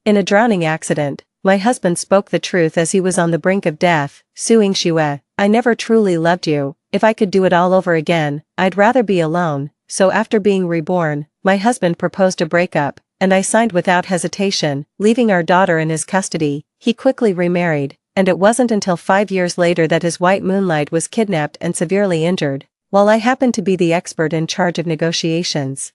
In a drowning accident, my husband spoke the truth as he was on the brink of death, suing Shue. I never truly loved you. If I could do it all over again, I'd rather be alone. So after being reborn, my husband proposed a breakup, and I signed without hesitation, leaving our daughter in his custody. He quickly remarried, and it wasn't until 5 years later that his white moonlight was kidnapped and severely injured, while I happened to be the expert in charge of negotiations.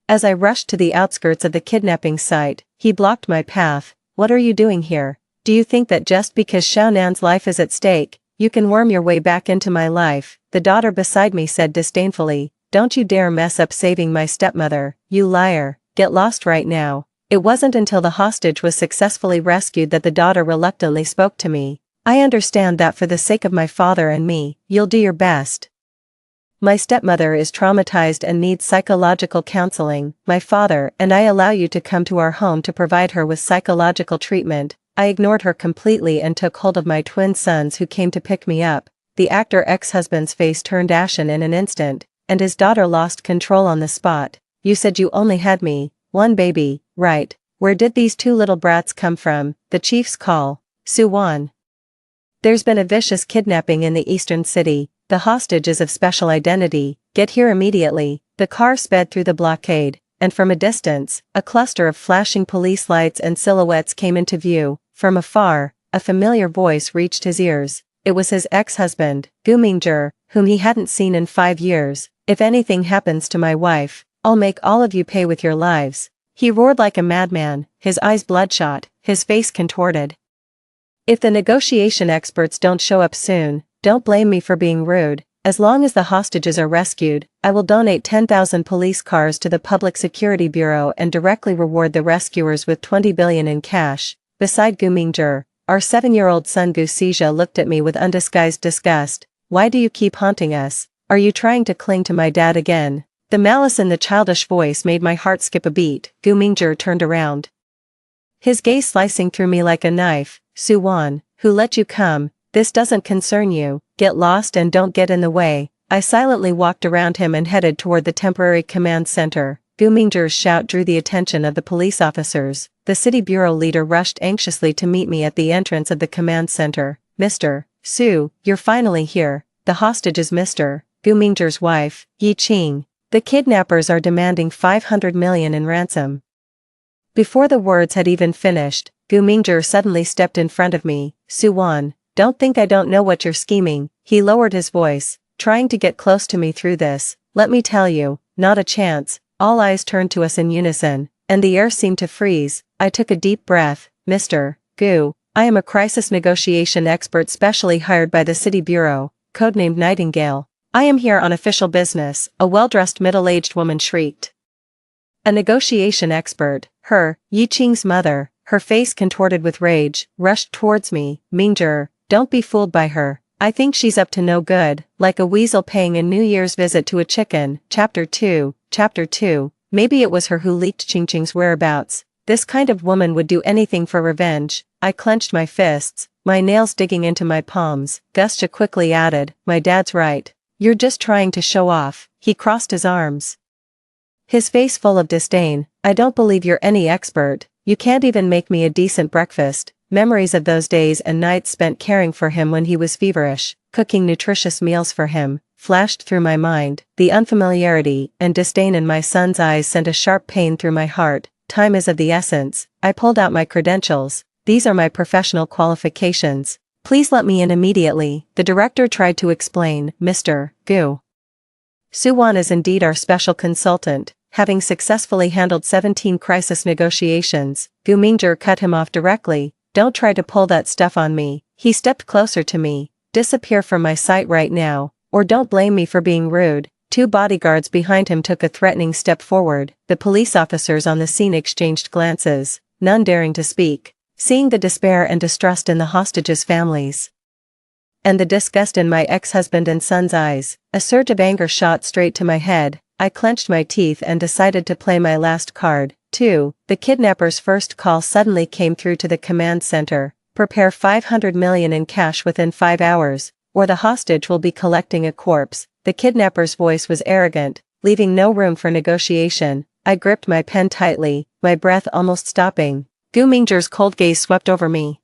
As I rushed to the outskirts of the kidnapping site, he blocked my path. What are you doing here? Do you think that just because Xiaonan's life is at stake, you can worm your way back into my life? The daughter beside me said disdainfully, don't you dare mess up saving my stepmother, you liar, get lost right now. It wasn't until the hostage was successfully rescued that the daughter reluctantly spoke to me. I understand that for the sake of my father and me, you'll do your best. My stepmother is traumatized and needs psychological counseling. My father and I allow you to come to our home to provide her with psychological treatment. I ignored her completely and took hold of my twin sons who came to pick me up. The actor ex-husband's face turned ashen in an instant, and his daughter lost control on the spot. You said you only had me, one baby, right? Where did these two little brats come from? The chief's call. Suwan. There's been a vicious kidnapping in the eastern city. The hostage is of special identity. Get here immediately. The car sped through the blockade, and from a distance, a cluster of flashing police lights and silhouettes came into view. From afar, a familiar voice reached his ears. It was his ex-husband, Gu Mingzhi, whom he hadn't seen in 5 years. If anything happens to my wife, I'll make all of you pay with your lives. He roared like a madman, his eyes bloodshot, his face contorted. If the negotiation experts don't show up soon, don't blame me for being rude. As long as the hostages are rescued, I will donate 10,000 police cars to the Public Security Bureau and directly reward the rescuers with 20 billion in cash. Beside Gu Mingzhi, our 7-year-old son Gu Xizha looked at me with undisguised disgust. Why do you keep haunting us? Are you trying to cling to my dad again? The malice in the childish voice made my heart skip a beat. Gu Mingzhi turned around, his gaze slicing through me like a knife. Suwan, who let you come? This doesn't concern you. Get lost and don't get in the way. I silently walked around him and headed toward the temporary command center. Gu Mingzhi's shout drew the attention of the police officers. The city bureau leader rushed anxiously to meet me at the entrance of the command center. Mr. Su, you're finally here. The hostage is Mr. Gu Mingzhi's wife, Yi Qing. The kidnappers are demanding 500 million in ransom. Before the words had even finished, Gu Mingzhi suddenly stepped in front of me. Suwan, don't think I don't know what you're scheming. He lowered his voice, trying to get close to me through this. Let me tell you, not a chance. All eyes turned to us in unison, and the air seemed to freeze. I took a deep breath. Mr. Gu, I am a crisis negotiation expert specially hired by the City Bureau, codenamed Nightingale. I am here on official business, a well-dressed middle-aged woman shrieked. A negotiation expert, her, Yi Qing's mother, her face contorted with rage, rushed towards me. Mingzhi, don't be fooled by her. I think she's up to no good, like a weasel paying a New Year's visit to a chicken. Chapter 2. Maybe it was her who leaked Qingqing's whereabouts. This kind of woman would do anything for revenge. I clenched my fists, my nails digging into my palms. Gustia quickly added, my dad's right. You're just trying to show off. He crossed his arms, his face full of disdain. I don't believe you're any expert. You can't even make me a decent breakfast. Memories of those days and nights spent caring for him when he was feverish, cooking nutritious meals for him, flashed through my mind. The unfamiliarity and disdain in my son's eyes sent a sharp pain through my heart. Time is of the essence. I pulled out my credentials. These are my professional qualifications. Please let me in immediately. The director tried to explain. Mr. Gu Suwan is indeed our special consultant, having successfully handled 17 crisis negotiations. Gu Mingzhi cut him off directly. Don't try to pull that stuff on me. He stepped closer to me. Disappear from my sight right now, or don't blame me for being rude. 2 bodyguards behind him took a threatening step forward. The police officers on the scene exchanged glances, none daring to speak, seeing the despair and distrust in the hostages' families, and the disgust in my ex-husband and son's eyes. A surge of anger shot straight to my head. I clenched my teeth and decided to play my last card. 2. The kidnapper's first call suddenly came through to the command center. Prepare 500 million in cash within 5 hours, or the hostage will be collecting a corpse. The kidnapper's voice was arrogant, leaving no room for negotiation. I gripped my pen tightly, my breath almost stopping. Gu Mingzhi's cold gaze swept over me.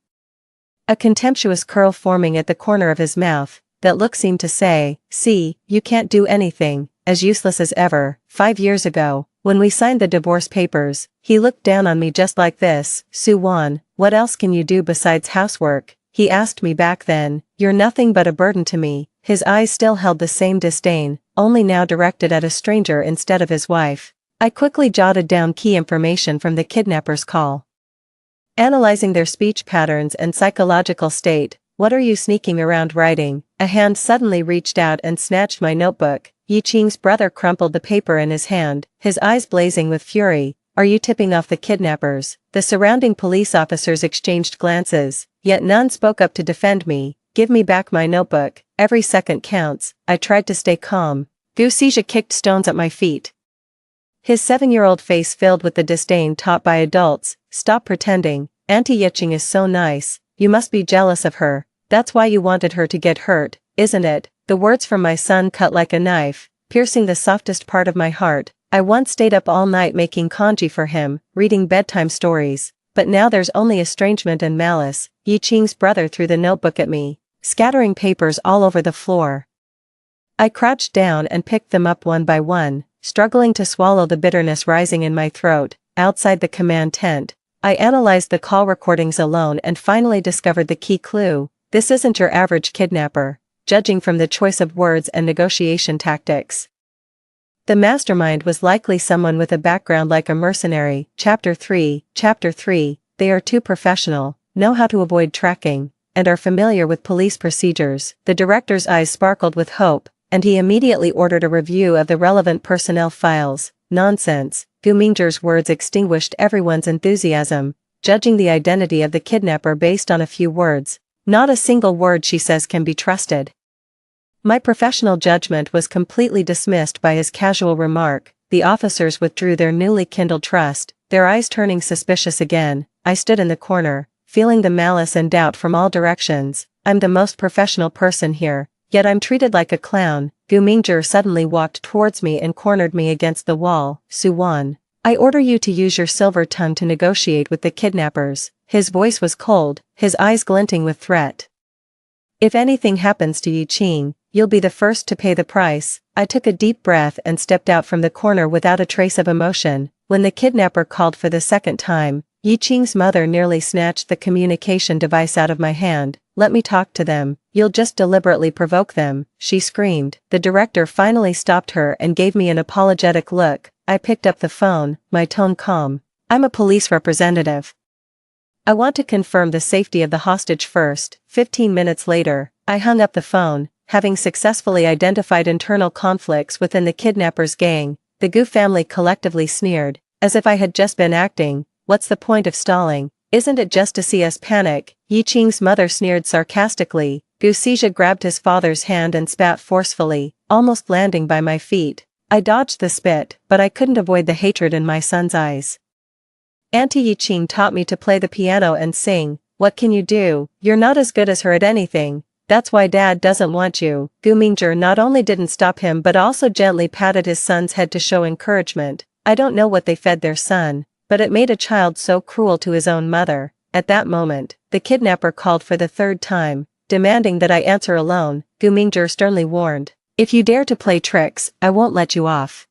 A contemptuous curl forming at the corner of his mouth, that look seemed to say, see, you can't do anything, as useless as ever. 5 years ago, when we signed the divorce papers, he looked down on me just like this. Su-won, what else can you do besides housework? He asked me back then. You're nothing but a burden to me. His eyes still held the same disdain, only now directed at a stranger instead of his wife. I quickly jotted down key information from the kidnapper's call. Analyzing their speech patterns and psychological state. What are you sneaking around writing? A hand suddenly reached out and snatched my notebook. Yi Qing's brother crumpled the paper in his hand, his eyes blazing with fury. Are you tipping off the kidnappers? The surrounding police officers exchanged glances, yet none spoke up to defend me. Give me back my notebook. Every second counts. I tried to stay calm. Gu Xizhi kicked stones at my feet. His 7-year-old face filled with the disdain taught by adults. Stop pretending. Auntie Yiqing is so nice. You must be jealous of her. That's why you wanted her to get hurt, isn't it? The words from my son cut like a knife, piercing the softest part of my heart. I once stayed up all night making kanji for him, reading bedtime stories. But now there's only estrangement and malice. Yi Qing's brother threw the notebook at me, scattering papers all over the floor. I crouched down and picked them up one by one, struggling to swallow the bitterness rising in my throat. Outside the command tent, I analyzed the call recordings alone and finally discovered the key clue. This isn't your average kidnapper, judging from the choice of words and negotiation tactics. The mastermind was likely someone with a background like a mercenary. Chapter 3. They are too professional, know how to avoid tracking, and are familiar with police procedures. The director's eyes sparkled with hope, and he immediately ordered a review of the relevant personnel files. Nonsense. Gu Mingzhi's words extinguished everyone's enthusiasm, judging the identity of the kidnapper based on a few words. Not a single word she says can be trusted. My professional judgment was completely dismissed by his casual remark. The officers withdrew their newly kindled trust, their eyes turning suspicious again. I stood in the corner, feeling the malice and doubt from all directions. I'm the most professional person here, yet I'm treated like a clown. Gu Mingzhi suddenly walked towards me and cornered me against the wall. Su-won, I order you to use your silver tongue to negotiate with the kidnappers. His voice was cold, his eyes glinting with threat. If anything happens to Yi Qing, you'll be the first to pay the price. I took a deep breath and stepped out from the corner without a trace of emotion. When the kidnapper called for the second time, Yi Qing's mother nearly snatched the communication device out of my hand. Let me talk to them. You'll just deliberately provoke them, she screamed. The director finally stopped her and gave me an apologetic look. I picked up the phone, my tone calm. I'm a police representative. I want to confirm the safety of the hostage first. 15 minutes later, I hung up the phone, having successfully identified internal conflicts within the kidnappers' gang. The Gu family collectively sneered, as if I had just been acting. What's the point of stalling? Isn't it just to see us panic? Yi Qing's mother sneered sarcastically. Gu Xizhi grabbed his father's hand and spat forcefully, almost landing by my feet. I dodged the spit, but I couldn't avoid the hatred in my son's eyes. Auntie Yi Qing taught me to play the piano and sing. What can you do? You're not as good as her at anything. That's why Dad doesn't want you. Gu Mingzhi not only didn't stop him but also gently patted his son's head to show encouragement. I don't know what they fed their son, but it made a child so cruel to his own mother. At that moment, the kidnapper called for the third time, demanding that I answer alone. Gu Mingzhi sternly warned, if you dare to play tricks, I won't let you off.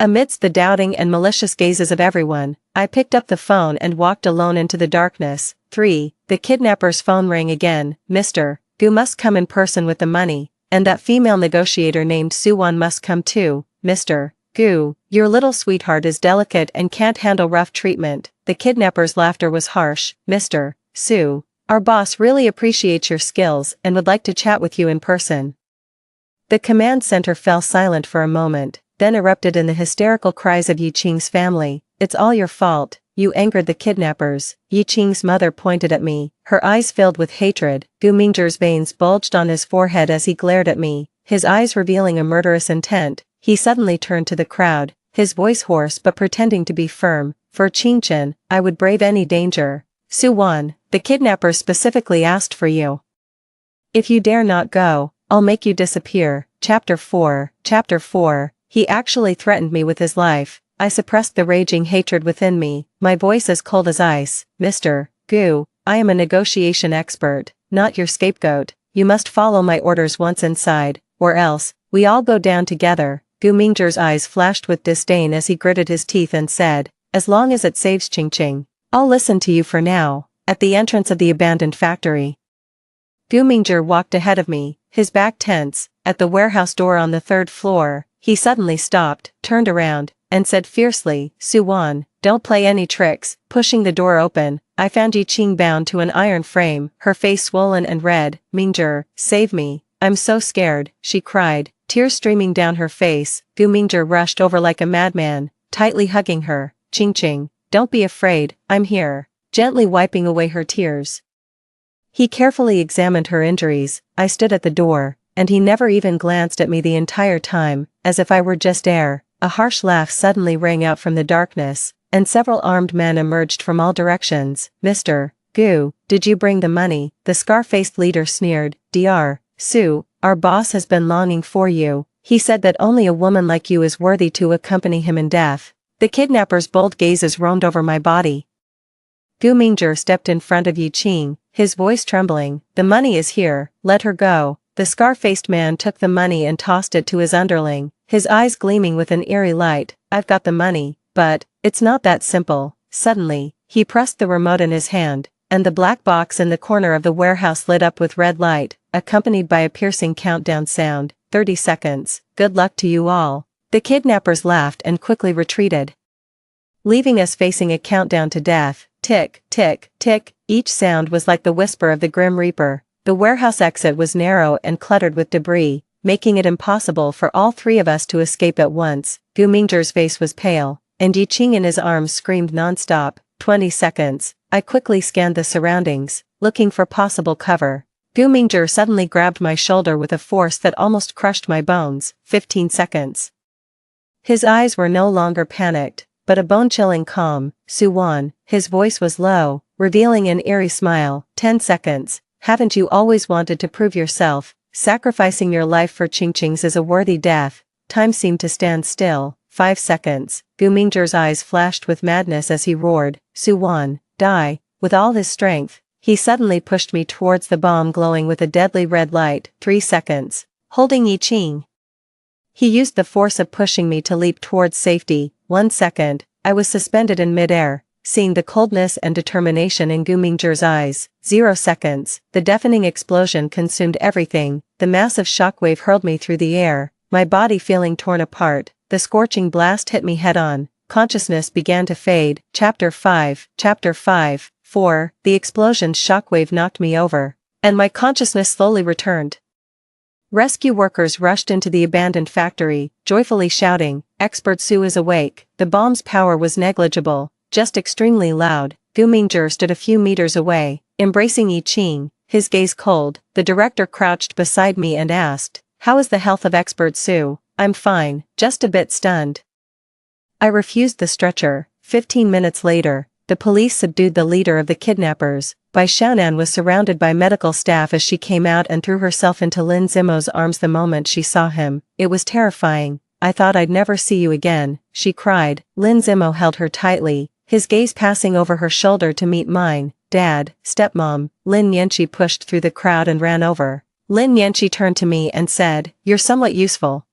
Amidst the doubting and malicious gazes of everyone, I picked up the phone and walked alone into the darkness. 3. The kidnapper's phone rang again. Mr. Gu must come in person with the money, and that female negotiator named Su-won must come too. Mr. Gu, your little sweetheart is delicate and can't handle rough treatment. The kidnapper's laughter was harsh. Mr. Su, our boss really appreciates your skills and would like to chat with you in person. The command center fell silent for a moment, then erupted in the hysterical cries of Yi Qing's family. It's all your fault, you angered the kidnappers. Yi Qing's mother pointed at me, her eyes filled with hatred. Gu Mingzhi's veins bulged on his forehead as he glared at me, his eyes revealing a murderous intent. He suddenly turned to the crowd, his voice hoarse but pretending to be firm. For Qingchen, I would brave any danger. Su-won, the kidnappers specifically asked for you. If you dare not go, I'll make you disappear. Chapter 4. He actually threatened me with his life. I suppressed the raging hatred within me, my voice as cold as ice. Mr. Gu, I am a negotiation expert, not your scapegoat. You must follow my orders once inside, or else, we all go down together. Gu Mingzhi's eyes flashed with disdain as he gritted his teeth and said, as long as it saves Qingqing, I'll listen to you for now. At the entrance of the abandoned factory, Gu Mingzhi walked ahead of me, his back tense. At the warehouse door on the 3rd floor, he suddenly stopped, turned around, and said fiercely, Su Wan, don't play any tricks. Pushing the door open, I found Yi Qing bound to an iron frame, her face swollen and red. Mingzhi, save me, I'm so scared, she cried, tears streaming down her face. Gu Mingzhi rushed over like a madman, tightly hugging her. Qingqing, don't be afraid, I'm here, gently wiping away her tears. He carefully examined her injuries. I stood at the door, and he never even glanced at me the entire time, as if I were just air. A harsh laugh suddenly rang out from the darkness, and several armed men emerged from all directions. Mr. Gu, did you bring the money? The scar-faced leader sneered. Dr. Su, our boss has been longing for you. He said that only a woman like you is worthy to accompany him in death. The kidnapper's bold gazes roamed over my body. Gu Mingzhi stepped in front of Yi Qing, his voice trembling. The money is here, let her go. The scar-faced man took the money and tossed it to his underling, his eyes gleaming with an eerie light. I've got the money, but it's not that simple. Suddenly, he pressed the remote in his hand, and the black box in the corner of the warehouse lit up with red light, accompanied by a piercing countdown sound. 30 seconds, good luck to you all. The kidnappers laughed and quickly retreated, leaving us facing a countdown to death. Tick, tick, tick, each sound was like the whisper of the Grim Reaper. The warehouse exit was narrow and cluttered with debris, making it impossible for all 3 of us to escape at once. Gu Mingzhi's face was pale, and Yi Qing in his arms screamed non-stop. 20 seconds. I quickly scanned the surroundings, looking for possible cover. Gu Mingzhi suddenly grabbed my shoulder with a force that almost crushed my bones. 15 seconds. His eyes were no longer panicked, but a bone-chilling calm. Su Wan, his voice was low, revealing an eerie smile. 10 seconds. Haven't you always wanted to prove yourself? Sacrificing your life for Qingqing's is a worthy death. Time seemed to stand still. 5 seconds. Gu Mingzhi's eyes flashed with madness as he roared, Su Wan, die. With all his strength, he suddenly pushed me towards the bomb glowing with a deadly red light. 3 seconds. Holding Yi Qing, he used the force of pushing me to leap towards safety. 1 second. I was suspended in midair, seeing the coldness and determination in Gu Mingzhi's eyes. 0 seconds. The deafening explosion consumed everything. The massive shockwave hurled me through the air, my body feeling torn apart. The scorching blast hit me head-on. Consciousness began to fade. Chapter 5. 4. The explosion's shockwave knocked me over, and my consciousness slowly returned. Rescue workers rushed into the abandoned factory, joyfully shouting, Expert Su is awake. The bomb's power was negligible, just extremely loud. Gu Mingzhi stood a few meters away, embracing Yi Qing, his gaze cold. The director crouched beside me and asked, how is the health of Expert Su? I'm fine, just a bit stunned. I refused the stretcher. 15 minutes later, the police subdued the leader of the kidnappers. Bai Xiaonan was surrounded by medical staff as she came out and threw herself into Lin Zimo's arms the moment she saw him. It was terrifying. I thought I'd never see you again, she cried. Lin Zimo held her tightly, his gaze passing over her shoulder to meet mine. Dad, stepmom. Lin Yanqi pushed through the crowd and ran over. Lin Yanqi turned to me and said, you're somewhat useful.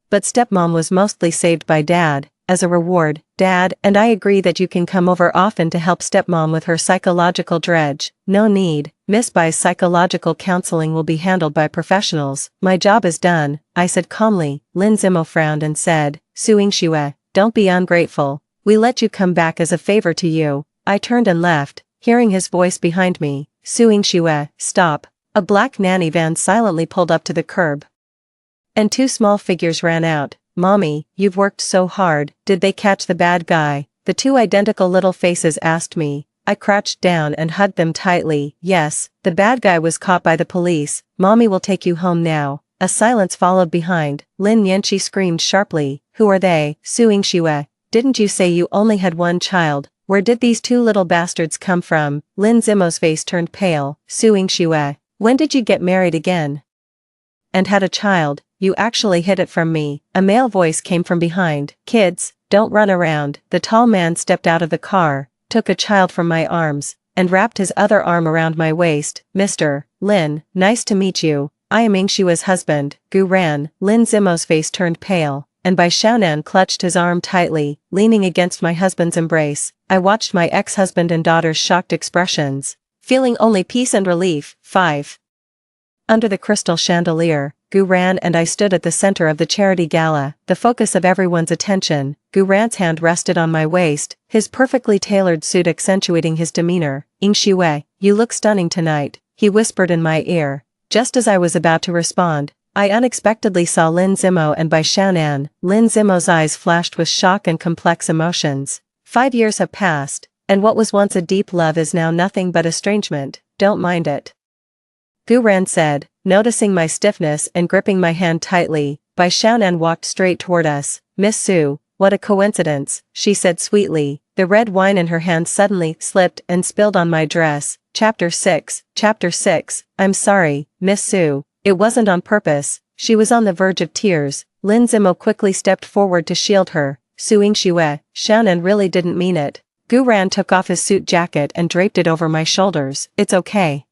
But stepmom was mostly saved by Dad. As a reward, Dad and I agree that you can come over often to help stepmom with her psychological dredge. No need, Miss Bai's psychological counseling will be handled by professionals. My job is done, I said calmly. Lin Zimo frowned and said, Su Yingxue, don't be ungrateful. We let you come back as a favor to you. I turned and left, hearing his voice behind me. Su Yingxue, stop. A black nanny van silently pulled up to the curb, and 2 small figures ran out. Mommy, you've worked so hard. Did they catch the bad guy? The 2 identical little faces asked me. I crouched down and hugged them tightly. Yes, the bad guy was caught by the police. Mommy will take you home now. A silence followed behind. Lin Yanqi screamed sharply. Who are they? Su Yingxue, didn't you say you only had 1 child? Where did these 2 little bastards come from? Lin Zimo's face turned pale. Su Yingxue, when did you get married again? And had a child? You actually hid it from me. A male voice came from behind. Kids, don't run around." The tall man stepped out of the car, took a child from my arms, and wrapped his other arm around my waist. "Mr. Lin, nice to meet you. I am Yingshua's husband, Gu Ran." Lin Zimo's face turned pale, and Bai Xiaonan clutched his arm tightly, leaning against my husband's embrace. I watched my ex-husband and daughter's shocked expressions, feeling only peace and relief. 5. Under the crystal chandelier, Gu Ran and I stood at the center of the charity gala, the focus of everyone's attention. Gu Ran's hand rested on my waist, his perfectly tailored suit accentuating his demeanor. "Yingxue, you look stunning tonight," he whispered in my ear. Just as I was about to respond, I unexpectedly saw Lin Zimo and Bai Xiaonan. Lin Zimo's eyes flashed with shock and complex emotions. 5 years have passed, and what was once a deep love is now nothing but estrangement. "Don't mind it," Gu Ran said, noticing my stiffness and gripping my hand tightly. Bai Xiaonan walked straight toward us. "Miss Su, what a coincidence," she said sweetly. The red wine in her hand suddenly slipped and spilled on my dress. Chapter 6. "I'm sorry, Miss Su. It wasn't on purpose." She was on the verge of tears. Lin Zimo quickly stepped forward to shield her. "Su Yingxue, Xiaonan really didn't mean it." Gu Ran took off his suit jacket and draped it over my shoulders. "It's okay.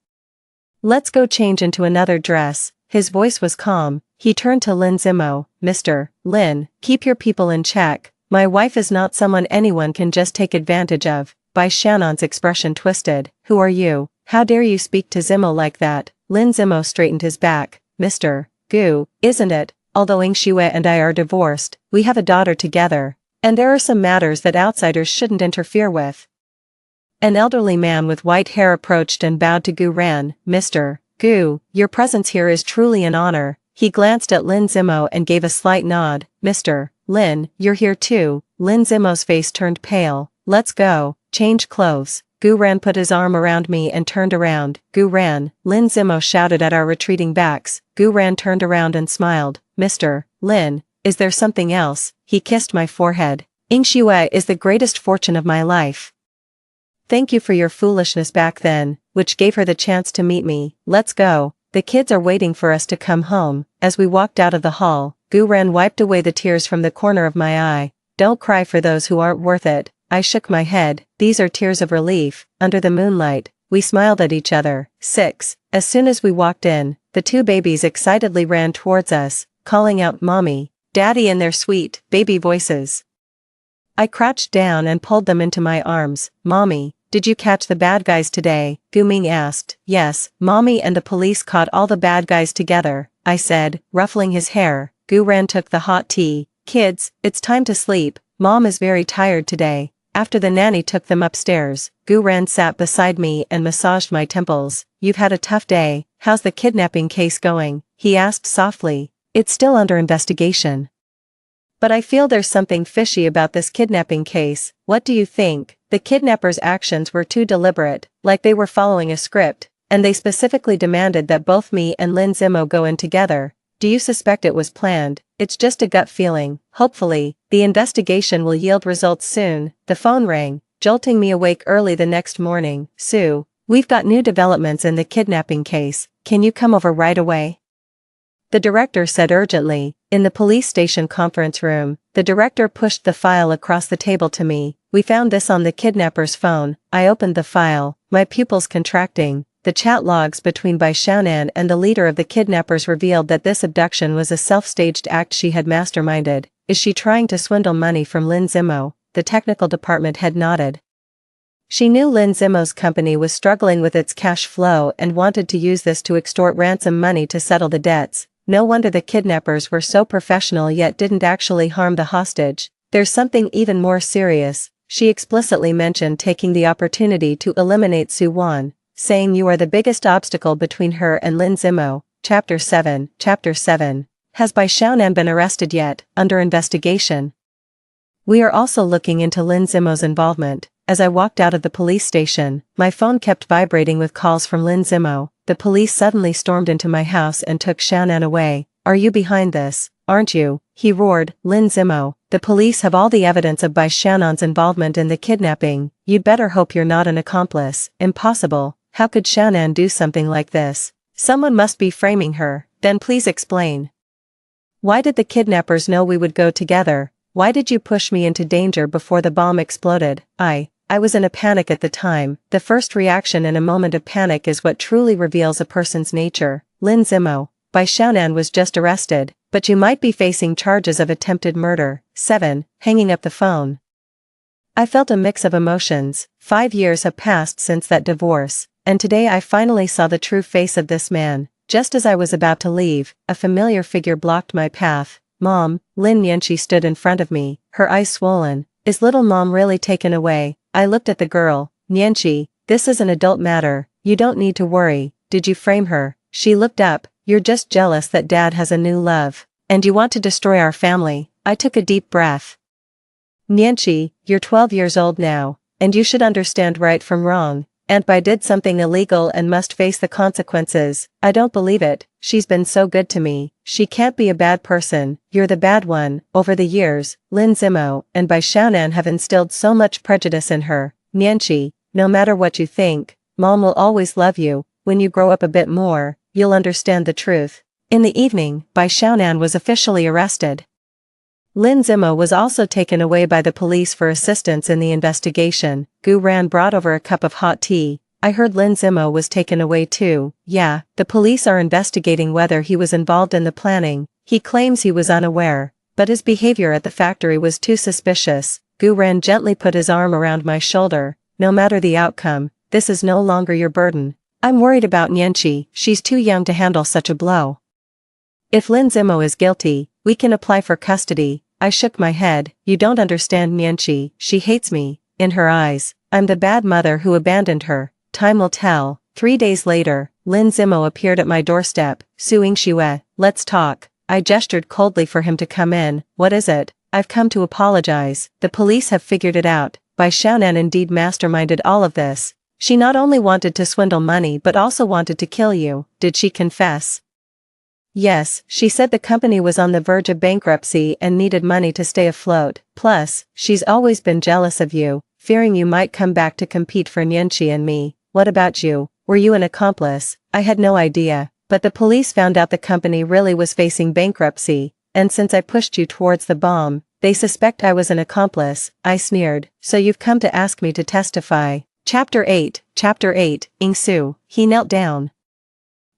Let's go change into another dress." His voice was calm. He turned to Lin Zimo. "Mr. Lin, keep your people in check. My wife is not someone anyone can just take advantage of." Bai Xiaonan's expression twisted. "Who are you? How dare you speak to Zimo like that?" Lin Zimo straightened his back. "Mr. Gu, isn't it? Although Yingxue and I are divorced, we have a daughter together, and there are some matters that outsiders shouldn't interfere with." An elderly man with white hair approached and bowed to Gu Ran. "Mr. Gu, your presence here is truly an honor." He glanced at Lin Zimo and gave a slight nod. "Mr. Lin, you're here too." Lin Zimo's face turned pale. "Let's go, change clothes." Gu Ran put his arm around me and turned around. "Gu Ran," Lin Zimo shouted at our retreating backs. Gu Ran turned around and smiled. "Mr. Lin, is there something else?" He kissed my forehead. "Yingxue is the greatest fortune of my life. Thank you for your foolishness back then, which gave her the chance to meet me. Let's go. The kids are waiting for us to come home." As we walked out of the hall, Gu Ran wiped away the tears from the corner of my eye. "Don't cry for those who aren't worth it." I shook my head. "These are tears of relief." Under the moonlight, we smiled at each other. 6. As soon as we walked in, the two babies excitedly ran towards us, calling out "Mommy, Daddy" in their sweet, baby voices. I crouched down and pulled them into my arms. "Mommy, did you catch the bad guys today?" Gu Ming asked. "Yes, Mommy and the police caught all the bad guys together," I said, ruffling his hair. Gu Ran took the hot tea. "Kids, it's time to sleep. Mom is very tired today." After the nanny took them upstairs, Gu Ran sat beside me and massaged my temples. "You've had a tough day. How's the kidnapping case going?" he asked softly. "It's still under investigation, but I feel there's something fishy about this kidnapping case. What do you think?" The kidnappers' actions were too deliberate, like they were following a script, and they specifically demanded that both me and Lin Zimo go in together. "Do you suspect it was planned?" "It's just a gut feeling. Hopefully, the investigation will yield results soon." The phone rang, jolting me awake early the next morning. "Su, we've got new developments in the kidnapping case. Can you come over right away?" the director said urgently. In the police station conference room, the director pushed the file across the table to me. "We found this on the kidnapper's phone." I opened the file, my pupils contracting. The chat logs between Bai Xiaonan and the leader of the kidnappers revealed that this abduction was a self-staged act she had masterminded. "Is she trying to swindle money from Lin Zimo?" The technical department head nodded. She knew Lin Zimo's company was struggling with its cash flow and wanted to use this to extort ransom money to settle the debts. No wonder the kidnappers were so professional yet didn't actually harm the hostage. "There's something even more serious." She explicitly mentioned taking the opportunity to eliminate Su Wan, saying you are the biggest obstacle between her and Lin Zimo. Chapter 7. Has Bai Xiaonan been arrested yet? Under investigation. We are also looking into Lin Zimo's involvement. As I walked out of the police station, my phone kept vibrating with calls from Lin Zimo. The police suddenly stormed into my house and took Xiaonan away. "Are you behind this, aren't you?" he roared. "Lin Zimo, the police have all the evidence of Bai Xiaonan's involvement in the kidnapping. You'd better hope you're not an accomplice." "Impossible. How could Xiaonan do something like this? Someone must be framing her." "Then please explain. Why did the kidnappers know we would go together? Why did you push me into danger before the bomb exploded? I was in a panic at the time. The first reaction in a moment of panic is what truly reveals a person's nature. Lin Zimo. Bai Xiaonan was just arrested, but you might be facing charges of attempted murder. 7. Hanging up the phone. I felt a mix of emotions. 5 years have passed since that divorce, and today I finally saw the true face of this man. Just as I was about to leave, a familiar figure blocked my path. Mom. Lin Nianqi stood in front of me, her eyes swollen. Is little mom really taken away? I looked at the girl. Nianqi, this is an adult matter, you don't need to worry. Did you frame her? She looked up. You're just jealous that dad has a new love, and you want to destroy our family. I took a deep breath. Nianqi, you're 12 years old now, and you should understand right from wrong. Aunt Bai did something illegal and must face the consequences. I don't believe it. She's been so good to me. She can't be a bad person. You're the bad one. Over the years, Lin Zimo and Bai Xiaonan have instilled so much prejudice in her. Nianqi, no matter what you think, Mom will always love you. When you grow up a bit more, you'll understand the truth. In the evening, Bai Xiaonan was officially arrested. Lin Zimo was also taken away by the police for assistance in the investigation. Gu Ran brought over a cup of hot tea. I heard Lin Zimo was taken away too. Yeah, the police are investigating whether he was involved in the planning. He claims he was unaware, but his behavior at the factory was too suspicious. Gu Ran gently put his arm around my shoulder. No matter the outcome, this is no longer your burden. I'm worried about Nianqi, she's too young to handle such a blow. If Lin Zimo is guilty, we can apply for custody. I shook my head. You don't understand Nianqi, she hates me. In her eyes, I'm the bad mother who abandoned her. Time will tell. 3 days later, Lin Zimo appeared at my doorstep. Suing Xue, let's talk. I gestured coldly for him to come in. What is it? I've come to apologize. The police have figured it out. Bai Xiaonan indeed masterminded all of this. She not only wanted to swindle money but also wanted to kill you. Did she confess? Yes, she said the company was on the verge of bankruptcy and needed money to stay afloat. Plus, she's always been jealous of you, fearing you might come back to compete for Nianqi and me. What about you? Were you an accomplice? I had no idea, but the police found out the company really was facing bankruptcy, and since I pushed you towards the bomb, they suspect I was an accomplice. I sneered. So you've come to ask me to testify. Chapter 8. Ing Su. He knelt down.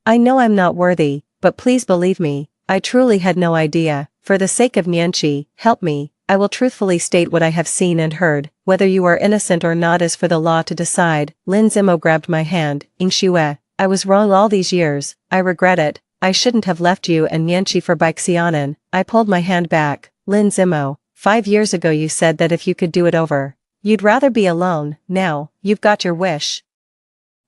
I know I'm not worthy, but please believe me, I truly had no idea. For the sake of Nianqi, help me. I will truthfully state what I have seen and heard. Whether you are innocent or not is for the law to decide. Lin Zimo grabbed my hand. Ing Xue, I was wrong all these years. I regret it. I shouldn't have left you and Nianqi for Bai Xiaonan. I pulled my hand back. Lin Zimo, 5 years ago you said that if you could do it over, you'd rather be alone. Now, you've got your wish.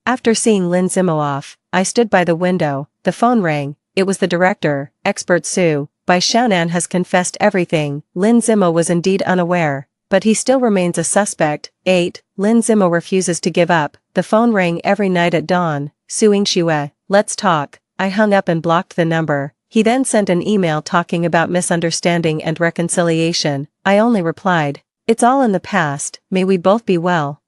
After seeing Lin Zimo off, I stood by the window. The phone rang. It was the director, Expert Su. Bai Xiaonan has confessed everything. Lin Zimo was indeed unaware, but he still remains a suspect. 8. Lin Zimo refuses to give up. The phone rang every night at dawn. Suing Xue, let's talk. I hung up and blocked the number. He then sent an email talking about misunderstanding and reconciliation. I only replied, it's all in the past, may we both be well.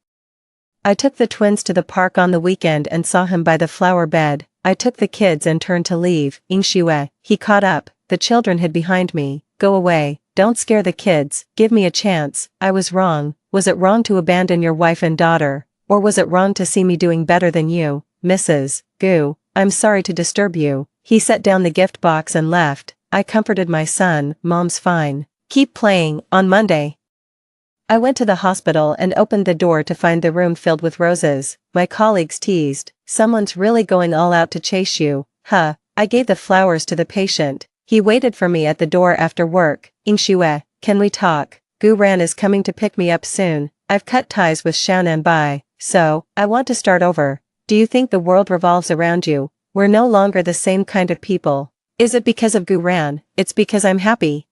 I took the twins to the park on the weekend and saw him by the flower bed. I took the kids and turned to leave. Ing Xue, he caught up. The children hid behind me. Go away. Don't scare the kids. Give me a chance. I was wrong. Was it wrong to abandon your wife and daughter? Or was it wrong to see me doing better than you? Mrs. Gu, I'm sorry to disturb you. He set down the gift box and left. I comforted my son. Mom's fine. Keep playing. On Monday. I went to the hospital and opened the door to find the room filled with roses. My colleagues teased, someone's really going all out to chase you. Huh. I gave the flowers to the patient. He waited for me at the door after work. Ing Xue, can we talk? Gu Ran is coming to pick me up soon. I've cut ties with Xiaonan Bai, so I want to start over. Do you think the world revolves around you? We're no longer the same kind of people. Is it because of Gu Ran? It's because I'm happy.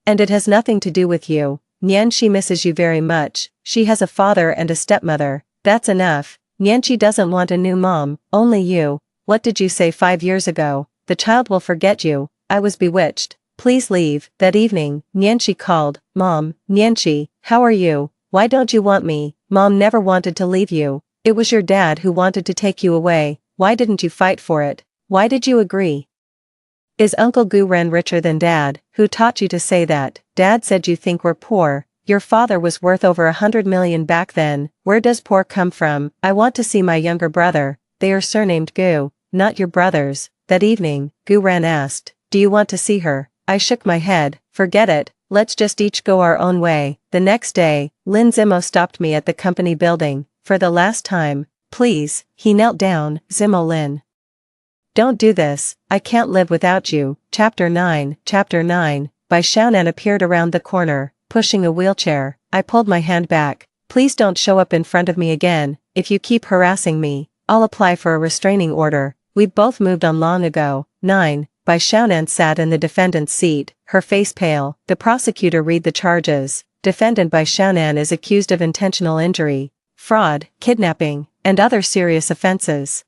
And it has nothing to do with you. Nianqi misses you very much. She has a father and a stepmother. That's enough. Nianqi doesn't want a new mom, only you. What did you say 5 years ago? The child will forget you. I was bewitched. Please leave. That evening, Nianqi called. Mom, Nianqi, how are you? Why don't you want me? Mom never wanted to leave you. It was your dad who wanted to take you away. Why didn't you fight for it? Why did you agree? Is Uncle Gu-ren richer than Dad? Who taught you to say that? Dad said you think we're poor. Your father was worth over 100 million back then. Where does poor come from? I want to see my younger brother. They are surnamed Gu, not your brothers. That evening, Gu-ren asked, do you want to see her? I shook my head. Forget it. Let's just each go our own way. The next day, Lin Zimo stopped me at the company building. For the last time, please. He knelt down. Zimo Lin. Don't do this. I can't live without you. Chapter 9. By Xiaonan appeared around the corner, pushing a wheelchair. I pulled my hand back. Please don't show up in front of me again. If you keep harassing me, I'll apply for a restraining order. We've both moved on long ago. 9. By Xiaonan sat in the defendant's seat, her face pale. The prosecutor read the charges. Defendant By Xiaonan is accused of intentional injury, fraud, kidnapping, and other serious offenses.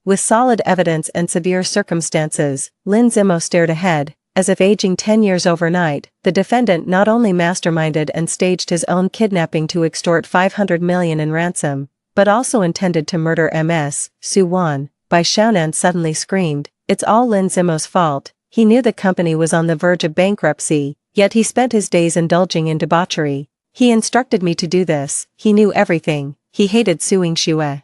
With solid evidence and severe circumstances, Lin Zimo stared ahead, as if aging 10 years overnight. The defendant not only masterminded and staged his own kidnapping to extort 500 million in ransom, but also intended to murder Ms. Su Wan. By Xiaonan suddenly screamed, it's all Lin Zimo's fault. He knew the company was on the verge of bankruptcy, yet he spent his days indulging in debauchery. He instructed me to do this. He knew everything. He hated suing Xue.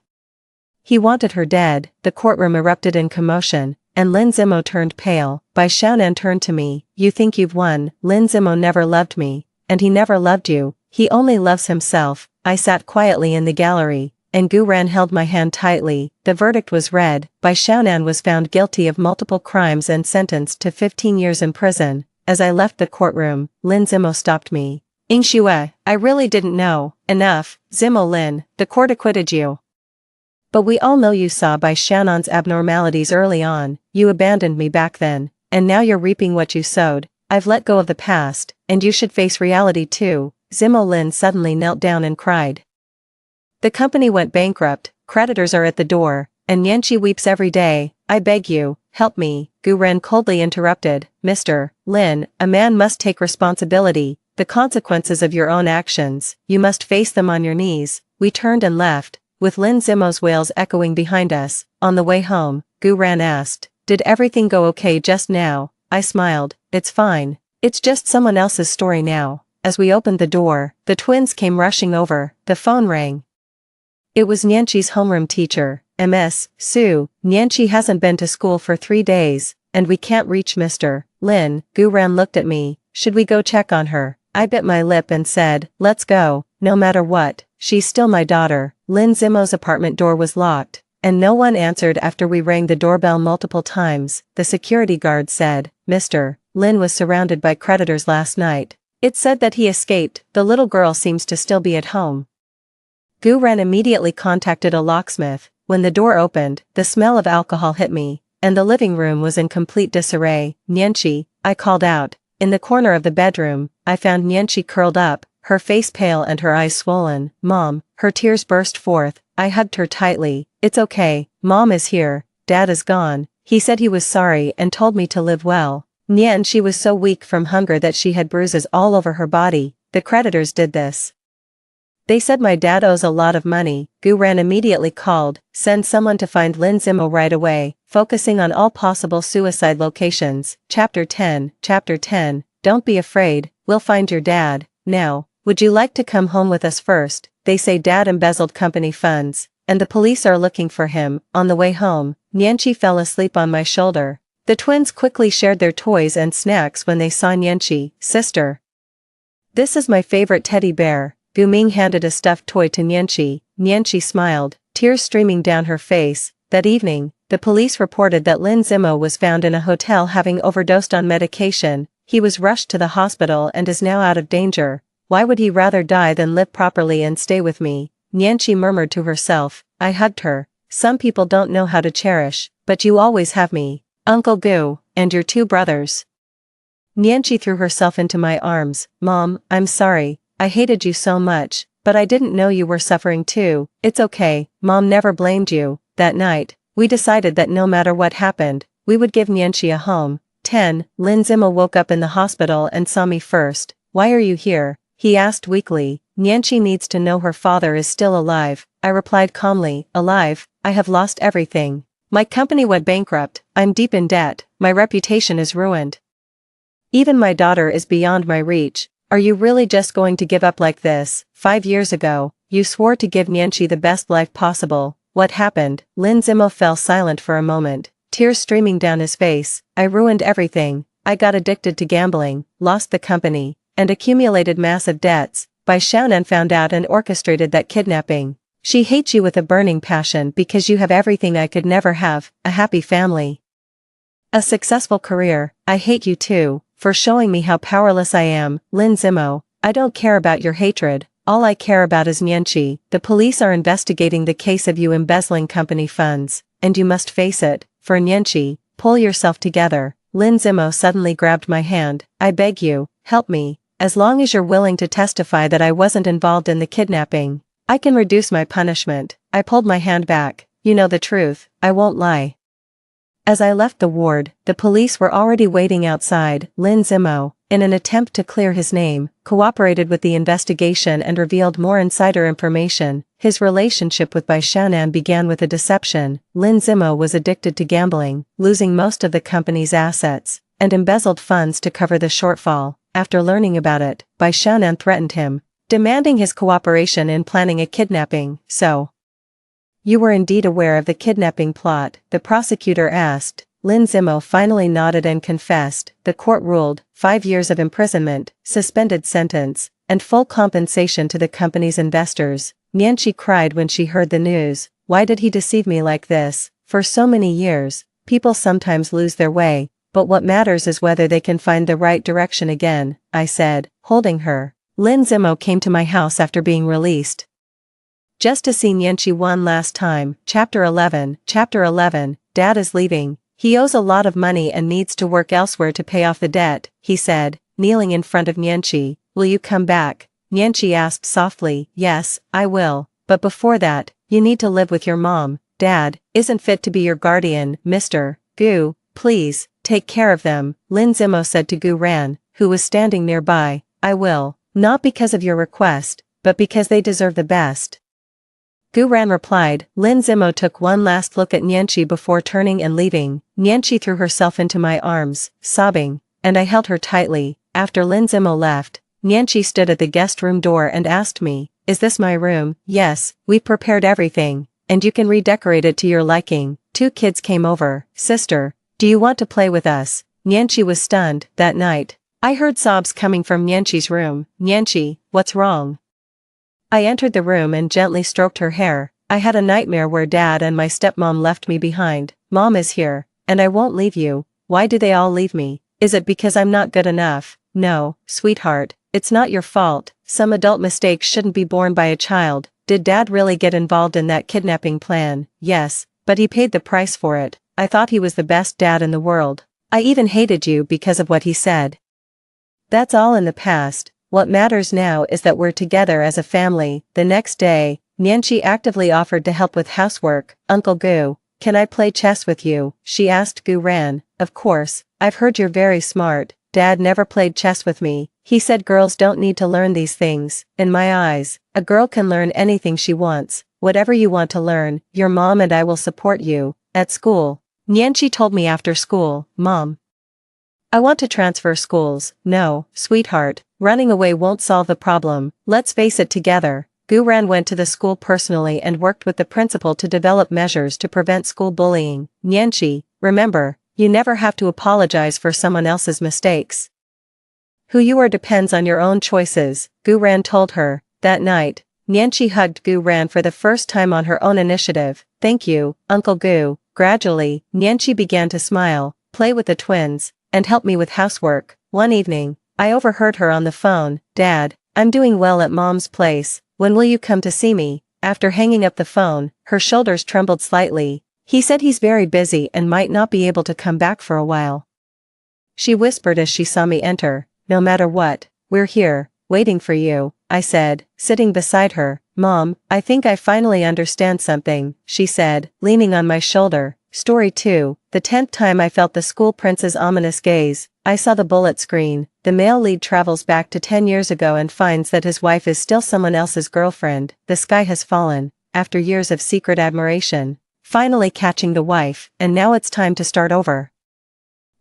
He wanted her dead. The courtroom erupted in commotion, and Lin Zimo turned pale. By Xiaonan turned to me, you think you've won. Lin Zimo never loved me, and he never loved you. He only loves himself. I sat quietly in the gallery, and Gu-ren held my hand tightly. The verdict was read. By Xiaonan was found guilty of multiple crimes and sentenced to 15 years in prison. As I left the courtroom, Lin Zimo stopped me. Ing Xue, I really didn't know. Enough, Zimo Lin, the court acquitted you. But we all know you saw By Xiaonan's abnormalities early on. You abandoned me back then, and now you're reaping what you sowed. I've let go of the past, and you should face reality too. Zimo Lin suddenly knelt down and cried. The company went bankrupt, creditors are at the door, and Nianqi weeps every day. I beg you, help me. Gu-ren coldly interrupted. Mr. Lin, a man must take responsibility. The consequences of your own actions, you must face them on your knees. We turned and left, with Lin Zimo's wails echoing behind us. On the way home, Gu-ren asked, did everything go okay just now? I smiled, it's fine. It's just someone else's story now. As we opened the door, the twins came rushing over. The phone rang. It was Nianqi's homeroom teacher, Ms. Su. Nianqi hasn't been to school for 3 days, and we can't reach Mr. Lin. Gu-ren looked at me. Should we go check on her? I bit my lip and said, let's go. No matter what, she's still my daughter. Lin Zimo's apartment door was locked, and no one answered after we rang the doorbell multiple times. The security guard said, Mr. Lin was surrounded by creditors last night. It said that he escaped. The little girl seems to still be at home. Gu-ren immediately contacted a locksmith. When the door opened, the smell of alcohol hit me, and the living room was in complete disarray. Nianqi, I called out. In the corner of the bedroom, I found Nianqi curled up, her face pale and her eyes swollen. Mom, her tears burst forth. I hugged her tightly. It's okay, Mom is here, Dad is gone. He said he was sorry and told me to live well. Nianqi was so weak from hunger that she had bruises all over her body. The creditors did this. They said my dad owes a lot of money. Gu-ren immediately called, send someone to find Lin Zimo right away, focusing on all possible suicide locations. Chapter 10. Don't be afraid, we'll find your dad. Now, would you like to come home with us first? They say Dad embezzled company funds, and the police are looking for him. On the way home, Nianqi fell asleep on my shoulder. The twins quickly shared their toys and snacks when they saw Nianqi. Sister, this is my favorite teddy bear. Gu Ming handed a stuffed toy to Nianqi. Nianqi smiled, tears streaming down her face. That evening, the police reported that Lin Zimo was found in a hotel having overdosed on medication. He was rushed to the hospital and is now out of danger. Why would he rather die than live properly and stay with me? Nianqi murmured to herself. I hugged her. Some people don't know how to cherish, but you always have me, Uncle Gu, and your 2 brothers. Nianqi threw herself into my arms. Mom, I'm sorry. I hated you so much, but I didn't know you were suffering too. It's okay, Mom never blamed you. That night, we decided that no matter what happened, we would give Nianqi a home. 10. Lin Zimo woke up in the hospital and saw me first. Why are you here? He asked weakly. Nianqi needs to know her father is still alive. I replied calmly, alive? I have lost everything. My company went bankrupt, I'm deep in debt, my reputation is ruined. Even my daughter is beyond my reach. Are you really just going to give up like this? 5 years ago, you swore to give Nianqi the best life possible. What happened? Lin Zimo fell silent for a moment, tears streaming down his face. I ruined everything. I got addicted to gambling, lost the company, and accumulated massive debts. Bai Xiaonan found out and orchestrated that kidnapping. She hates you with a burning passion because you have everything I could never have, a happy family, a successful career. I hate you too, for showing me how powerless I am. Lin Zimo, I don't care about your hatred, all I care about is Nianqi. The police are investigating the case of you embezzling company funds, and you must face it. For Nianqi, pull yourself together. Lin Zimo suddenly grabbed my hand. I beg you, help me. As long as you're willing to testify that I wasn't involved in the kidnapping, I can reduce my punishment. I pulled my hand back. You know the truth, I won't lie. As I left the ward, the police were already waiting outside. Lin Zimo, in an attempt to clear his name, cooperated with the investigation and revealed more insider information. His relationship with Bai Xiaonan began with a deception. Lin Zimo was addicted to gambling, losing most of the company's assets, and embezzled funds to cover the shortfall. After learning about it, Bai Xiaonan threatened him, demanding his cooperation in planning a kidnapping. So, you were indeed aware of the kidnapping plot? The prosecutor asked. Lin Zimo finally nodded and confessed. The court ruled 5 years of imprisonment, suspended sentence, and full compensation to the company's investors. Nianqi cried when she heard the news. Why did he deceive me like this? For so many years, people sometimes lose their way, but what matters is whether they can find the right direction again, I said, holding her. Lin Zimo came to my house after being released, just to see Nianqi one last time. Chapter 11. Chapter 11. Dad is leaving. He owes a lot of money and needs to work elsewhere to pay off the debt, he said, kneeling in front of Nianqi. Will you come back? Nianqi asked softly. Yes, I will, but before that, you need to live with your mom. Dad isn't fit to be your guardian. Mr. Gu, please, take care of them, Lin Zimo said to Gu Ran, who was standing nearby. I will, not because of your request, but because they deserve the best. Gu Ran replied. Lin Zimo took one last look at Nianqi before turning and leaving. Nianqi threw herself into my arms, sobbing, and I held her tightly. After Lin Zimo left, Nianqi stood at the guest room door and asked me, is this my room? Yes, we've prepared everything, and you can redecorate it to your liking. 2 kids came over. Sister, do you want to play with us? Nianqi was stunned. That night, I heard sobs coming from Nianqi's room. Nianqi, what's wrong? I entered the room and gently stroked her hair. I had a nightmare where Dad and my stepmom left me behind. Mom is here, and I won't leave you. Why do they all leave me? Is it because I'm not good enough? No, sweetheart, it's not your fault. Some adult mistakes shouldn't be borne by a child. Did Dad really get involved in that kidnapping plan? Yes, but he paid the price for it. I thought he was the best dad in the world. I even hated you because of what he said. That's all in the past. What matters now is that we're together as a family. The next day, Nianqi actively offered to help with housework. Uncle Gu, can I play chess with you? She asked Gu Ran. Of course, I've heard you're very smart. Dad never played chess with me. He said girls don't need to learn these things. In my eyes, a girl can learn anything she wants. Whatever you want to learn, your mom and I will support you. At school, Nianqi told me after school. Mom, I want to transfer schools. No, sweetheart, running away won't solve the problem. Let's face it together. Gu Ran went to the school personally and worked with the principal to develop measures to prevent school bullying. Nianqi, remember, you never have to apologize for someone else's mistakes. Who you are depends on your own choices, Gu Ran told her. That night, Nianqi hugged Gu Ran for the first time on her own initiative. Thank you, Uncle Gu. Gradually, Nianqi began to smile, play with the twins, and help me with housework. One evening, I overheard her on the phone. Dad, I'm doing well at Mom's place. When will you come to see me? After hanging up the phone, her shoulders trembled slightly. He said he's very busy and might not be able to come back for a while. She whispered as she saw me enter. No matter what, we're here, waiting for you, I said, sitting beside her. Mom, I think I finally understand something, she said, leaning on my shoulder. Story 2, the 10th time I felt the school prince's ominous gaze. I saw the bullet screen. The male lead travels back to 10 years ago and finds that his wife is still someone else's girlfriend. The sky has fallen. After years of secret admiration, finally catching the wife, and now it's time to start over.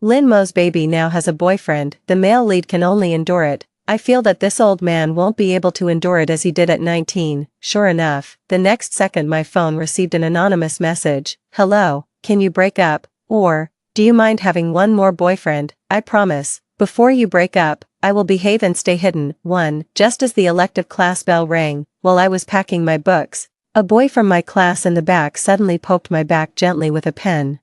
Lin Mo's baby now has a boyfriend, the male lead can only endure it. I feel that this old man won't be able to endure it as he did at 19, sure enough, the next second my phone received an anonymous message, "Hello, can you break up, or, do you mind having one more boyfriend? I promise, before you break up, I will behave and stay hidden." 1. Just as the elective class bell rang, while I was packing my books, a boy from my class in the back suddenly poked my back gently with a pen.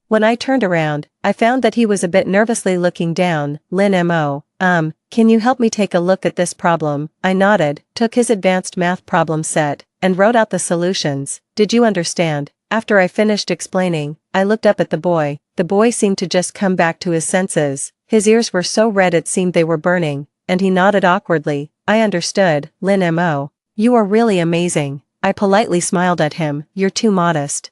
When I turned around, I found that he was a bit nervously looking down. "Lin Mo, can you help me take a look at this problem?" I nodded, took his advanced math problem set, and wrote out the solutions. "Did you understand?" After I finished explaining, I looked up at the boy. The boy seemed to just come back to his senses. His ears were so red it seemed they were burning, and he nodded awkwardly. "I understood, Lin Mo. You are really amazing." I politely smiled at him. "You're too modest.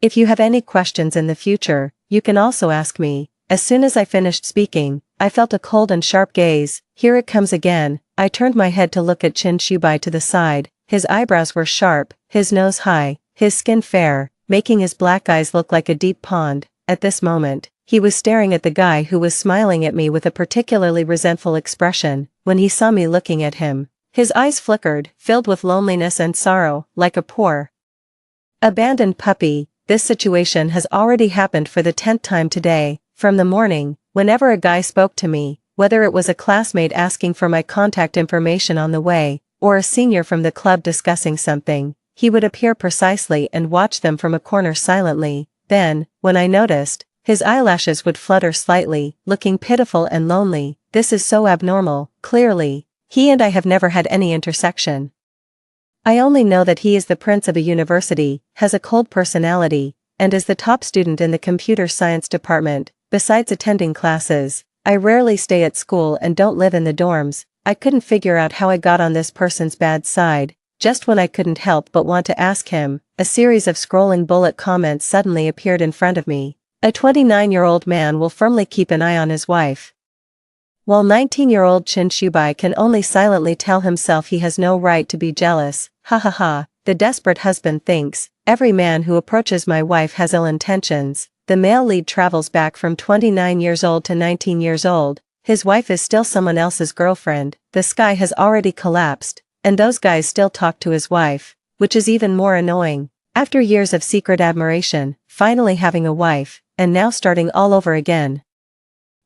If you have any questions in the future, you can also ask me." As soon as I finished speaking, I felt a cold and sharp gaze. "Here it comes again." I turned my head to look at Qin Shubai to the side. His eyebrows were sharp, his nose high, his skin fair, making his black eyes look like a deep pond. At this moment, he was staring at the guy who was smiling at me with a particularly resentful expression. When he saw me looking at him, his eyes flickered, filled with loneliness and sorrow, like a poor, abandoned puppy. This situation has already happened for the 10th time today. From the morning, whenever a guy spoke to me, whether it was a classmate asking for my contact information on the way, or a senior from the club discussing something, he would appear precisely and watch them from a corner silently. Then, when I noticed, his eyelashes would flutter slightly, looking pitiful and lonely. This is so abnormal. Clearly, he and I have never had any intersection. I only know that he is the prince of a university, has a cold personality, and is the top student in the computer science department. Besides attending classes, I rarely stay at school and don't live in the dorms. I couldn't figure out how I got on this person's bad side. Just when I couldn't help but want to ask him, a series of scrolling bullet comments suddenly appeared in front of me. A 29-year-old man will firmly keep an eye on his wife, while 19-year-old Qin Shubai can only silently tell himself he has no right to be jealous. Ha ha ha, the desperate husband thinks, every man who approaches my wife has ill intentions. The male lead travels back from 29 years old to 19 years old. His wife is still someone else's girlfriend. The sky has already collapsed, and those guys still talk to his wife, which is even more annoying. After years of secret admiration, finally having a wife, and now starting all over again.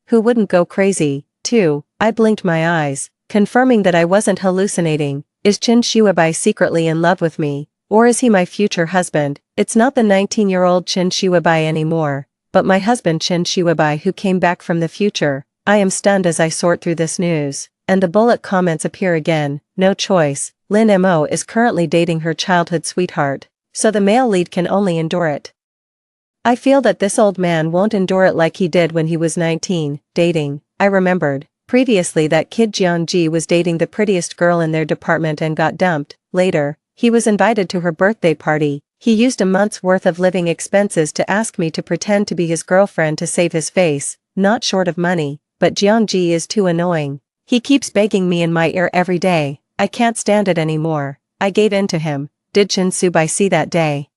Who wouldn't go crazy? 2. I blinked my eyes, confirming that I wasn't hallucinating. Is Qin Shubai secretly in love with me, or is he my future husband? It's not the 19-year-old Qin Shubai anymore, but my husband Qin Shubai who came back from the future. I am stunned as I sort through this news, and the bullet comments appear again. No choice, Lin Mo is currently dating her childhood sweetheart, so the male lead can only endure it. I feel that this old man won't endure it like he did when he was 19, dating. I remembered, previously that kid Jiangji was dating the prettiest girl in their department and got dumped. Later, he was invited to her birthday party. He used a month's worth of living expenses to ask me to pretend to be his girlfriend to save his face, not short of money, but Jiangji is too annoying. He keeps begging me in my ear every day. I can't stand it anymore. I gave in to him. Did Qin Shubai see that day?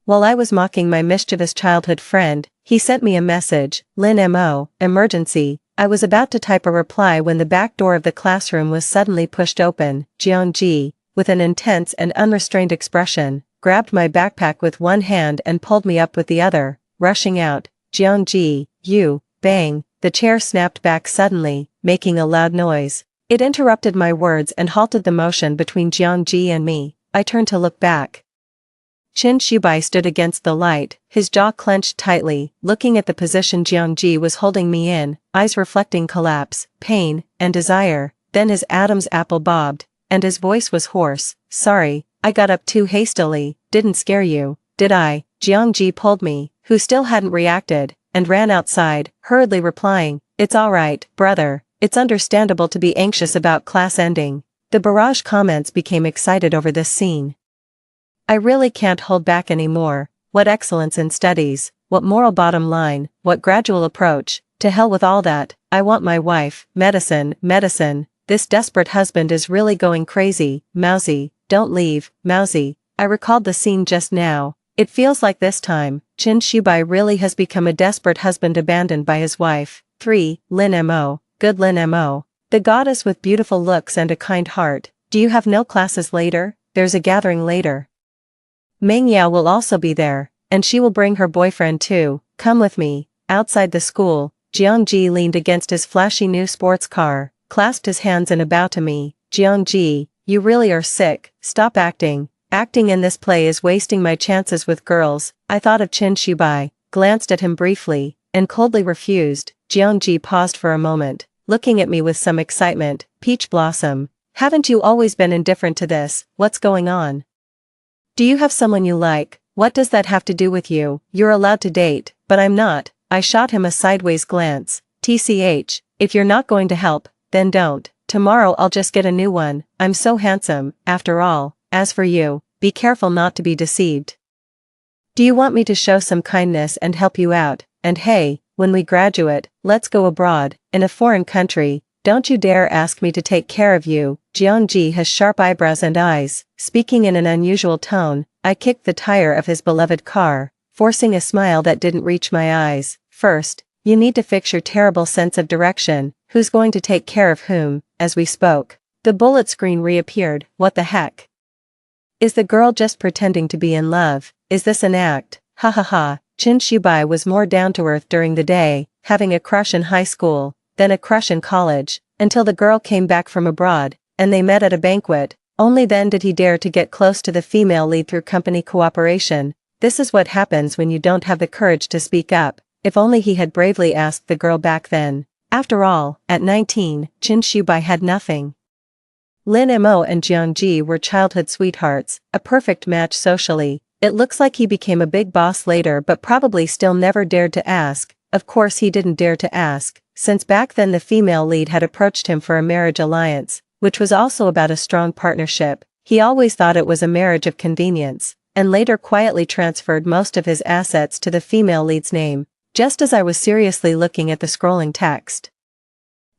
While I was mocking my mischievous childhood friend, he sent me a message. Lin Mo, emergency. I was about to type a reply when the back door of the classroom was suddenly pushed open. Jiangji, with an intense and unrestrained expression, grabbed my backpack with one hand and pulled me up with the other, rushing out. Jiangji, you, bang, the chair snapped back suddenly, making a loud noise. It interrupted my words and halted the motion between Jiangji and me. I turned to look back. Qin Shubai stood against the light, his jaw clenched tightly, looking at the position Jiangji was holding me in, eyes reflecting collapse, pain, and desire. Then his Adam's apple bobbed, and his voice was hoarse. Sorry, I got up too hastily. Didn't scare you, did I? Jiangji pulled me, who still hadn't reacted, and ran outside, hurriedly replying, It's alright, brother, it's understandable to be anxious about class ending. The barrage comments became excited over this scene. I really can't hold back anymore. What excellence in studies, what moral bottom line, what gradual approach. To hell with all that. I want my wife. Medicine, medicine. This desperate husband is really going crazy. Mousy, don't leave, Mousy. I recalled the scene just now. It feels like this time, Chin Shubai really has become a desperate husband abandoned by his wife. 3. Lin Mo. Good Lin Mo. The goddess with beautiful looks and a kind heart. Do you have no classes later? There's a gathering later. Meng Yao will also be there, and she will bring her boyfriend too. Come with me. Outside the school, Jiangji leaned against his flashy new sports car, clasped his hands in a bow to me. Jiangji, you really are sick, stop acting. Acting in this play is wasting my chances with girls. I thought of Chin Shubai, glanced at him briefly, and coldly refused. Jiangji paused for a moment, looking at me with some excitement. Peach Blossom, haven't you always been indifferent to this? What's going on? Do you have someone you like? What does that have to do with you? You're allowed to date, but I'm not. I shot him a sideways glance. TCH, if you're not going to help, then don't. Tomorrow I'll just get a new one. I'm so handsome, after all. As for you, be careful not to be deceived. Do you want me to show some kindness and help you out? And hey, when we graduate, let's go abroad, in a foreign country. Don't you dare ask me to take care of you. Jiangji has sharp eyebrows and eyes. Speaking in an unusual tone, I kicked the tire of his beloved car, forcing a smile that didn't reach my eyes. First, you need to fix your terrible sense of direction. Who's going to take care of whom? As we spoke, the bullet screen reappeared. What the heck? Is the girl just pretending to be in love? Is this an act? Ha ha ha. Chin Shubai was more down to earth during the day, having a crush in high school, then a crush in college, until the girl came back from abroad, and they met at a banquet. Only then did he dare to get close to the female lead through company cooperation. This is what happens when you don't have the courage to speak up. If only he had bravely asked the girl back then. After all, at 19, Chin Shubai had nothing. Lin Mo and Jiangji were childhood sweethearts, a perfect match socially. It looks like he became a big boss later but probably still never dared to ask. Of course he didn't dare to ask, since back then the female lead had approached him for a marriage alliance, which was also about a strong partnership. He always thought it was a marriage of convenience, and later quietly transferred most of his assets to the female lead's name, just as I was seriously looking at the scrolling text.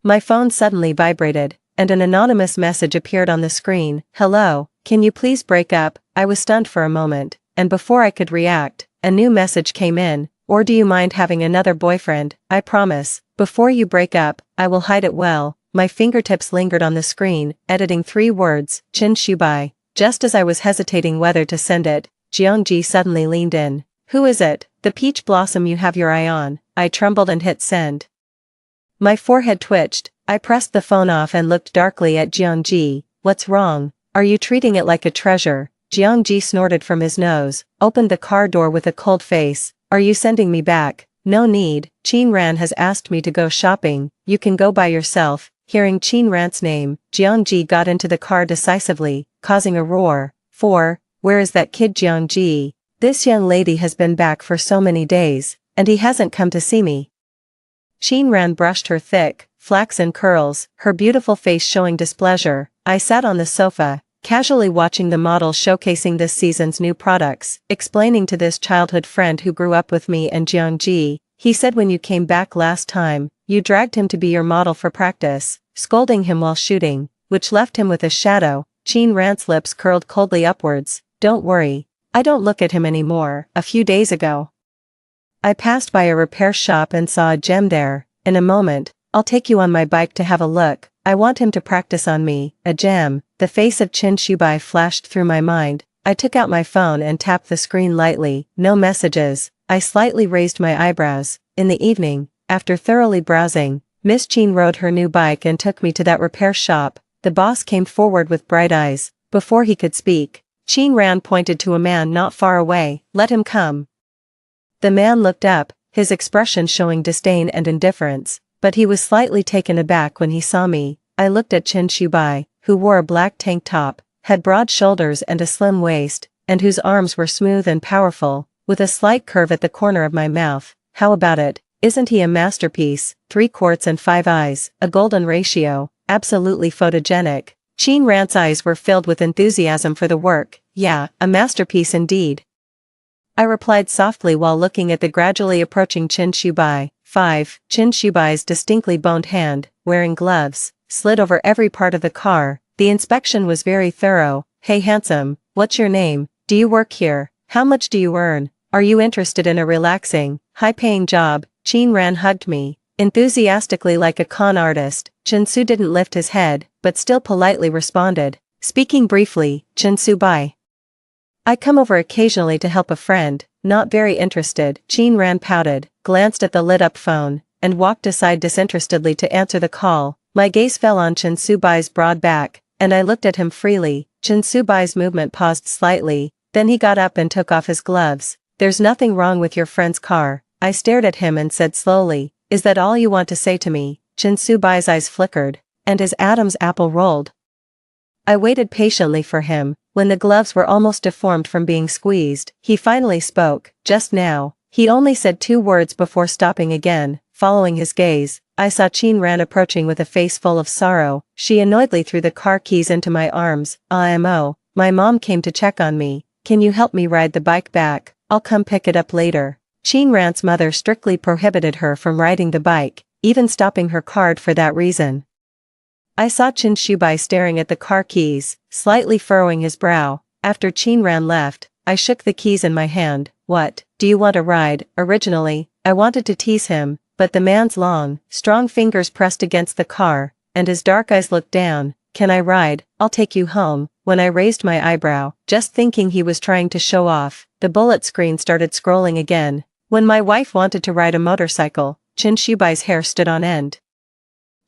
My phone suddenly vibrated, and an anonymous message appeared on the screen. Hello, can you please break up? I was stunned for a moment, and before I could react, a new message came in. Or do you mind having another boyfriend? I promise, before you break up, I will hide it well. My fingertips lingered on the screen, editing 3 words, Chin Shubai. Just as I was hesitating whether to send it, Jiangji suddenly leaned in. Who is it? The peach blossom you have your eye on. I trembled and hit send. My forehead twitched. I pressed the phone off and looked darkly at Jiangji. What's wrong? Are you treating it like a treasure? Jiangji snorted from his nose, opened the car door with a cold face. Are you sending me back? No need. Qin Ran has asked me to go shopping. You can go by yourself. Hearing Qin Ran's name, Jiangji got into the car decisively, causing a roar. 4. Where is that kid Jiangji? This young lady has been back for so many days, and he hasn't come to see me. Qin Ran brushed her thick, flaxen curls, her beautiful face showing displeasure. I sat on the sofa, casually watching the models showcasing this season's new products, explaining to this childhood friend who grew up with me and Jiangji. He said when you came back last time, you dragged him to be your model for practice, scolding him while shooting, which left him with a shadow. Qin Ran's lips curled coldly upwards. Don't worry. I don't look at him anymore. A few days ago, I passed by a repair shop and saw a gem there. In a moment, I'll take you on my bike to have a look. I want him to practice on me. A gem. The face of Chin Shubai flashed through my mind. I took out my phone and tapped the screen lightly. No messages. I slightly raised my eyebrows. In the evening, after thoroughly browsing, Miss Qin rode her new bike and took me to that repair shop. The boss came forward with bright eyes. Before he could speak, Qin Ran pointed to a man not far away. Let him come. The man looked up, his expression showing disdain and indifference, but he was slightly taken aback when he saw me. I looked at Chin Shubai, who wore a black tank top, had broad shoulders and a slim waist, and whose arms were smooth and powerful, with a slight curve at the corner of my mouth. How about it? Isn't he a masterpiece? 3 quarts and 5 eyes, a golden ratio, absolutely photogenic. Qin Ran's eyes were filled with enthusiasm for the work. Yeah, a masterpiece indeed, I replied softly while looking at the gradually approaching Chin Shubai. 5. Chin Shubai's distinctly boned hand, wearing gloves, slid over every part of the car. The inspection was very thorough. Hey handsome, what's your name? Do you work here? How much do you earn? Are you interested in a relaxing, high-paying job? Chin Ran hugged me, enthusiastically like a con artist. Chinsu didn't lift his head, but still politely responded, speaking briefly, Chinsu bye. I come over occasionally to help a friend, not very interested. Chin Ran pouted, glanced at the lit-up phone, and walked aside disinterestedly to answer the call. My gaze fell on Chinsu bai's broad back, and I looked at him freely. Chinsu bai's movement paused slightly, then he got up and took off his gloves. There's nothing wrong with your friend's car. I stared at him and said slowly, is that all you want to say to me? Chinsu bai's eyes flickered, and his Adam's apple rolled. I waited patiently for him. When the gloves were almost deformed from being squeezed, he finally spoke, just now. He only said 2 words before stopping again. Following his gaze, I saw Chin Ran approaching with a face full of sorrow. She annoyedly threw the car keys into my arms. IMO, my mom came to check on me. Can you help me ride the bike back? I'll come pick it up later. Chin Ran's mother strictly prohibited her from riding the bike, even stopping her card for that reason. I saw Chin Shubai staring at the car keys, slightly furrowing his brow. After Chin Ran left, I shook the keys in my hand. What, do you want a ride? Originally, I wanted to tease him, but the man's long, strong fingers pressed against the car, and his dark eyes looked down. Can I ride? I'll take you home. When I raised my eyebrow, just thinking he was trying to show off, the bullet screen started scrolling again. When my wife wanted to ride a motorcycle, Chin Shubai's hair stood on end.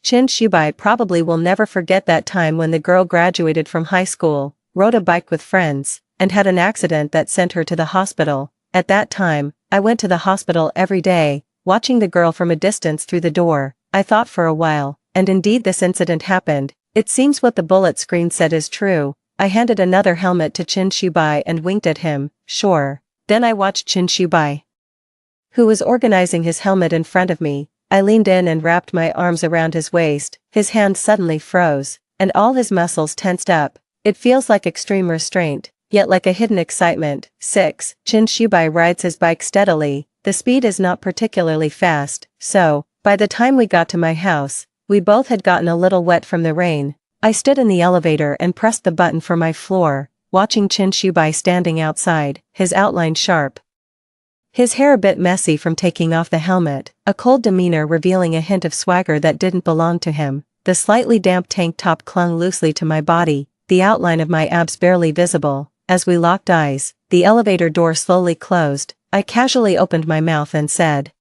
Chin Shubai probably will never forget that time when the girl graduated from high school, rode a bike with friends, and had an accident that sent her to the hospital. At that time, I went to the hospital every day, watching the girl from a distance through the door. I thought for a while, and indeed this incident happened. It seems what the bullet screen said is true. I handed another helmet to Chin Shubai and winked at him. Sure. Then I watched Chin Shubai, who was organizing his helmet in front of me. I leaned in and wrapped my arms around his waist. His hand suddenly froze, and all his muscles tensed up. It feels like extreme restraint, yet like a hidden excitement. 6. Chin Shubai rides his bike steadily. The speed is not particularly fast, so, by the time we got to my house, we both had gotten a little wet from the rain. I stood in the elevator and pressed the button for my floor, watching Chin Shubai standing outside, his outline sharp, his hair a bit messy from taking off the helmet, a cold demeanor revealing a hint of swagger that didn't belong to him. The slightly damp tank top clung loosely to my body, the outline of my abs barely visible. As we locked eyes, the elevator door slowly closed. I casually opened my mouth and said,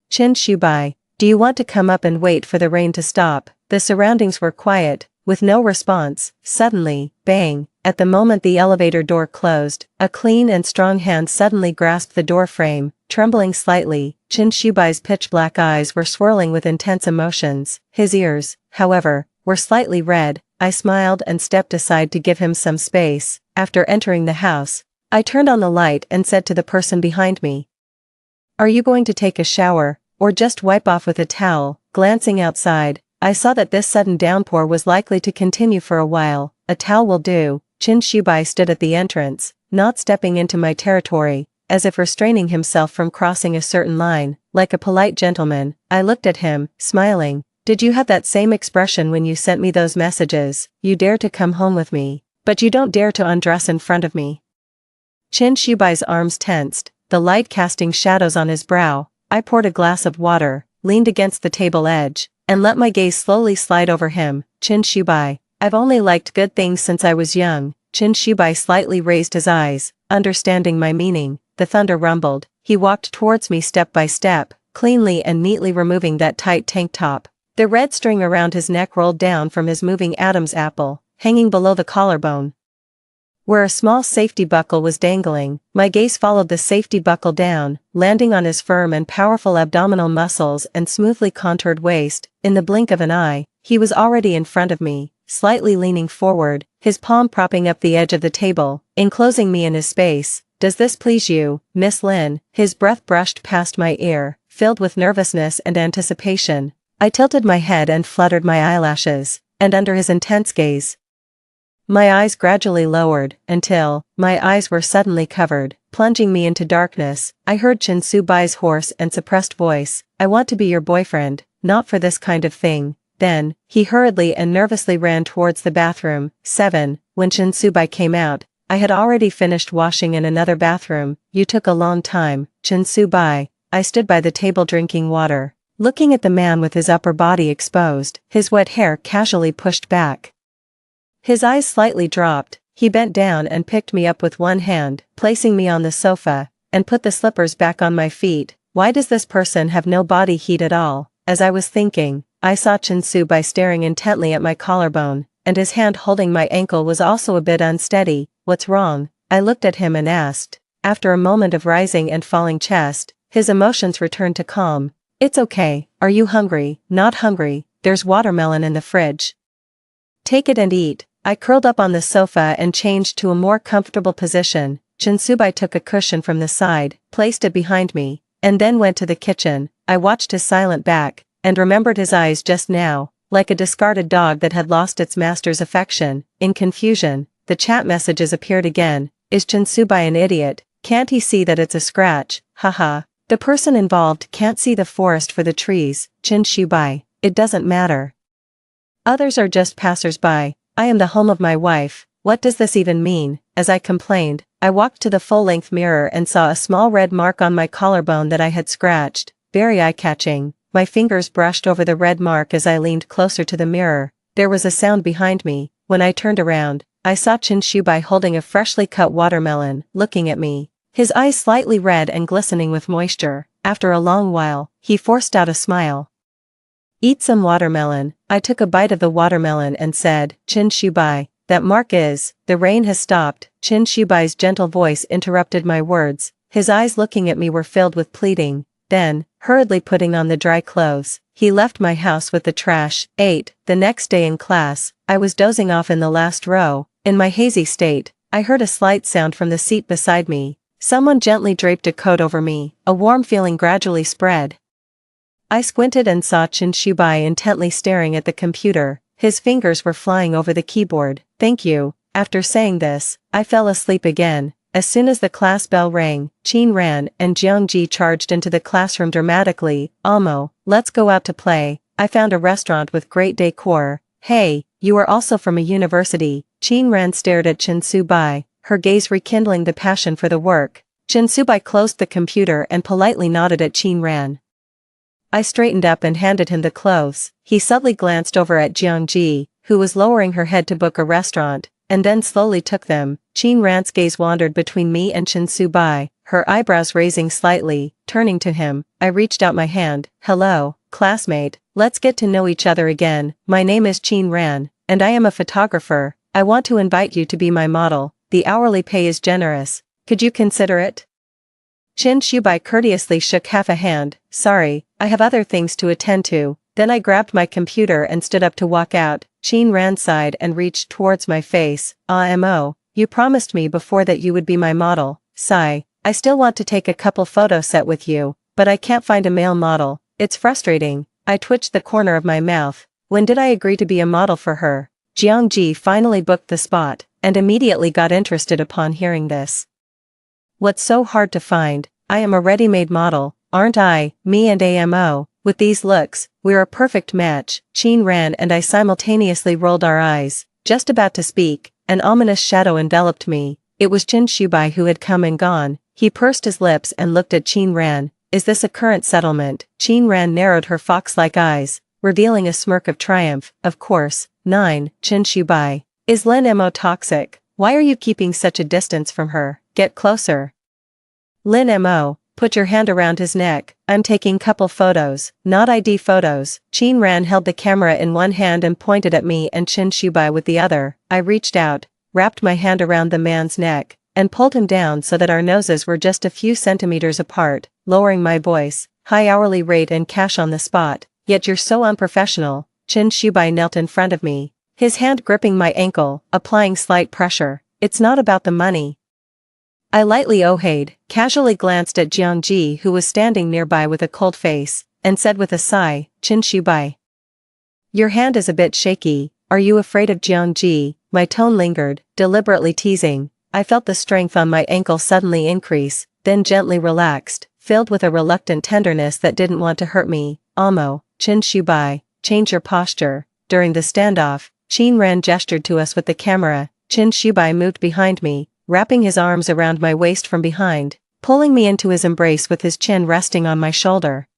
Chin Shubai, do you want to come up and wait for the rain to stop? The surroundings were quiet, with no response. Suddenly, bang, at the moment the elevator door closed, a clean and strong hand suddenly grasped the door frame. Trembling slightly, Chin Shubai's pitch-black eyes were swirling with intense emotions. His ears, however, were slightly red. I smiled and stepped aside to give him some space. After entering the house, I turned on the light and said to the person behind me, Are you going to take a shower, or just wipe off with a towel? Glancing outside, I saw that this sudden downpour was likely to continue for a while. A towel will do. Chin Shubai stood at the entrance, not stepping into my territory, as if restraining himself from crossing a certain line. Like a polite gentleman, I looked at him, smiling. Did you have that same expression when you sent me those messages? You dare to come home with me, but you don't dare to undress in front of me. Chin Shubai's arms tensed, the light casting shadows on his brow. I poured a glass of water, leaned against the table edge, and let my gaze slowly slide over him. Chin Shubai, I've only liked good things since I was young. Chin Shubai slightly raised his eyes, understanding my meaning. The thunder rumbled. He walked towards me step by step, cleanly and neatly removing that tight tank top. The red string around his neck rolled down from his moving Adam's apple, hanging below the collarbone, where a small safety buckle was dangling. My gaze followed the safety buckle down, landing on his firm and powerful abdominal muscles and smoothly contoured waist. In the blink of an eye, he was already in front of me, slightly leaning forward, his palm propping up the edge of the table, enclosing me in his space. Does this please you, Miss Lin? His breath brushed past my ear, filled with nervousness and anticipation. I tilted my head and fluttered my eyelashes, and under his intense gaze, my eyes gradually lowered, until my eyes were suddenly covered, plunging me into darkness. I heard Chin Subai's hoarse and suppressed voice. I want to be your boyfriend, not for this kind of thing. Then, he hurriedly and nervously ran towards the bathroom. 7. When Chin Subai came out, I had already finished washing in another bathroom. You took a long time, Chin-su-bai. I stood by the table drinking water, looking at the man with his upper body exposed, his wet hair casually pushed back. His eyes slightly dropped. He bent down and picked me up with one hand, placing me on the sofa, and put the slippers back on my feet. Why does this person have no body heat at all? As I was thinking, I saw Chin-su-bai staring intently at my collarbone, and his hand holding my ankle was also a bit unsteady. What's wrong? I looked at him and asked. After a moment of rising and falling chest, his emotions returned to calm. It's okay. Are you hungry? Not hungry. There's watermelon in the fridge. Take it and eat. I curled up on the sofa and changed to a more comfortable position. Chin-su-bai took a cushion from the side, placed it behind me, and then went to the kitchen. I watched his silent back, and remembered his eyes just now, like a discarded dog that had lost its master's affection. In confusion, the chat messages appeared again. Is Chin-su-bai an idiot? Can't he see that it's a scratch? Haha. The person involved can't see the forest for the trees. Chin-su-bai. It doesn't matter. Others are just passers-by. I am the home of my wife. What does this even mean? As I complained, I walked to the full-length mirror and saw a small red mark on my collarbone that I had scratched. Very eye-catching. My fingers brushed over the red mark as I leaned closer to the mirror. There was a sound behind me. When I turned around, I saw Chin-su-bai holding a freshly cut watermelon, looking at me. His eyes slightly red and glistening with moisture. After a long while, he forced out a smile. Eat some watermelon. I took a bite of the watermelon and said, Chin-su-bai, that mark is, the rain has stopped. Chin-su-bai's gentle voice interrupted my words. His eyes looking at me were filled with pleading. Then, hurriedly putting on the dry clothes, he left my house with the trash. 8. The next day in class, I was dozing off in the last row. In my hazy state, I heard a slight sound from the seat beside me. Someone gently draped a coat over me. A warm feeling gradually spread. I squinted and saw Chin-su-bai intently staring at the computer. His fingers were flying over the keyboard. Thank you. After saying this, I fell asleep again. As soon as the class bell rang, Chin-ran and Jeong-ji charged into the classroom dramatically. Amo, let's go out to play. I found a restaurant with great decor. Hey, you are also from a university. Chin-ran stared at Chin-su-bai, her gaze rekindling the passion for the work. Chin-su-bai closed the computer and politely nodded at Chin-ran. I straightened up and handed him the clothes. He subtly glanced over at Jeong-ji, who was lowering her head to book a restaurant, and then slowly took them. Chin-ran's gaze wandered between me and Chin-su-bai, her eyebrows raising slightly. Turning to him, I reached out my hand. Hello, classmate. Let's get to know each other again. My name is Chin-ran, and I am a photographer. I want to invite you to be my model. The hourly pay is generous. Could you consider it? Chin-su-bai courteously shook half a hand. Sorry, I have other things to attend to. Then I grabbed my computer and stood up to walk out. Chin-ran sighed and reached towards my face. Mo, you promised me before that you would be my model. Sigh, I still want to take a couple photo set with you, but I can't find a male model. It's frustrating. I twitched the corner of my mouth. When did I agree to be a model for her? Jeong-ji finally booked the spot, and immediately got interested upon hearing this. What's so hard to find? I am a ready-made model, aren't I? Me and Amo. With these looks, we're a perfect match. Chin-ran and I simultaneously rolled our eyes. Just about to speak, an ominous shadow enveloped me. It was Chin-su-bai who had come and gone. He pursed his lips and looked at Chin-ran. Is this a current settlement? Chin-ran narrowed her fox-like eyes, revealing a smirk of triumph. Of course. 9. Chin-su-bai. Is Lin-mo toxic? Why are you keeping such a distance from her? Get closer. Lin-mo, put your hand around his neck. I'm taking couple photos, not ID photos. Chin-ran held the camera in one hand and pointed at me and Chin-su-bai with the other. I reached out, wrapped my hand around the man's neck, and pulled him down so that our noses were just a few centimeters apart, lowering my voice. High hourly rate and cash on the spot, yet you're so unprofessional. Chin-su-bai knelt in front of me, his hand gripping my ankle, applying slight pressure. It's not about the money. I lightly ohayed, casually glanced at Jeong-ji who was standing nearby with a cold face, and said with a sigh, Chin-su-bai. Your hand is a bit shaky. Are you afraid of Jeong-ji? My tone lingered, deliberately teasing. I felt the strength on my ankle suddenly increase, then gently relaxed, filled with a reluctant tenderness that didn't want to hurt me. Amo, Chin-su-bai, change your posture. During the standoff, Chin-ran gestured to us with the camera. Chin-su-bai moved behind me, wrapping his arms around my waist from behind, pulling me into his embrace with his chin resting on my shoulder.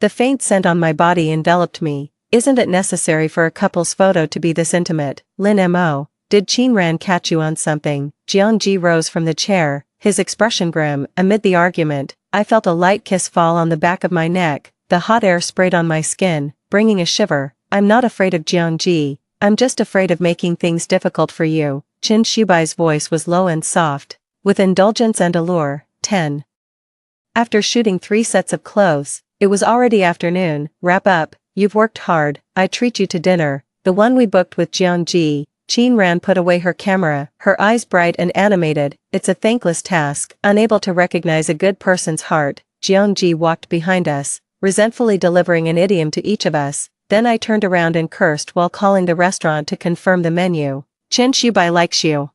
The faint scent on my body enveloped me. Isn't it necessary for a couple's photo to be this intimate? Lin Mo, did Chin-ran catch you on something? Jiang-ji rose from the chair, his expression grim. Amid the argument, I felt a light kiss fall on the back of my neck. The hot air sprayed on my skin, bringing a shiver. I'm not afraid of Jiang-ji. I'm just afraid of making things difficult for you. Qin Shubai's voice was low and soft, with indulgence and allure. 10. After shooting 3 sets of clothes, it was already afternoon. Wrap up, you've worked hard, I treat you to dinner, the one we booked with Jiang-ji. Chin-ran put away her camera, her eyes bright and animated. It's a thankless task. Unable to recognize a good person's heart, Jiang-ji walked behind us, resentfully delivering an idiom to each of us. Then I turned around and cursed while calling the restaurant to confirm the menu. Qin Shubai likes you.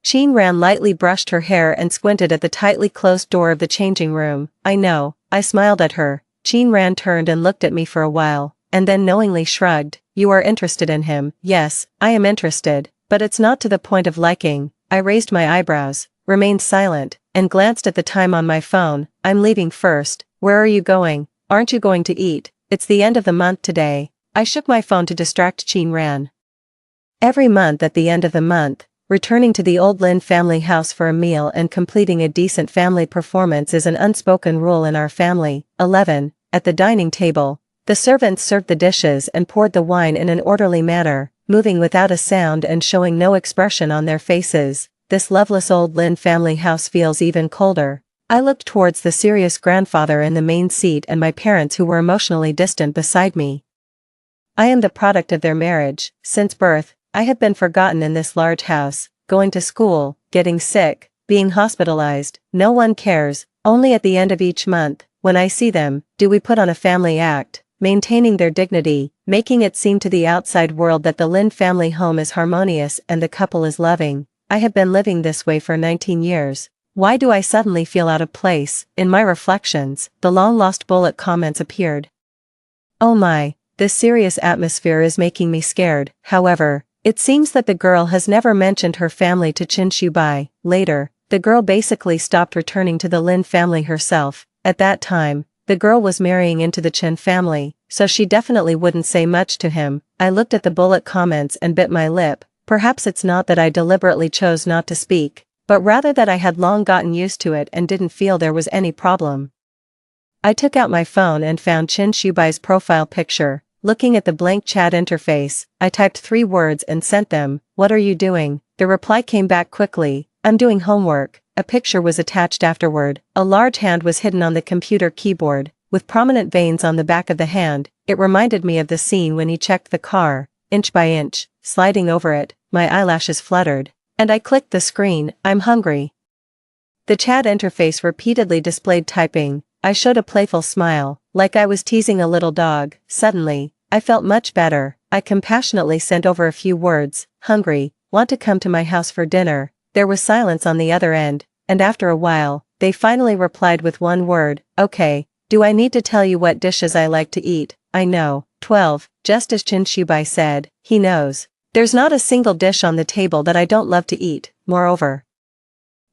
Chin-ran lightly brushed her hair and squinted at the tightly closed door of the changing room. I know, I smiled at her. Chin-ran turned and looked at me for a while, and then knowingly shrugged. You are interested in him? Yes, I am interested, but it's not to the point of liking. I raised my eyebrows, remained silent, and glanced at the time on my phone. I'm leaving first. Where are you going? Aren't you going to eat? It's the end of the month today. I shook my phone to distract Chin-ran. Every month at the end of the month, returning to the old Lin family house for a meal and completing a decent family performance is an unspoken rule in our family. 11. At the dining table, the servants served the dishes and poured the wine in an orderly manner, moving without a sound and showing no expression on their faces. This loveless old Lin family house feels even colder. I looked towards the serious grandfather in the main seat and my parents who were emotionally distant beside me. I am the product of their marriage. Since birth, I had been forgotten in this large house, going to school, getting sick, being hospitalized. No one cares. Only at the end of each month, when I see them, do we put on a family act, maintaining their dignity, making it seem to the outside world that the Lin family home is harmonious and the couple is loving. I have been living this way for 19 years. Why do I suddenly feel out of place? In my reflections, the long-lost bullet comments appeared. Oh my, this serious atmosphere is making me scared. However, it seems that the girl has never mentioned her family to Qin Shubai. Later, the girl basically stopped returning to the Lin family herself. At that time, the girl was marrying into the Chen family, so she definitely wouldn't say much to him. I looked at the bullet comments and bit my lip. Perhaps it's not that I deliberately chose not to speak, but rather that I had long gotten used to it and didn't feel there was any problem. I took out my phone and found Qin Shubai's profile picture. Looking at the blank chat interface, I typed 3 words and sent them. What are you doing? The reply came back quickly. I'm doing homework. A picture was attached afterward. A large hand was hidden on the computer keyboard, with prominent veins on the back of the hand. It reminded me of the scene when he checked the car, inch by inch, sliding over it. My eyelashes fluttered, and I clicked the screen. I'm hungry. The chat interface repeatedly displayed typing. I showed a playful smile, like I was teasing a little dog. Suddenly, I felt much better. I compassionately sent over a few words. Hungry, want to come to my house for dinner? There was silence on the other end, and after a while, they finally replied with one word. Okay, do I need to tell you what dishes I like to eat? I know. 12. Just as Qin Shubai said, he knows. There's not a single dish on the table that I don't love to eat. Moreover,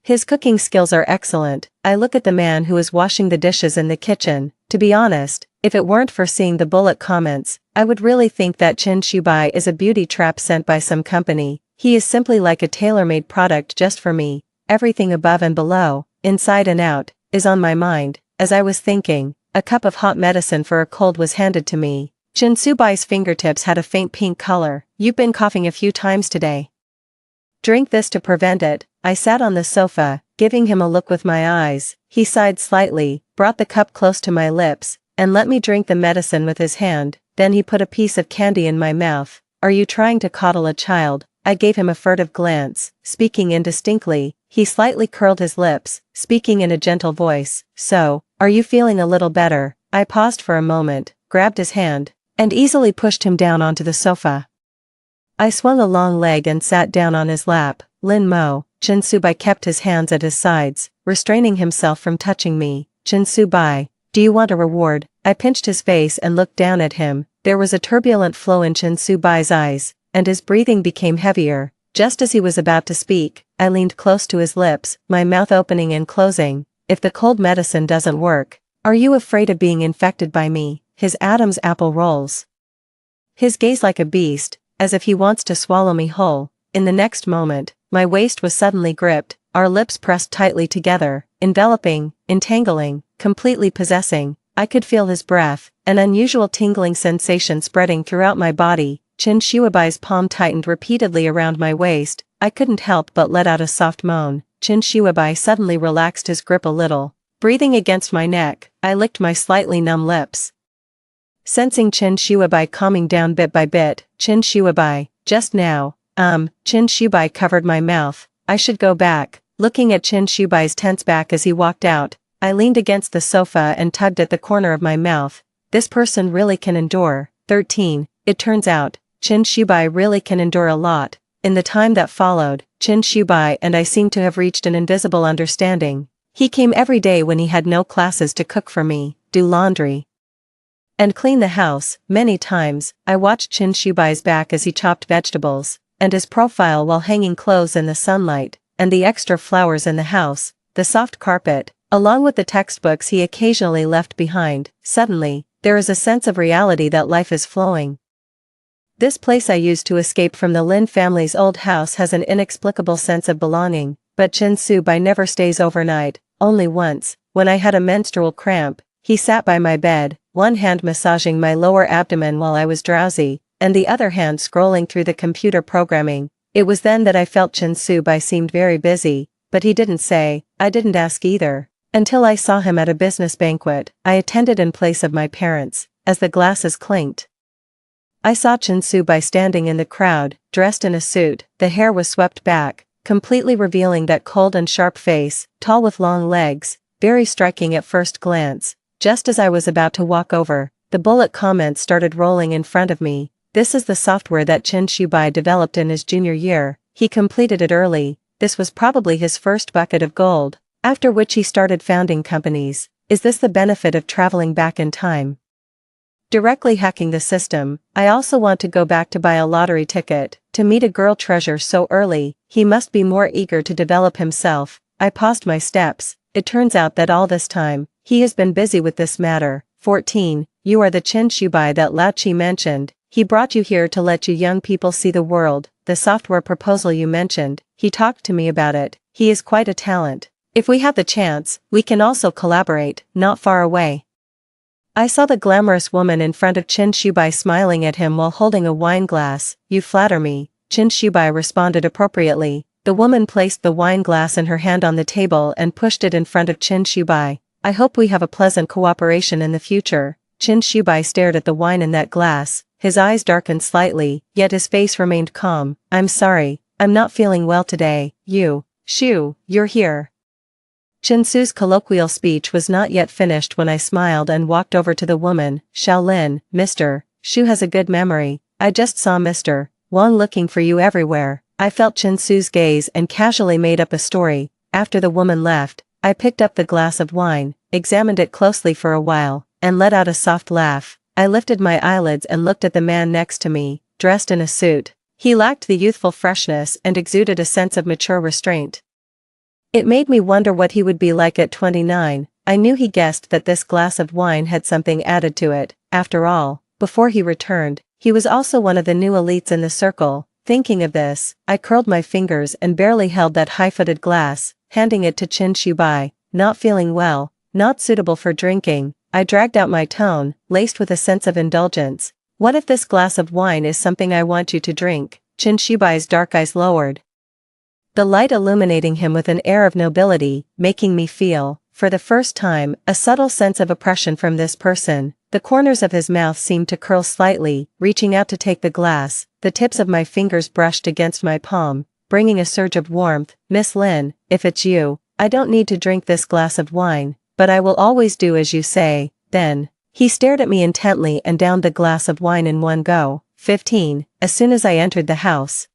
his cooking skills are excellent. I look at the man who is washing the dishes in the kitchen. To be honest, if it weren't for seeing the bullet comments, I would really think that Qin Shubai is a beauty trap sent by some company. He is simply like a tailor-made product just for me. Everything above and below, inside and out, is on my mind. As I was thinking, a cup of hot medicine for a cold was handed to me. Qin Shubai's fingertips had a faint pink color. You've been coughing a few times today. Drink this to prevent it. I sat on the sofa, giving him a look with my eyes. He sighed slightly, brought the cup close to my lips, and let me drink the medicine with his hand. Then he put a piece of candy in my mouth. Are you trying to coddle a child? I gave him a furtive glance. Speaking indistinctly, he slightly curled his lips, speaking in a gentle voice. So, are you feeling a little better? I paused for a moment, grabbed his hand, and easily pushed him down onto the sofa. I swung a long leg and sat down on his lap. Lin Mo, Qin Shubai kept his hands at his sides, restraining himself from touching me. Qin Shubai, do you want a reward? I pinched his face and looked down at him. There was a turbulent flow in Qin Shubai's eyes, and his breathing became heavier. Just as he was about to speak, I leaned close to his lips, my mouth opening and closing. If the cold medicine doesn't work, are you afraid of being infected by me? His Adam's apple rolls. His gaze like a beast, as if he wants to swallow me whole. In the next moment, my waist was suddenly gripped, our lips pressed tightly together, enveloping, entangling, completely possessing. I could feel his breath, an unusual tingling sensation spreading throughout my body. Chin Shuabai's palm tightened repeatedly around my waist. I couldn't help but let out a soft moan. Chin Shuabai suddenly relaxed his grip a little. Breathing against my neck, I licked my slightly numb lips. Sensing Chin Shuabai calming down bit by bit. Chin Shuabai, just now. Chin Shuabai covered my mouth. I should go back. Looking at Chin Shubai's tense back as he walked out, I leaned against the sofa and tugged at the corner of my mouth. This person really can endure. 13. It turns out, Chin Shubai really can endure a lot. In the time that followed, Chin Shubai and I seemed to have reached an invisible understanding. He came every day when he had no classes to cook for me, do laundry, and clean the house. Many times, I watched Chin Shubai's back as he chopped vegetables, and his profile while hanging clothes in the sunlight, and the extra flowers in the house, the soft carpet, along with the textbooks he occasionally left behind. Suddenly, there is a sense of reality that life is flowing. This place I used to escape from the Lin family's old house has an inexplicable sense of belonging, but Chin Shubai never stays overnight. Only once, when I had a menstrual cramp, he sat by my bed, one hand massaging my lower abdomen while I was drowsy, and the other hand scrolling through the computer programming. It was then that I felt Chin Shubai seemed very busy, but he didn't say. I didn't ask either. Until I saw him at a business banquet I attended in place of my parents. As the glasses clinked, I saw Chin Shubai standing in the crowd, dressed in a suit. The hair was swept back, completely revealing that cold and sharp face, tall with long legs, very striking at first glance. Just as I was about to walk over, the bullet comments started rolling in front of me. This is the software that Chin Shubai developed in his junior year. He completed it early. This was probably his first bucket of gold, after which he started founding companies. Is this the benefit of traveling back in time? Directly hacking the system. I also want to go back to buy a lottery ticket, to meet a girl treasure so early. He must be more eager to develop himself. I paused my steps. It turns out that all this time, he has been busy with this matter. 14. You are the Chin Shubai that Lao Chi mentioned. He brought you here to let you young people see the world. The software proposal you mentioned, he talked to me about it. He is quite a talent. If we have the chance, we can also collaborate, not far away. I saw the glamorous woman in front of Chin Shubai smiling at him while holding a wine glass. You flatter me. Chin Shubai responded appropriately. The woman placed the wine glass in her hand on the table and pushed it in front of Chin Shubai. I hope we have a pleasant cooperation in the future. Chin Shubai stared at the wine in that glass. His eyes darkened slightly, yet his face remained calm. I'm sorry, I'm not feeling well today. You're here. Chin Su's colloquial speech was not yet finished when I smiled and walked over to the woman. Shaolin, Mr. Shu has a good memory. I just saw Mr. Wang looking for you everywhere. I felt Chin Su's gaze and casually made up a story. After the woman left, I picked up the glass of wine, examined it closely for a while, and let out a soft laugh. I lifted my eyelids and looked at the man next to me, dressed in a suit. He lacked the youthful freshness and exuded a sense of mature restraint. It made me wonder what he would be like at 29. I knew he guessed that this glass of wine had something added to it. After all, before he returned, he was also one of the new elites in the circle. Thinking of this, I curled my fingers and barely held that high-footed glass, handing it to Chin Shubai. Not feeling well, not suitable for drinking. I dragged out my tone, laced with a sense of indulgence. What if this glass of wine is something I want you to drink? Chin Shubai's dark eyes lowered, the light illuminating him with an air of nobility, making me feel, for the first time, a subtle sense of oppression from this person. The corners of his mouth seemed to curl slightly. Reaching out to take the glass, the tips of my fingers brushed against my palm, bringing a surge of warmth. Miss Lin, if it's you, I don't need to drink this glass of wine, but I will always do as you say. Then, he stared at me intently and downed the glass of wine in one go. 15. As soon as I entered the house,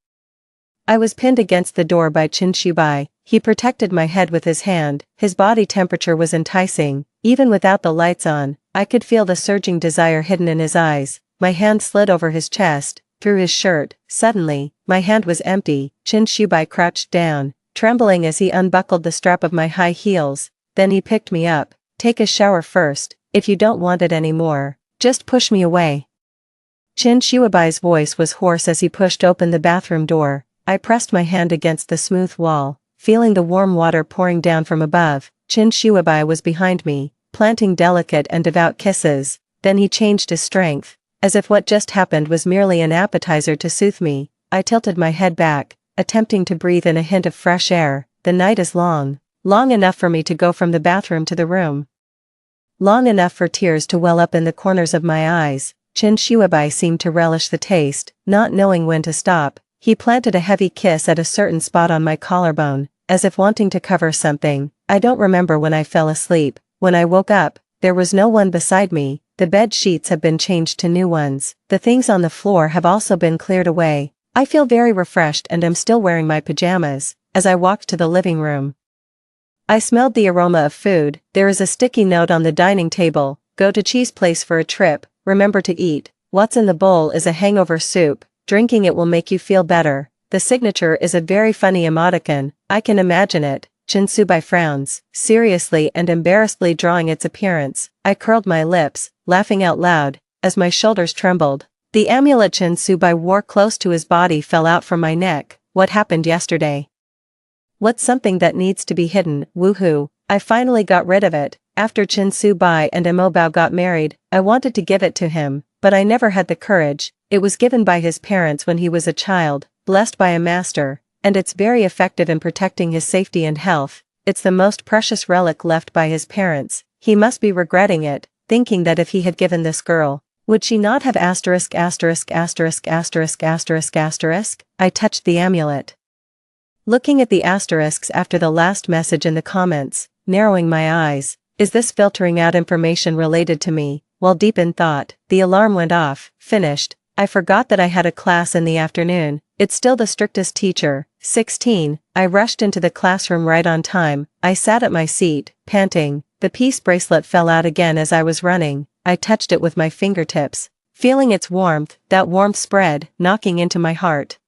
I was pinned against the door by Chin Shubai. He protected my head with his hand. His body temperature was enticing. Even without the lights on, I could feel the surging desire hidden in his eyes. My hand slid over his chest, through his shirt. Suddenly, my hand was empty. Chin Shubai crouched down. trembling as he unbuckled the strap of my high heels. Then he picked me up. Take a shower first, if you don't want it anymore. Just push me away. Chin Shuabai's voice was hoarse as he pushed open the bathroom door. I pressed my hand against the smooth wall, feeling the warm water pouring down from above. Chin Shuabai was behind me, planting delicate and devout kisses. Then he changed his strength, as if what just happened was merely an appetizer to soothe me. I tilted my head back, attempting to breathe in a hint of fresh air. The night is long. Long enough for me to go from the bathroom to the room. Long enough for tears to well up in the corners of my eyes. Chin Shuabai seemed to relish the taste, not knowing when to stop. He planted a heavy kiss at a certain spot on my collarbone, as if wanting to cover something. I don't remember when I fell asleep. When I woke up, there was no one beside me. The bed sheets have been changed to new ones. The things on the floor have also been cleared away. I feel very refreshed and am still wearing my pajamas, as I walked to the living room. I smelled the aroma of food. There is a sticky note on the dining table. Go to Cheese Place for a trip. Remember to eat. What's in the bowl is a hangover soup. Drinking it will make you feel better. The signature is a very funny emoticon. I can imagine it. Chin Shubai frowns, seriously and embarrassedly drawing its appearance. I curled my lips, laughing out loud, as my shoulders trembled. The amulet Chin Shubai wore close to his body fell out from my neck. What happened yesterday? What's something that needs to be hidden? Woohoo, I finally got rid of it. After Chin Shubai and Mo Bao got married, I wanted to give it to him, but I never had the courage. It was given by his parents when he was a child, blessed by a master, and it's very effective in protecting his safety and health. It's the most precious relic left by his parents. He must be regretting it, thinking that if he had given this girl, would she not have asterisk asterisk asterisk asterisk asterisk asterisk? I touched the amulet. Looking at the asterisks after the last message in the comments, narrowing my eyes. Is this filtering out information related to me? While deep in thought, the alarm went off. Finished. I forgot that I had a class in the afternoon. It's still the strictest teacher. 16. I rushed into the classroom right on time. I sat at my seat, panting. The peace bracelet fell out again as I was running. I touched it with my fingertips. Feeling its warmth, that warmth spread, knocking into my heart.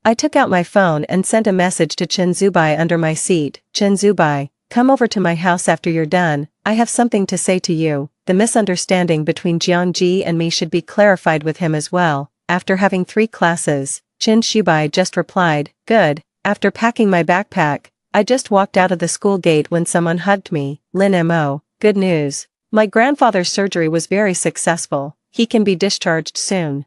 I took out my phone and sent a message to Chin Shubai under my seat. Chin Shubai, come over to my house after you're done. I have something to say to you. The misunderstanding between Jiangji and me should be clarified with him as well. After having 3 classes, Chin Shubai just replied, good. After packing my backpack, I just walked out of the school gate when someone hugged me. Lin Mo, good news. My grandfather's surgery was very successful. He can be discharged soon.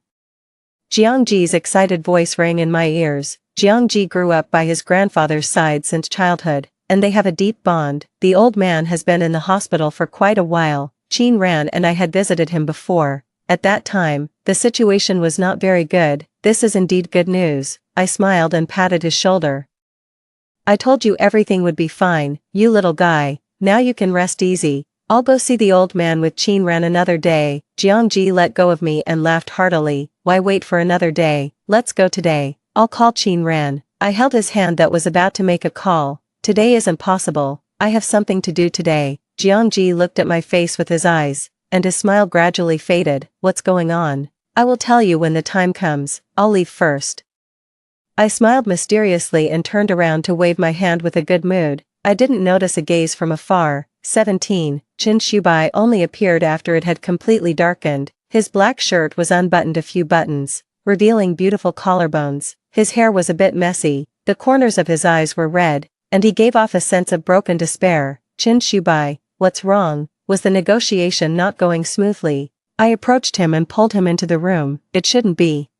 Jiangji's excited voice rang in my ears. Jiangji grew up by his grandfather's side since childhood, and they have a deep bond. The old man has been in the hospital for quite a while. Qin Ran and I had visited him before. At that time, the situation was not very good. This is indeed good news. I smiled and patted his shoulder. I told you everything would be fine, you little guy. Now you can rest easy. I'll go see the old man with Qin Ran another day. Jiangji let go of me and laughed heartily. Why wait for another day? Let's go today. I'll call Qin Ran. I held his hand that was about to make a call. Today isn't possible. I have something to do today. Jiangji looked at my face with his eyes, and his smile gradually faded. What's going on? I will tell you when the time comes. I'll leave first. I smiled mysteriously and turned around to wave my hand with a good mood. I didn't notice a gaze from afar. 17. Chin Shubai only appeared after it had completely darkened. His black shirt was unbuttoned a few buttons, revealing beautiful collarbones. His hair was a bit messy, the corners of his eyes were red, and he gave off a sense of broken despair. Chin Shubai, what's wrong? Was the negotiation not going smoothly? I approached him and pulled him into the room. It shouldn't be.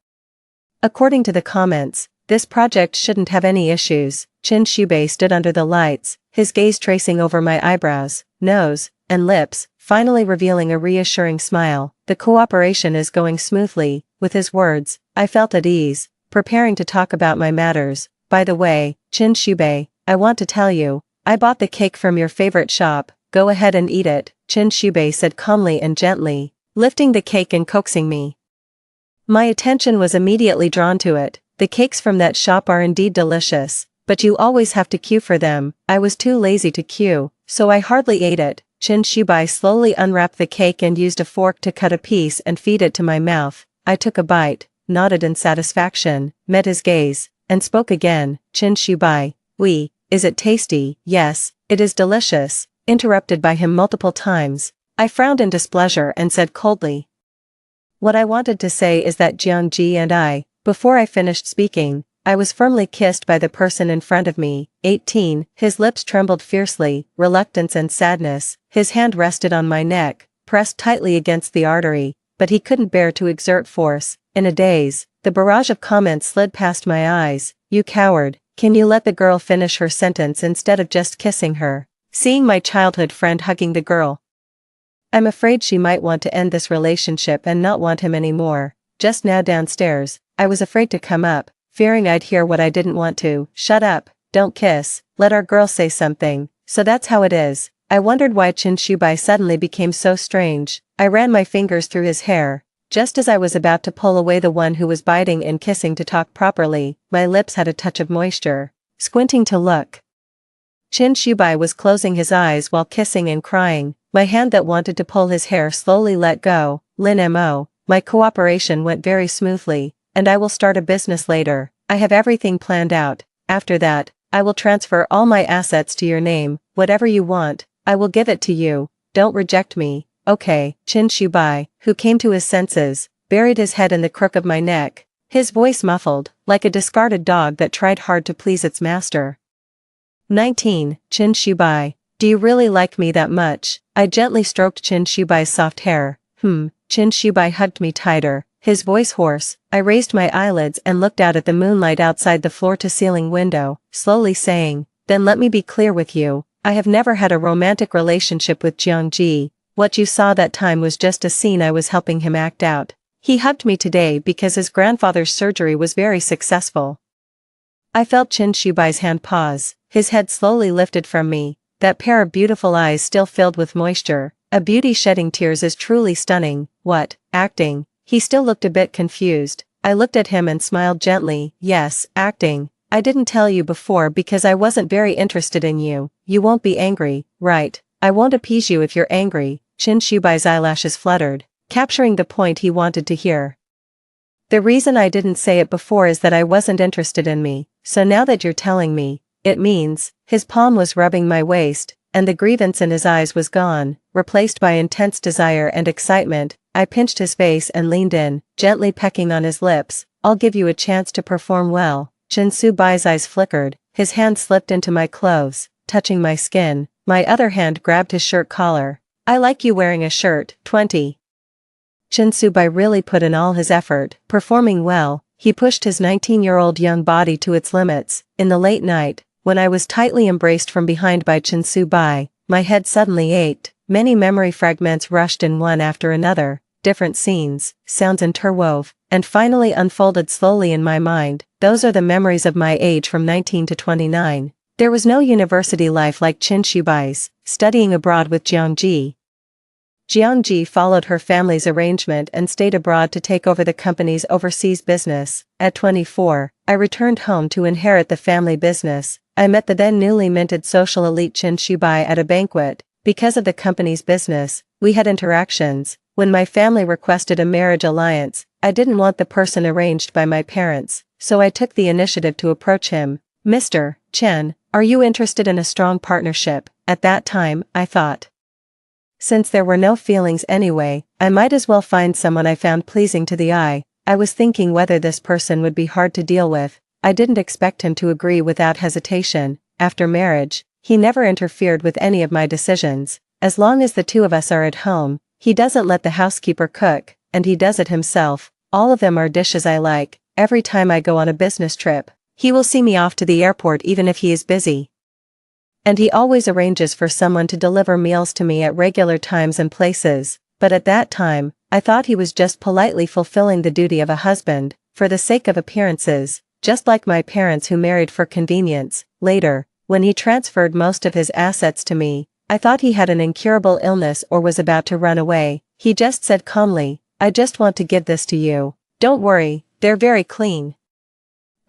According to the comments, this project shouldn't have any issues. Chin Shubai stood under the lights, his gaze tracing over my eyebrows, nose, and lips, finally revealing a reassuring smile. The cooperation is going smoothly. With his words, I felt at ease, preparing to talk about my matters. By the way, Chin Shubai, I want to tell you, I bought the cake from your favorite shop. Go ahead and eat it, Chin Shubai said calmly and gently, lifting the cake and coaxing me. My attention was immediately drawn to it. The cakes from that shop are indeed delicious, but you always have to queue for them. I was too lazy to queue, so I hardly ate it. Chin Shubai slowly unwrapped the cake and used a fork to cut a piece and feed it to my mouth. I took a bite, nodded in satisfaction, met his gaze, and spoke again. Chin Shubai, Is it tasty? Yes, it is delicious, interrupted by him multiple times. I frowned in displeasure and said coldly. What I wanted to say is that Jiangji and I, before I finished speaking, I was firmly kissed by the person in front of me. 18. His lips trembled fiercely, reluctance and sadness. His hand rested on my neck, pressed tightly against the artery, but he couldn't bear to exert force. In a daze, the barrage of comments slid past my eyes. You coward, can you let the girl finish her sentence instead of just kissing her? Seeing my childhood friend hugging the girl. I'm afraid she might want to end this relationship and not want him anymore. Just now downstairs, I was afraid to come up, fearing I'd hear what I didn't want to. Shut up, don't kiss, let our girl say something. So that's how it is. I wondered why Qin Shubai suddenly became so strange. I ran my fingers through his hair. Just as I was about to pull away the one who was biting and kissing to talk properly, my lips had a touch of moisture. Squinting to look, Qin Shubai was closing his eyes while kissing and crying. My hand that wanted to pull his hair slowly let go. Lin Mo, my cooperation went very smoothly, and I will start a business later. I have everything planned out. After that, I will transfer all my assets to your name. Whatever you want, I will give it to you. Don't reject me. Okay. Qin Shubai, who came to his senses, buried his head in the crook of my neck, his voice muffled, like a discarded dog that tried hard to please its master. 19. Qin Shubai, do you really like me that much? I gently stroked Qin Shubai's soft hair. Qin Shubai hugged me tighter, his voice hoarse. I raised my eyelids and looked out at the moonlight outside the floor-to-ceiling window, slowly saying, then let me be clear with you. I have never had a romantic relationship with Jiangji. What you saw that time was just a scene I was helping him act out. He hugged me today because his grandfather's surgery was very successful. I felt Qin Shubai's hand pause, his head slowly lifted from me, that pair of beautiful eyes still filled with moisture. A beauty shedding tears is truly stunning. What, acting? He still looked a bit confused. I looked at him and smiled gently. Yes, acting. I didn't tell you before because I wasn't very interested in you. You won't be angry, right? I won't appease you if you're angry. Qin Shubai's eyelashes fluttered, capturing the point he wanted to hear. The reason I didn't say it before is that I wasn't interested in me, so now that you're telling me, it means. His palm was rubbing my waist, and the grievance in his eyes was gone, replaced by intense desire and excitement. I pinched his face and leaned in, gently pecking on his lips. I'll give you a chance to perform well. Qin Shubai's eyes flickered, his hand slipped into my clothes, touching my skin. My other hand grabbed his shirt collar. I like you wearing a shirt. 20. Qin Shubai really put in all his effort, performing well. He pushed his 19-year-old young body to its limits. In the late night, when I was tightly embraced from behind by Qin Shubai, my head suddenly ached. Many memory fragments rushed in one after another, different scenes, sounds interwove, and finally unfolded slowly in my mind. Those are the memories of my age from 19 to 29. There was no university life like Qin Shubai's, studying abroad with Jiangji. Jiangji followed her family's arrangement and stayed abroad to take over the company's overseas business. At 24, I returned home to inherit the family business. I met the then newly minted social elite Qin Shubai at a banquet. Because of the company's business, we had interactions. When my family requested a marriage alliance, I didn't want the person arranged by my parents, so I took the initiative to approach him. Mr. Chen, are you interested in a strong partnership? At that time, I thought. Since there were no feelings anyway, I might as well find someone I found pleasing to the eye. I was thinking whether this person would be hard to deal with. I didn't expect him to agree without hesitation. After marriage, he never interfered with any of my decisions. As long as the two of us are at home, he doesn't let the housekeeper cook, and he does it himself. All of them are dishes I like. Every time I go on a business trip, he will see me off to the airport even if he is busy. And he always arranges for someone to deliver meals to me at regular times and places. But at that time, I thought he was just politely fulfilling the duty of a husband, for the sake of appearances, just like my parents who married for convenience. Later, when he transferred most of his assets to me, I thought he had an incurable illness or was about to run away. He just said calmly, I just want to give this to you. Don't worry, they're very clean.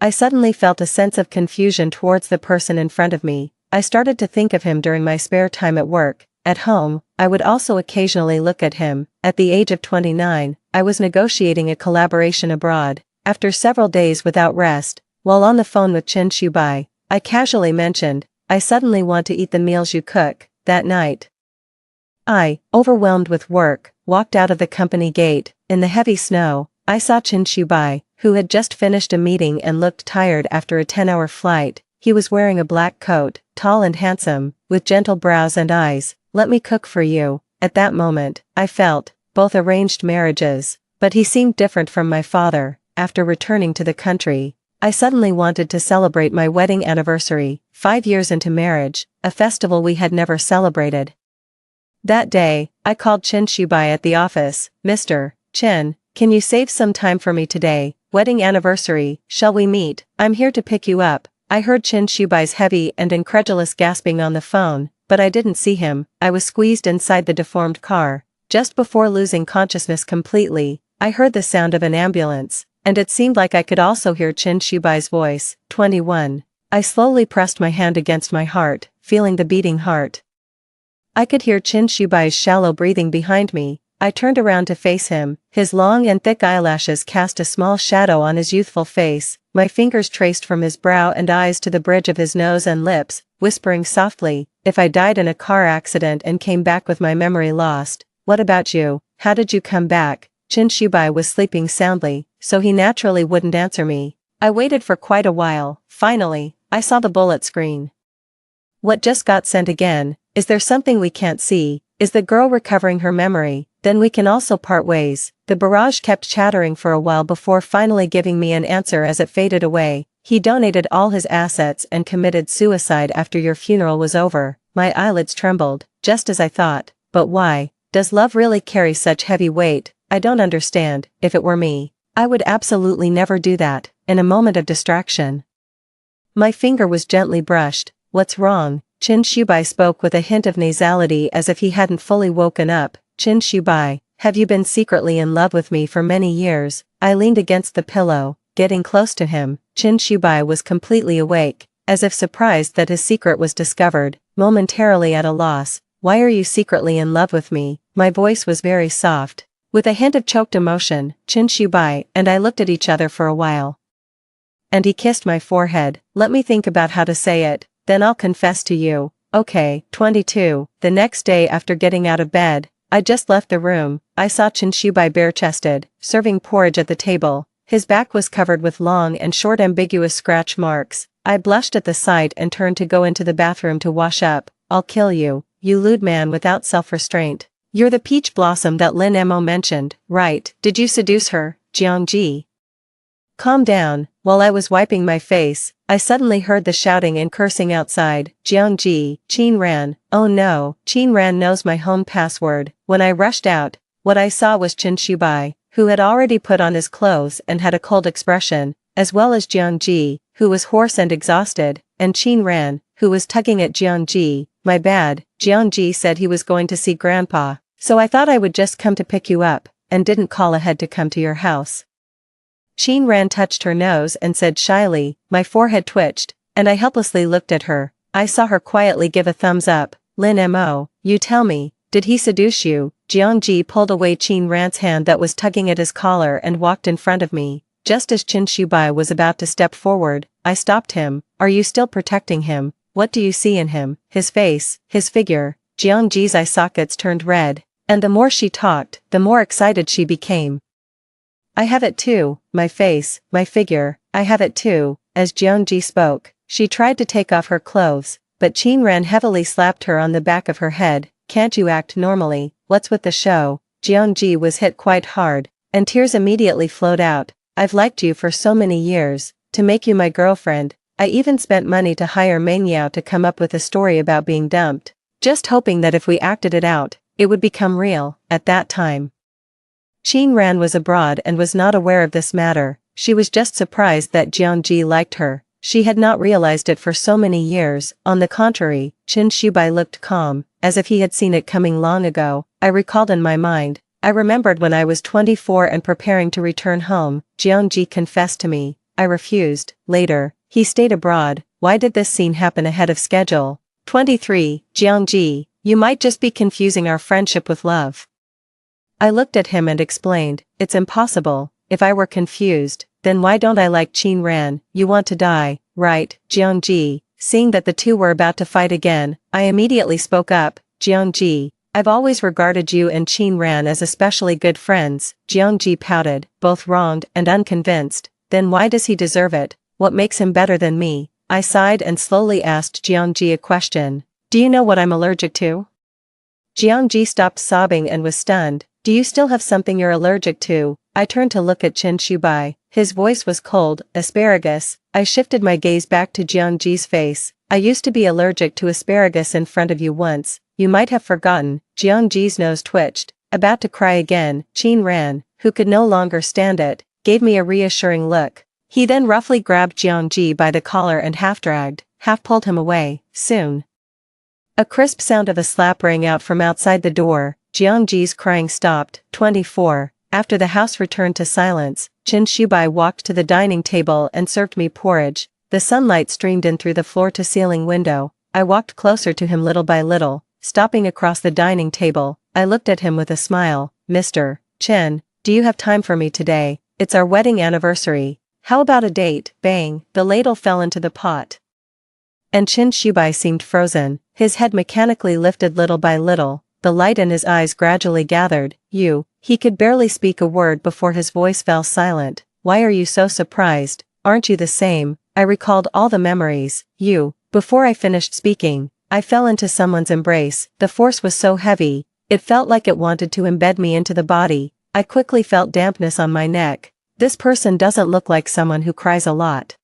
I suddenly felt a sense of confusion towards the person in front of me. I started to think of him during my spare time at work. At home, I would also occasionally look at him. At the age of 29, I was negotiating a collaboration abroad. After several days without rest, while on the phone with Qin Shubai, I casually mentioned, I suddenly want to eat the meals you cook. That night, I, overwhelmed with work, walked out of the company gate. In the heavy snow, I saw Chin Shubai, who had just finished a meeting and looked tired after a 10-hour flight. He was wearing a black coat, tall and handsome, with gentle brows and eyes. Let me cook for you. At that moment, I felt, both arranged marriages, but he seemed different from my father. After returning to the country, I suddenly wanted to celebrate my wedding anniversary, 5 years into marriage, a festival we had never celebrated. That day, I called Chin Shubai at the office. Mr. Chin, can you save some time for me today? Wedding anniversary, shall we meet? I'm here to pick you up. I heard Chin Shubai's heavy and incredulous gasping on the phone, but I didn't see him. I was squeezed inside the deformed car. Just before losing consciousness completely, I heard the sound of an ambulance, and it seemed like I could also hear Chin Shubai's voice. 21. I slowly pressed my hand against my heart, feeling the beating heart. I could hear Chin Shubai's shallow breathing behind me. I turned around to face him. His long and thick eyelashes cast a small shadow on his youthful face. My fingers traced from his brow and eyes to the bridge of his nose and lips, whispering softly, if I died in a car accident and came back with my memory lost, what about you? How did you come back? Chin Shubai was sleeping soundly, so he naturally wouldn't answer me. I waited for quite a while. Finally, I saw the bullet screen. What just got sent again? Is there something we can't see? Is the girl recovering her memory? Then we can also part ways. The barrage kept chattering for a while before finally giving me an answer as it faded away. He donated all his assets and committed suicide after your funeral was over. My eyelids trembled, just as I thought. But why? Does love really carry such heavy weight? I don't understand. If it were me, I would absolutely never do that. In a moment of distraction, my finger was gently brushed. What's wrong? Chin Shubai spoke with a hint of nasality as if he hadn't fully woken up. Chin Shubai, have you been secretly in love with me for many years? I leaned against the pillow, getting close to him. Chin Shubai was completely awake, as if surprised that his secret was discovered, momentarily at a loss. Why are you secretly in love with me? My voice was very soft, with a hint of choked emotion. Chin Shubai and I looked at each other for a while. And he kissed my forehead. Let me think about how to say it. Then I'll confess to you. Okay. 22. The next day after getting out of bed, I just left the room. I saw Chin Shubai bare-chested, serving porridge at the table. His back was covered with long and short ambiguous scratch marks. I blushed at the sight and turned to go into the bathroom to wash up. I'll kill you, you lewd man without self-restraint. You're the peach blossom that Lin Mo mentioned, right? Did you seduce her, Jiangji? Calm down. While I was wiping my face, I suddenly heard the shouting and cursing outside. Jiangji, Qin Ran. Oh no, Qin Ran knows my home password. When I rushed out, what I saw was Chin Shubai, who had already put on his clothes and had a cold expression, as well as Jiangji, who was hoarse and exhausted, and Qin Ran, who was tugging at Jiangji. My bad, Jiangji said he was going to see Grandpa, so I thought I would just come to pick you up, and didn't call ahead to come to your house. Qin Ran touched her nose and said shyly. My forehead twitched, and I helplessly looked at her. I saw her quietly give a thumbs up. Lin Mo, you tell me, did he seduce you? Jiangji pulled away Qin Ran's hand that was tugging at his collar and walked in front of me. Just as Chin Shubai was about to step forward, I stopped him. Are you still protecting him? What do you see in him? His face, his figure. Jiangji's eye sockets turned red, and the more she talked, the more excited she became. I have it too, my face, my figure, I have it too. As Jiangji spoke, she tried to take off her clothes, but Qin Ran heavily slapped her on the back of her head. Can't you act normally? What's with the show? Jiangji was hit quite hard, and tears immediately flowed out. I've liked you for so many years, to make you my girlfriend. I even spent money to hire Meng Yao to come up with a story about being dumped, just hoping that if we acted it out, it would become real. At that time, Qin Ran was abroad and was not aware of this matter. She was just surprised that Jiangji liked her. She had not realized it for so many years. On the contrary, Chin Shubai looked calm, as if he had seen it coming long ago. I recalled in my mind. I remembered when I was 24 and preparing to return home, Jiangji confessed to me. I refused. Later, he stayed abroad. Why did this scene happen ahead of schedule? 23. Jiangji, you might just be confusing our friendship with love. I looked at him and explained, it's impossible. If I were confused, then why don't I like Qin Ran? You want to die. right, Jiangji. Seeing that the two were about to fight again, I immediately spoke up, Jiangji. I've always regarded you and Qin Ran as especially good friends. Jiangji pouted, both wronged and unconvinced. Then why does he deserve it? What makes him better than me? I sighed and slowly asked Jiangji a question. Do you know what I'm allergic to? Jiangji stopped sobbing and was stunned. Do you still have something you're allergic to? I turned to look at Chen Shubai. His voice was cold. Asparagus. I shifted my gaze back to Jiangji's face. I used to be allergic to asparagus in front of you once. You might have forgotten. Jiangji's nose twitched. About to cry again, Qin Ran, who could no longer stand it, gave me a reassuring look. He then roughly grabbed Jiangji by the collar and half-dragged, half-pulled him away. Soon, a crisp sound of a slap rang out from outside the door. Jiangji's crying stopped. 24. After the house returned to silence, Chen Shubai walked to the dining table and served me porridge. The sunlight streamed in through the floor-to-ceiling window. I walked closer to him little by little, stopping across the dining table. I looked at him with a smile. Mr. Chen, do you have time for me today? It's our wedding anniversary. How about a date? Bang, the ladle fell into the pot. And Chen Shubai seemed frozen, his head mechanically lifted little by little, the light in his eyes gradually gathered. He could barely speak a word before his voice fell silent. Why are you so surprised? Aren't you the same? I recalled all the memories. Before I finished speaking, I fell into someone's embrace. The force was so heavy, it felt like it wanted to embed me into the body. I quickly felt dampness on my neck. This person doesn't look like someone who cries a lot.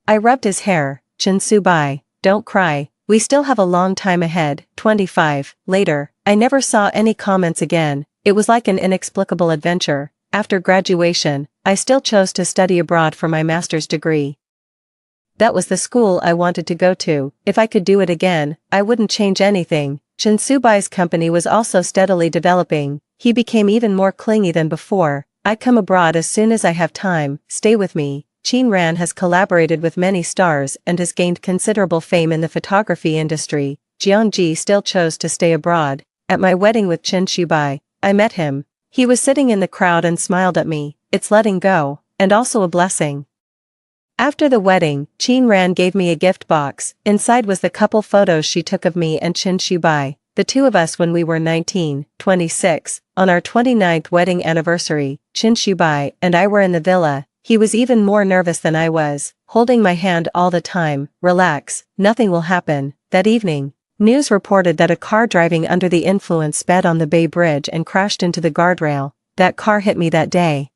I rubbed his hair. Chen Shubai, don't cry. We still have a long time ahead. 25. Later, I never saw any comments again. It was like an inexplicable adventure. After graduation, I still chose to study abroad for my master's degree. That was the school I wanted to go to. If I could do it again, I wouldn't change anything. Chen Subai's company was also steadily developing. He became even more clingy than before. I come abroad as soon as I have time. Stay with me. Qin Ran has collaborated with many stars and has gained considerable fame in the photography industry. Jiangji still chose to stay abroad. At my wedding with Chen Shubai, I met him. He was sitting in the crowd and smiled at me. It's letting go, and also a blessing. After the wedding, Qin Ran gave me a gift box. Inside was the couple photos she took of me and Chen Shubai, the two of us when we were 19, 26. On our 29th wedding anniversary, Chen Shubai and I were in the villa. He was even more nervous than I was, holding my hand all the time. Relax, nothing will happen. That evening, news reported that a car driving under the influence sped on the Bay Bridge and crashed into the guardrail. That car hit me that day.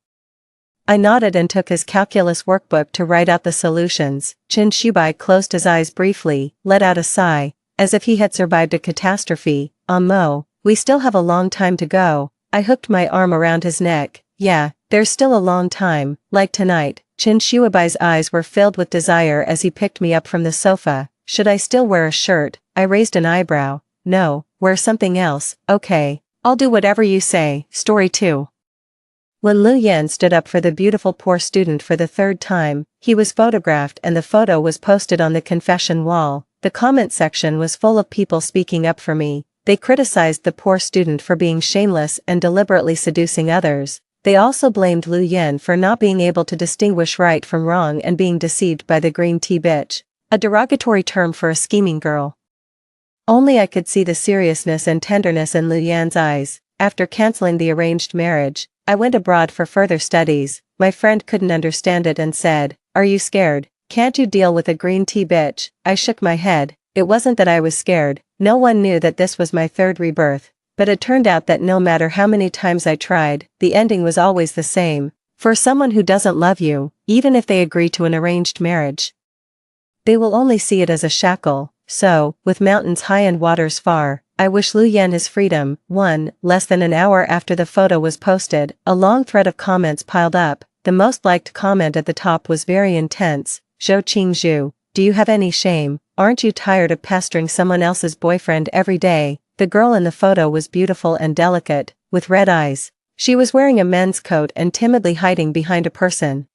I nodded and took his calculus workbook to write out the solutions. Chen Shubai closed his eyes briefly, let out a sigh, as if he had survived a catastrophe. Mo, we still have a long time to go. I hooked my arm around his neck. Yeah, there's still a long time, like tonight. Chen Shuabai's eyes were filled with desire as he picked me up from the sofa. Should I still wear a shirt? I raised an eyebrow. No, wear something else. Okay, I'll do whatever you say. Story 2. When Lu Yan stood up for the beautiful poor student for the third time, he was photographed and the photo was posted on the confession wall. The comment section was full of people speaking up for me. They criticized the poor student for being shameless and deliberately seducing others. They also blamed Lu Yan for not being able to distinguish right from wrong and being deceived by the green tea bitch, a derogatory term for a scheming girl. Only I could see the seriousness and tenderness in Lu Yan's eyes. After canceling the arranged marriage, I went abroad for further studies. My friend couldn't understand it and said, "Are you scared? Can't you deal with a green tea bitch?" I shook my head. It wasn't that I was scared. No one knew that this was my third rebirth. But it turned out that no matter how many times I tried, the ending was always the same. For someone who doesn't love you, even if they agree to an arranged marriage, they will only see it as a shackle. So, with mountains high and waters far, I wish Lu Yan his freedom. 1. Less than an hour after the photo was posted, a long thread of comments piled up. The most liked comment at the top was very intense. Zhou Qingzhu, do you have any shame? Aren't you tired of pestering someone else's boyfriend every day? The girl in the photo was beautiful and delicate, with red eyes. She was wearing a men's coat and timidly hiding behind a person.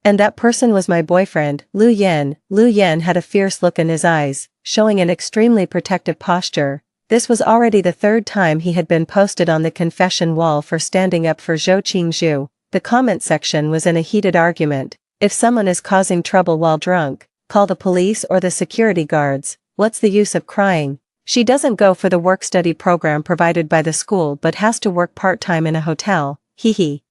And that person was my boyfriend, Lu Yan. Lu Yan had a fierce look in his eyes, showing an extremely protective posture. This was already the third time he had been posted on the confession wall for standing up for Zhou Qingzhu. The comment section was in a heated argument. If someone is causing trouble while drunk, call the police or the security guards. What's the use of crying? She doesn't go for the work-study program provided by the school but has to work part-time in a hotel, hee.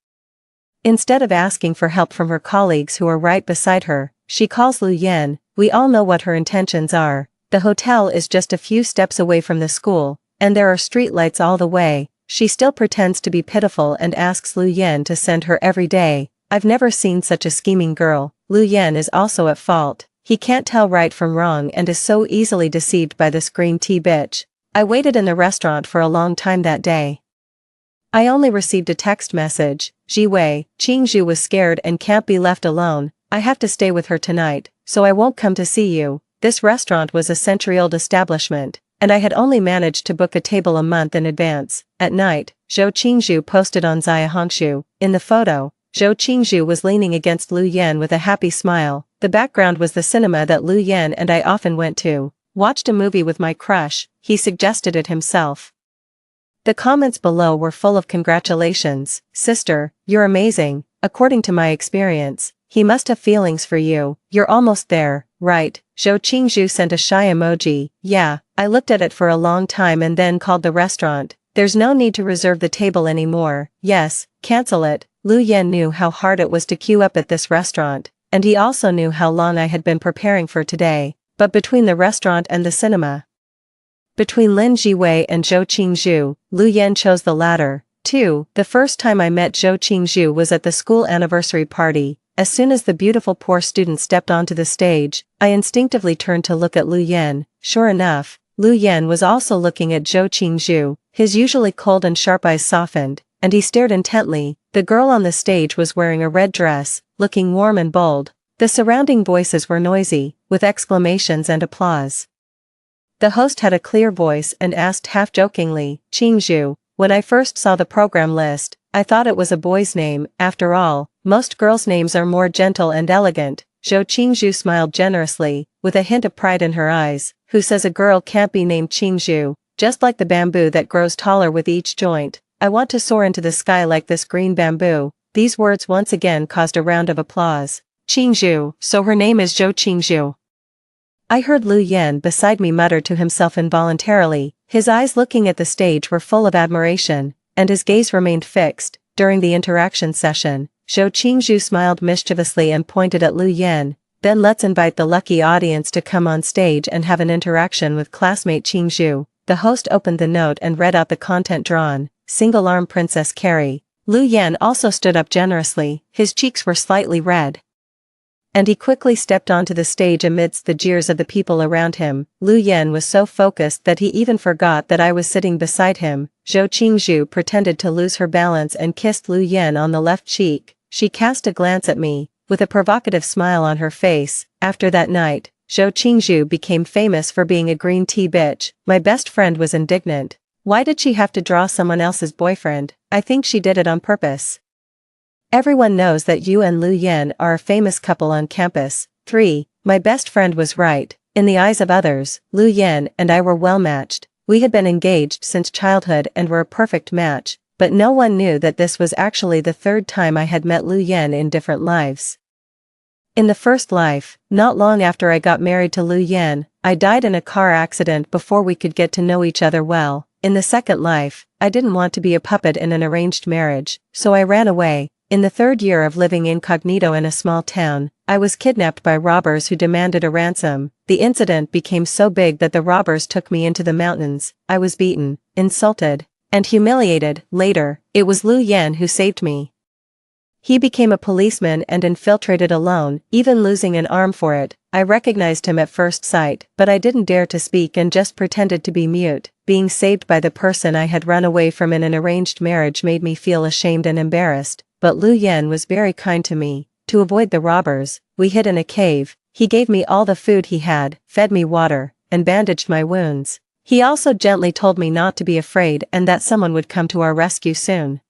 Instead of asking for help from her colleagues who are right beside her, she calls Lu Yan. We all know what her intentions are. The hotel is just a few steps away from the school, and there are streetlights all the way. She still pretends to be pitiful and asks Lu Yan to send her every day. I've never seen such a scheming girl. Lu Yan is also at fault. He can't tell right from wrong and is so easily deceived by this green tea bitch. I waited in the restaurant for a long time that day. I only received a text message. Jiwei, Qingzhu was scared and can't be left alone. I have to stay with her tonight, so I won't come to see you. This restaurant was a century-old establishment, and I had only managed to book a table a month in advance. At night, Zhou Qingzhu posted on Zaya Hongshu. In the photo, Zhou Qingzhu was leaning against Lu Yan with a happy smile. The background was the cinema that Lu Yan and I often went to. Watched a movie with my crush, he suggested it himself. The comments below were full of congratulations. Sister, you're amazing. According to my experience, he must have feelings for you. You're almost there, right? Zhou Qingzhu sent a shy emoji. Yeah, I looked at it for a long time and then called the restaurant. There's no need to reserve the table anymore. Yes, cancel it. Lu Yan knew how hard it was to queue up at this restaurant, and he also knew how long I had been preparing for today. But between the restaurant and the cinema, between Lin Jiwei and Zhou Qingzhu, Lu Yan chose the latter. 2. The first time I met Zhou Qingzhu was at the school anniversary party. As soon as the beautiful poor student stepped onto the stage, I instinctively turned to look at Lu Yan. Sure enough, Lu Yan was also looking at Zhou Qingzhu. His usually cold and sharp eyes softened, and he stared intently. The girl on the stage was wearing a red dress, looking warm and bold. The surrounding voices were noisy, with exclamations and applause. The host had a clear voice and asked half-jokingly, Qingzhu, when I first saw the program list, I thought it was a boy's name. After all, most girls' names are more gentle and elegant. Zhou Qingzhu smiled generously, with a hint of pride in her eyes. Who says a girl can't be named Qingzhu? Just like the bamboo that grows taller with each joint, I want to soar into the sky like this green bamboo. These words once again caused a round of applause. Qingzhu, so her name is Zhou Qingzhu. I heard Lu Yan beside me mutter to himself involuntarily. His eyes looking at the stage were full of admiration, and his gaze remained fixed. During the interaction session, Zhou Qingzhu smiled mischievously and pointed at Lu Yan. Then let's invite the lucky audience to come on stage and have an interaction with classmate Qingzhu. The host opened the note and read out the content drawn. Single-arm Princess Carrie. Lu Yan also stood up generously. His cheeks were slightly red, and he quickly stepped onto the stage amidst the jeers of the people around him. Lu Yan was so focused that he even forgot that I was sitting beside him. Zhou Qingzhu pretended to lose her balance and kissed Lu Yan on the left cheek. She cast a glance at me, with a provocative smile on her face. After that night, Zhou Qingzhu became famous for being a green tea bitch. My best friend was indignant. Why did she have to draw someone else's boyfriend? I think she did it on purpose. Everyone knows that you and Lu Yan are a famous couple on campus. 3. My best friend was right. In the eyes of others, Lu Yan and I were well matched. We had been engaged since childhood and were a perfect match, but no one knew that this was actually the third time I had met Lu Yan in different lives. In the first life, not long after I got married to Lu Yan, I died in a car accident before we could get to know each other well. In the second life, I didn't want to be a puppet in an arranged marriage, so I ran away. In the third year of living incognito in a small town, I was kidnapped by robbers who demanded a ransom. The incident became so big that the robbers took me into the mountains. I was beaten, insulted, and humiliated. Later, it was Lu Yan who saved me. He became a policeman and infiltrated alone, even losing an arm for it. I recognized him at first sight, but I didn't dare to speak and just pretended to be mute. Being saved by the person I had run away from in an arranged marriage made me feel ashamed and embarrassed. But Lu Yan was very kind to me. To avoid the robbers, we hid in a cave. He gave me all the food he had, fed me water, and bandaged my wounds. He also gently told me not to be afraid and that someone would come to our rescue soon.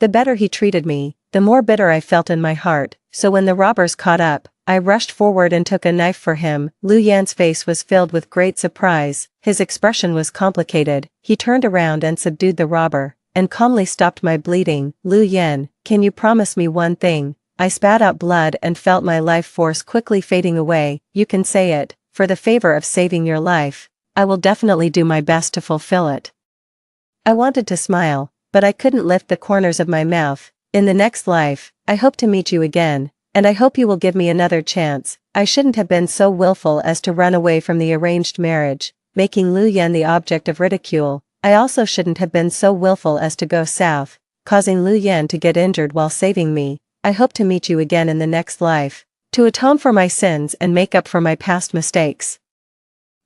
The better he treated me, the more bitter I felt in my heart, so when the robbers caught up, I rushed forward and took a knife for him. Lu Yan's face was filled with great surprise. His expression was complicated. He turned around and subdued the robber, and calmly stopped my bleeding. Lu Yan, can you promise me one thing? I spat out blood and felt my life force quickly fading away. You can say it, for the favor of saving your life. I will definitely do my best to fulfill it. I wanted to smile, but I couldn't lift the corners of my mouth. In the next life, I hope to meet you again, and I hope you will give me another chance. I shouldn't have been so willful as to run away from the arranged marriage, making Lu Yan the object of ridicule. I also shouldn't have been so willful as to go south, causing Lu Yan to get injured while saving me. I hope to meet you again in the next life, to atone for my sins and make up for my past mistakes.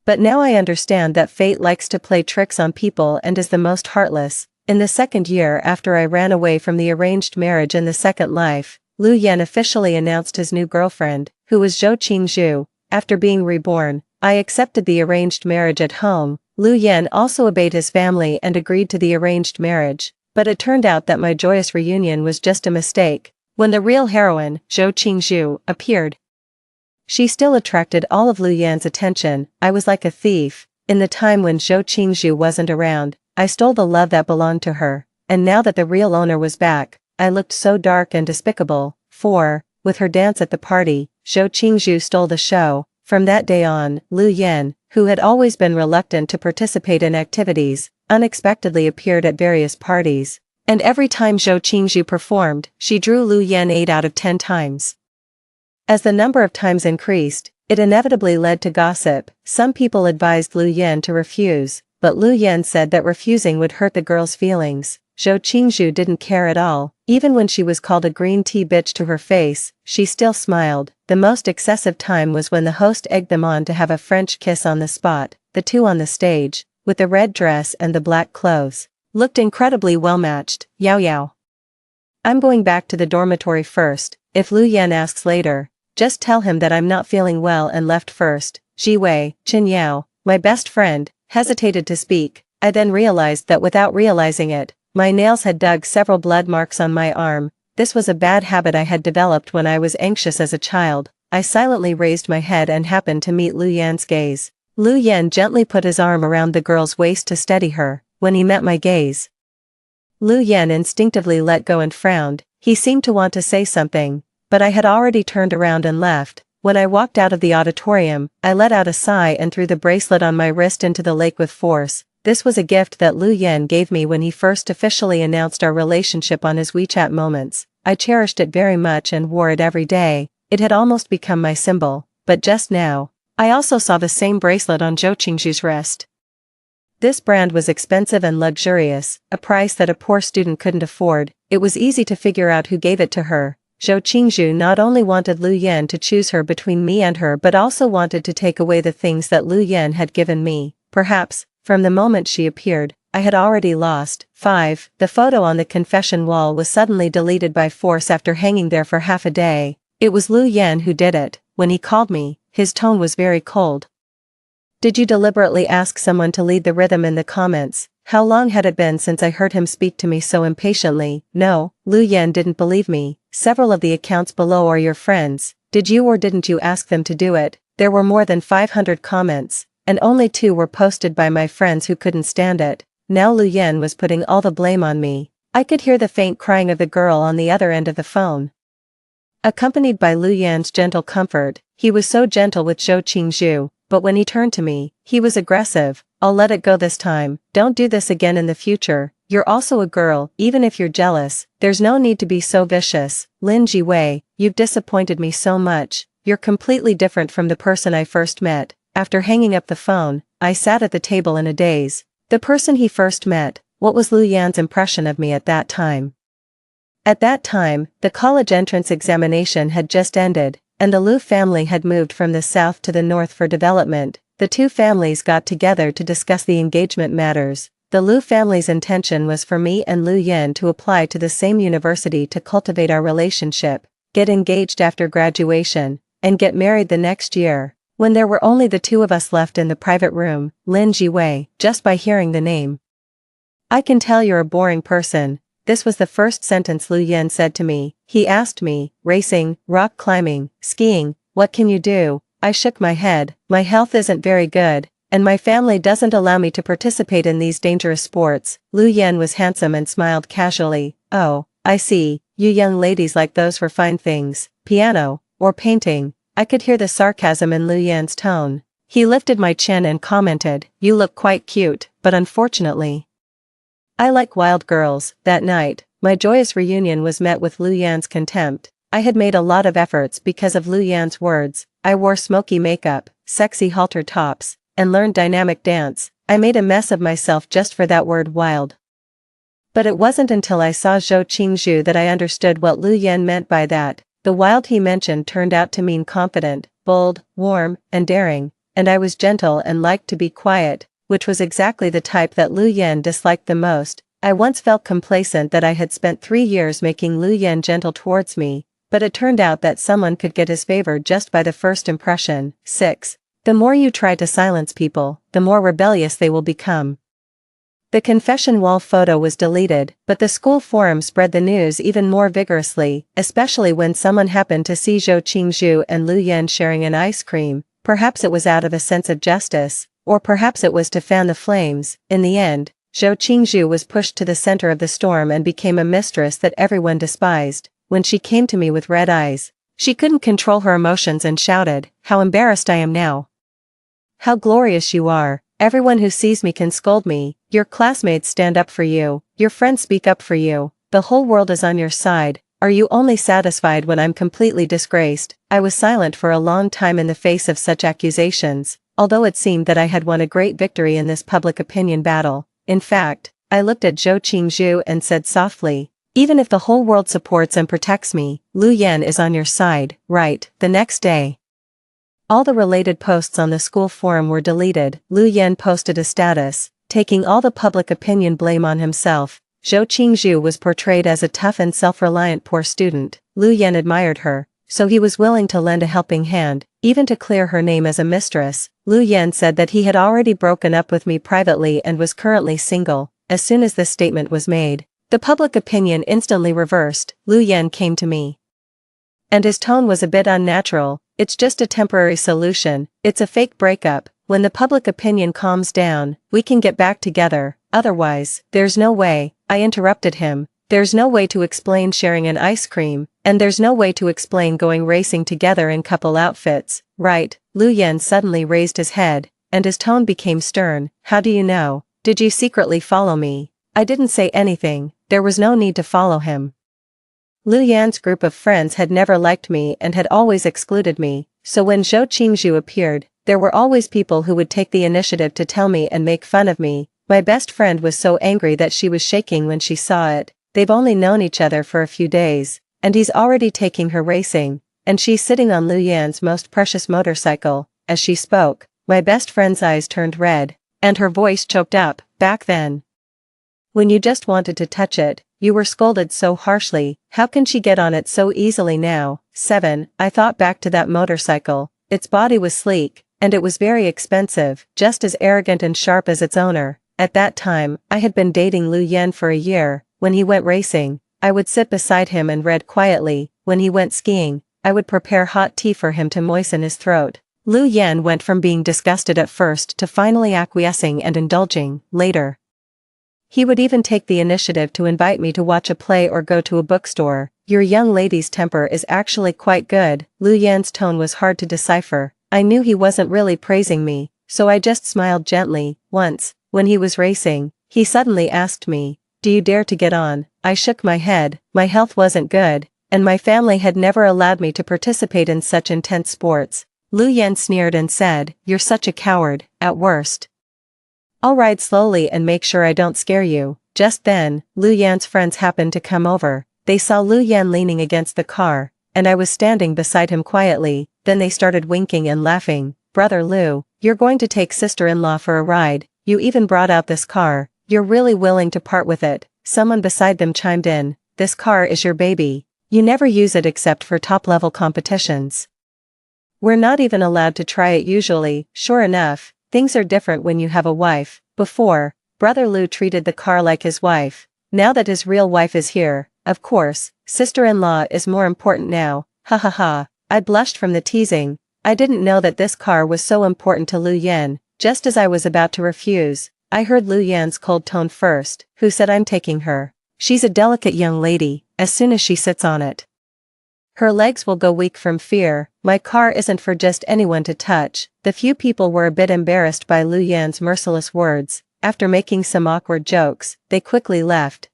But now I understand that fate likes to play tricks on people and is the most heartless. In the second year after I ran away from the arranged marriage in the second life, Lu Yan officially announced his new girlfriend, who was Zhou Qingzhu. After being reborn, I accepted the arranged marriage at home. Lu Yan also obeyed his family and agreed to the arranged marriage, but it turned out that my joyous reunion was just a mistake. When the real heroine, Zhou Qingzhu, appeared, she still attracted all of Lu Yan's attention. I was like a thief. In the time when Zhou Qingzhu wasn't around, I stole the love that belonged to her, and now that the real owner was back, I looked so dark and despicable. With her dance at the party, Zhou Qingzhu stole the show. From that day on, Lu Yan, who had always been reluctant to participate in activities, unexpectedly appeared at various parties, and every time Zhou Qingzhu performed, she drew Lu Yan 8 out of 10 times. As the number of times increased, it inevitably led to gossip. Some people advised Lu Yan to refuse, but Lu Yan said that refusing would hurt the girl's feelings. Zhou Qingzhu didn't care at all. Even when she was called a green tea bitch to her face, she still smiled. The most excessive time was when the host egged them on to have a French kiss on the spot. The two on the stage, with the red dress and the black clothes, looked incredibly well matched. Yao Yao. I'm going back to the dormitory first. If Lu Yan asks later, just tell him that I'm not feeling well and left first. Ji Wei, Chen Yao, my best friend, hesitated to speak. I then realized that without realizing it, my nails had dug several blood marks on my arm. This was a bad habit I had developed when I was anxious as a child. I silently raised my head and happened to meet Lu Yan's gaze. Lu Yan gently put his arm around the girl's waist to steady her. When he met my gaze, Lu Yan instinctively let go and frowned. He seemed to want to say something, but I had already turned around and left. When I walked out of the auditorium, I let out a sigh and threw the bracelet on my wrist into the lake with force. This was a gift that Lu Yan gave me when he first officially announced our relationship on his WeChat Moments. I cherished it very much and wore it every day. It had almost become my symbol, but just now, I also saw the same bracelet on Zhou Qingzhu's wrist. This brand was expensive and luxurious, a price that a poor student couldn't afford. It was easy to figure out who gave it to her. Zhou Qingzhu not only wanted Lu Yan to choose her between me and her but also wanted to take away the things that Lu Yan had given me. Perhaps, from the moment she appeared, I had already lost. 5. The photo on the confession wall was suddenly deleted by force after hanging there for half a day. It was Lu Yan who did it. When he called me, his tone was very cold. Did you deliberately ask someone to lead the rhythm in the comments? How long had it been since I heard him speak to me so impatiently? No, Lu Yan didn't believe me. Several of the accounts below are your friends. Did you or didn't you ask them to do it? There were more than 500 comments, and only 2 were posted by my friends who couldn't stand it. Now Lu Yan was putting all the blame on me. I could hear the faint crying of the girl on the other end of the phone, accompanied by Lu Yan's gentle comfort. He was so gentle with Zhou Qingzhu, but when he turned to me, he was aggressive. I'll let it go this time. Don't do this again in the future. You're also a girl. Even if you're jealous, there's no need to be so vicious. Lin Ji Wei, you've disappointed me so much. You're completely different from the person I first met. After hanging up the phone, I sat at the table in a daze. The person he first met, what was Lu Yan's impression of me at that time? At that time, the college entrance examination had just ended, and the Lu family had moved from the south to the north for development. The two families got together to discuss the engagement matters. The Lu family's intention was for me and Lu Yan to apply to the same university to cultivate our relationship, get engaged after graduation, and get married the next year. When there were only the two of us left in the private room, Lin Ji Wei, just by hearing the name, I can tell you're a boring person. This was the first sentence Lu Yan said to me. He asked me, racing, rock climbing, skiing, what can you do? I shook my head. My health isn't very good, and my family doesn't allow me to participate in these dangerous sports. Lu Yan was handsome and smiled casually. Oh, I see, you young ladies like those for fine things, piano, or painting. I could hear the sarcasm in Lu Yan's tone. He lifted my chin and commented, you look quite cute, but unfortunately, I like wild girls. That night, my joyous reunion was met with Lu Yan's contempt. I had made a lot of efforts because of Lu Yan's words. I wore smoky makeup, sexy halter tops, and learned dynamic dance. I made a mess of myself just for that word wild. But it wasn't until I saw Zhou Qingzhu that I understood what Lu Yan meant by that. The wild he mentioned turned out to mean confident, bold, warm, and daring, and I was gentle and liked to be quiet, which was exactly the type that Lu Yan disliked the most. I once felt complacent that I had spent 3 years making Lu Yan gentle towards me, but it turned out that someone could get his favor just by the first impression. 6. The more you try to silence people, the more rebellious they will become. The confession wall photo was deleted, but the school forum spread the news even more vigorously, especially when someone happened to see Zhou Qingzhu and Lu Yan sharing an ice cream. Perhaps it was out of a sense of justice, or perhaps it was to fan the flames. In the end, Zhou Qingzhu was pushed to the center of the storm and became a mistress that everyone despised. When she came to me with red eyes, she couldn't control her emotions and shouted, "How embarrassed I am now! How glorious you are! Everyone who sees me can scold me, your classmates stand up for you, your friends speak up for you, the whole world is on your side. Are you only satisfied when I'm completely disgraced?" I was silent for a long time in the face of such accusations, although it seemed that I had won a great victory in this public opinion battle. In fact, I looked at Zhou Qingzhu and said softly, "Even if the whole world supports and protects me, Lu Yan is on your side, right?" The next day, all the related posts on the school forum were deleted. Lu Yan posted a status, taking all the public opinion blame on himself. Zhou Qingzhu was portrayed as a tough and self-reliant poor student. Lu Yan admired her, so he was willing to lend a helping hand, even to clear her name as a mistress. Lu Yan said that he had already broken up with me privately and was currently single. As soon as this statement was made, the public opinion instantly reversed. Lu Yan came to me, and his tone was a bit unnatural. "It's just a temporary solution, it's a fake breakup. When the public opinion calms down, we can get back together, otherwise, there's no way." I interrupted him. "There's no way to explain sharing an ice cream, and there's no way to explain going racing together in couple outfits, right?" Lu Yan suddenly raised his head, and his tone became stern. "How do you know? Did you secretly follow me?" I didn't say anything. There was no need to follow him. Lu Yan's group of friends had never liked me and had always excluded me, so when Zhou Qingzhu appeared, there were always people who would take the initiative to tell me and make fun of me. My best friend was so angry that she was shaking when she saw it. They've only known each other for a few days, and he's already taking her racing, and she's sitting on Lu Yan's most precious motorcycle. As she spoke, my best friend's eyes turned red, and her voice choked up. "Back then, when you just wanted to touch it, you were scolded so harshly. How can she get on it so easily now?" 7. I thought back to that motorcycle. Its body was sleek, and it was very expensive, just as arrogant and sharp as its owner. At that time, I had been dating Lu Yan for a year. When he went racing, I would sit beside him and read quietly. When he went skiing, I would prepare hot tea for him to moisten his throat. Lu Yan went from being disgusted at first to finally acquiescing and indulging. Later, he would even take the initiative to invite me to watch a play or go to a bookstore. "Your young lady's temper is actually quite good." Lu Yan's tone was hard to decipher. I knew he wasn't really praising me, so I just smiled gently. Once, when he was racing, he suddenly asked me, "Do you dare to get on?" I shook my head. My health wasn't good, and my family had never allowed me to participate in such intense sports. Lu Yan sneered and said, "You're such a coward, at worst. I'll ride slowly and make sure I don't scare you." Just then, Lu Yan's friends happened to come over. They saw Lu Yan leaning against the car, and I was standing beside him quietly. Then they started winking and laughing. "Brother Lu, you're going to take sister-in-law for a ride. You even brought out this car. You're really willing to part with it." Someone beside them chimed in, "This car is your baby. You never use it except for top-level competitions. We're not even allowed to try it usually." Sure enough, things are different when you have a wife. Before, Brother Lu treated the car like his wife. Now that his real wife is here, of course, sister-in-law is more important now. Ha ha ha. I blushed from the teasing. I didn't know that this car was so important to Lu Yan. Just as I was about to refuse, I heard Lu Yan's cold tone first. "Who said I'm taking her? She's a delicate young lady, as soon as she sits on it. Her legs will go weak from fear. My car isn't for just anyone to touch. The few people were a bit embarrassed by Lu Yan's merciless words. After making some awkward jokes, they quickly left.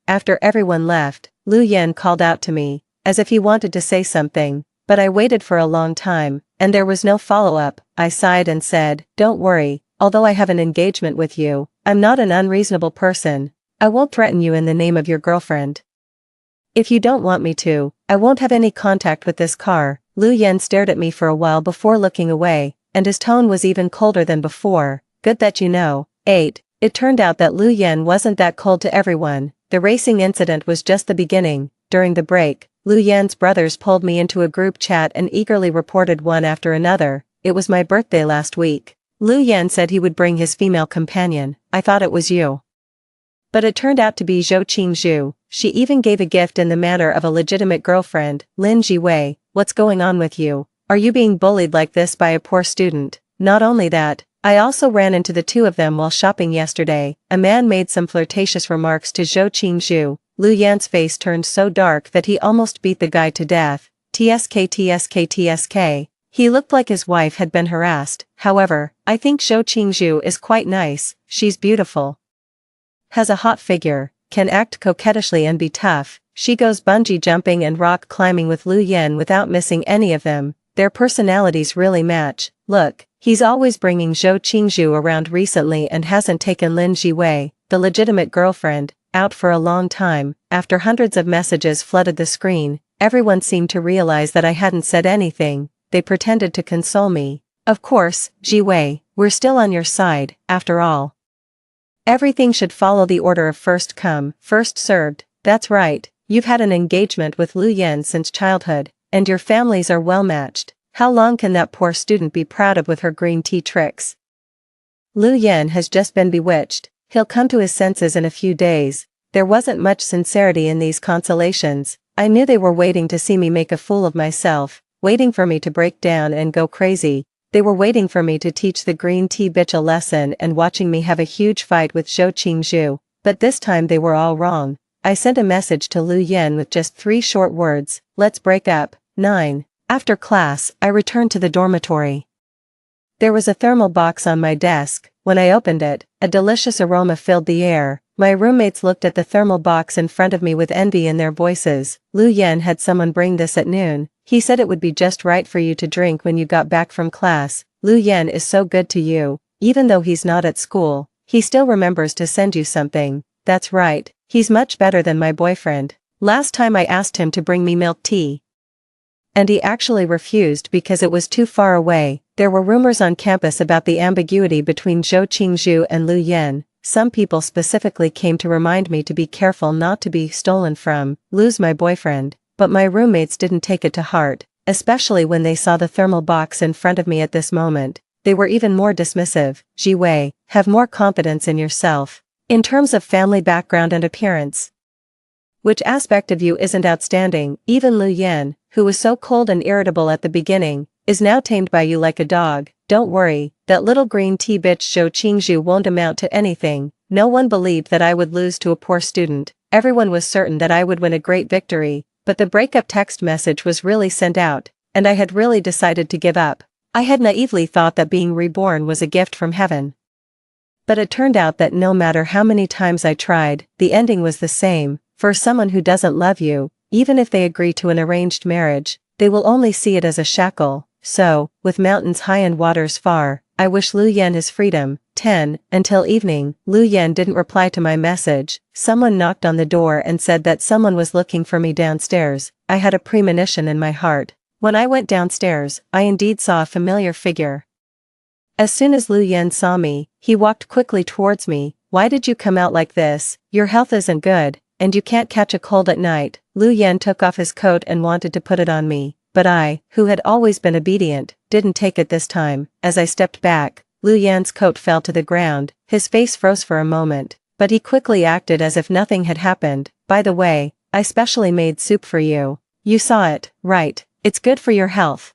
After everyone left, Lu Yan called out to me, as if he wanted to say something, but I waited for a long time, and there was no follow-up. I sighed and said, "Don't worry, although I have an engagement with you, I'm not an unreasonable person. I won't threaten you in the name of your girlfriend. If you don't want me to, I won't have any contact with this car." Lu Yan stared at me for a while before looking away, and his tone was even colder than before. "Good that you know." 8. It turned out that Lu Yan wasn't that cold to everyone. The racing incident was just the beginning. During the break, Lu Yan's brothers pulled me into a group chat and eagerly reported one after another. "It was my birthday last week. Lu Yan said he would bring his female companion. I thought it was you." But it turned out to be Zhou Qingzhu. She even gave a gift in the manner of a legitimate girlfriend. "Lin Jiwei, what's going on with you? Are you being bullied like this by a poor student?" Not only that, I also ran into the two of them while shopping yesterday. A man made some flirtatious remarks to Zhou Qingzhu. Lu Yan's face turned so dark that he almost beat the guy to death. TSK. He looked like his wife had been harassed. However, I think Zhou Qingzhu is quite nice. She's beautiful, has a hot figure, can act coquettishly and be tough. She goes bungee jumping and rock climbing with Lu Yan without missing any of them. Their personalities really match. Look, he's always bringing Zhou Qingzhu around recently and hasn't taken Lin Jiwei, the legitimate girlfriend, out for a long time. After hundreds of messages flooded the screen, everyone seemed to realize that I hadn't said anything. They pretended to console me. "Of course, Jiwei, we're still on your side, after all. Everything should follow the order of first come, first served." "That's right, you've had an engagement with Lu Yan since childhood, and your families are well matched. How long can that poor student be proud of with her green tea tricks? Lu Yan has just been bewitched. He'll come to his senses in a few days." There wasn't much sincerity in these consolations. I knew they were waiting to see me make a fool of myself, waiting for me to break down and go crazy. They were waiting for me to teach the green tea bitch a lesson and watching me have a huge fight with Zhou Qingzhu. But this time they were all wrong. I sent a message to Lu Yan with just 3 short words: "Let's break up." 9. After class, I returned to the dormitory. There was a thermal box on my desk. When I opened it, a delicious aroma filled the air. My roommates looked at the thermal box in front of me with envy in their voices. "Lu Yan had someone bring this at noon. He said it would be just right for you to drink when you got back from class. Lu Yan is so good to you. Even though he's not at school, he still remembers to send you something." That's right, he's much better than my boyfriend. Last time I asked him to bring me milk tea, and he actually refused because it was too far away. There were rumors on campus about the ambiguity between Zhou Qingzhu and Lu Yan. Some people specifically came to remind me to be careful not to be stolen from, lose my boyfriend, but my roommates didn't take it to heart, especially when they saw the thermal box in front of me at this moment. They were even more dismissive. "Jiwei, have more confidence in yourself. In terms of family background and appearance, which aspect of you isn't outstanding?" Even Lu Yan, who was so cold and irritable at the beginning, is now tamed by you like a dog. "Don't worry, that little green tea bitch Zhou Qingzhu won't amount to anything." No one believed that I would lose to a poor student. Everyone was certain that I would win a great victory, but the breakup text message was really sent out, and I had really decided to give up. I had naively thought that being reborn was a gift from heaven. But it turned out that no matter how many times I tried, the ending was the same. For someone who doesn't love you, even if they agree to an arranged marriage, they will only see it as a shackle. So, with mountains high and waters far, I wish Lu Yan his freedom. 10. Until evening, Lu Yan didn't reply to my message. Someone knocked on the door and said that someone was looking for me downstairs. I had a premonition in my heart. When I went downstairs, I indeed saw a familiar figure. As soon as Lu Yan saw me, he walked quickly towards me. "Why did you come out like this? Your health isn't good, and you can't catch a cold at night." Lu Yan took off his coat and wanted to put it on me, but I, who had always been obedient, didn't take it this time. As I stepped back, Lu Yan's coat fell to the ground. His face froze for a moment, but he quickly acted as if nothing had happened. "By the way, I specially made soup for you. You saw it, right? It's good for your health.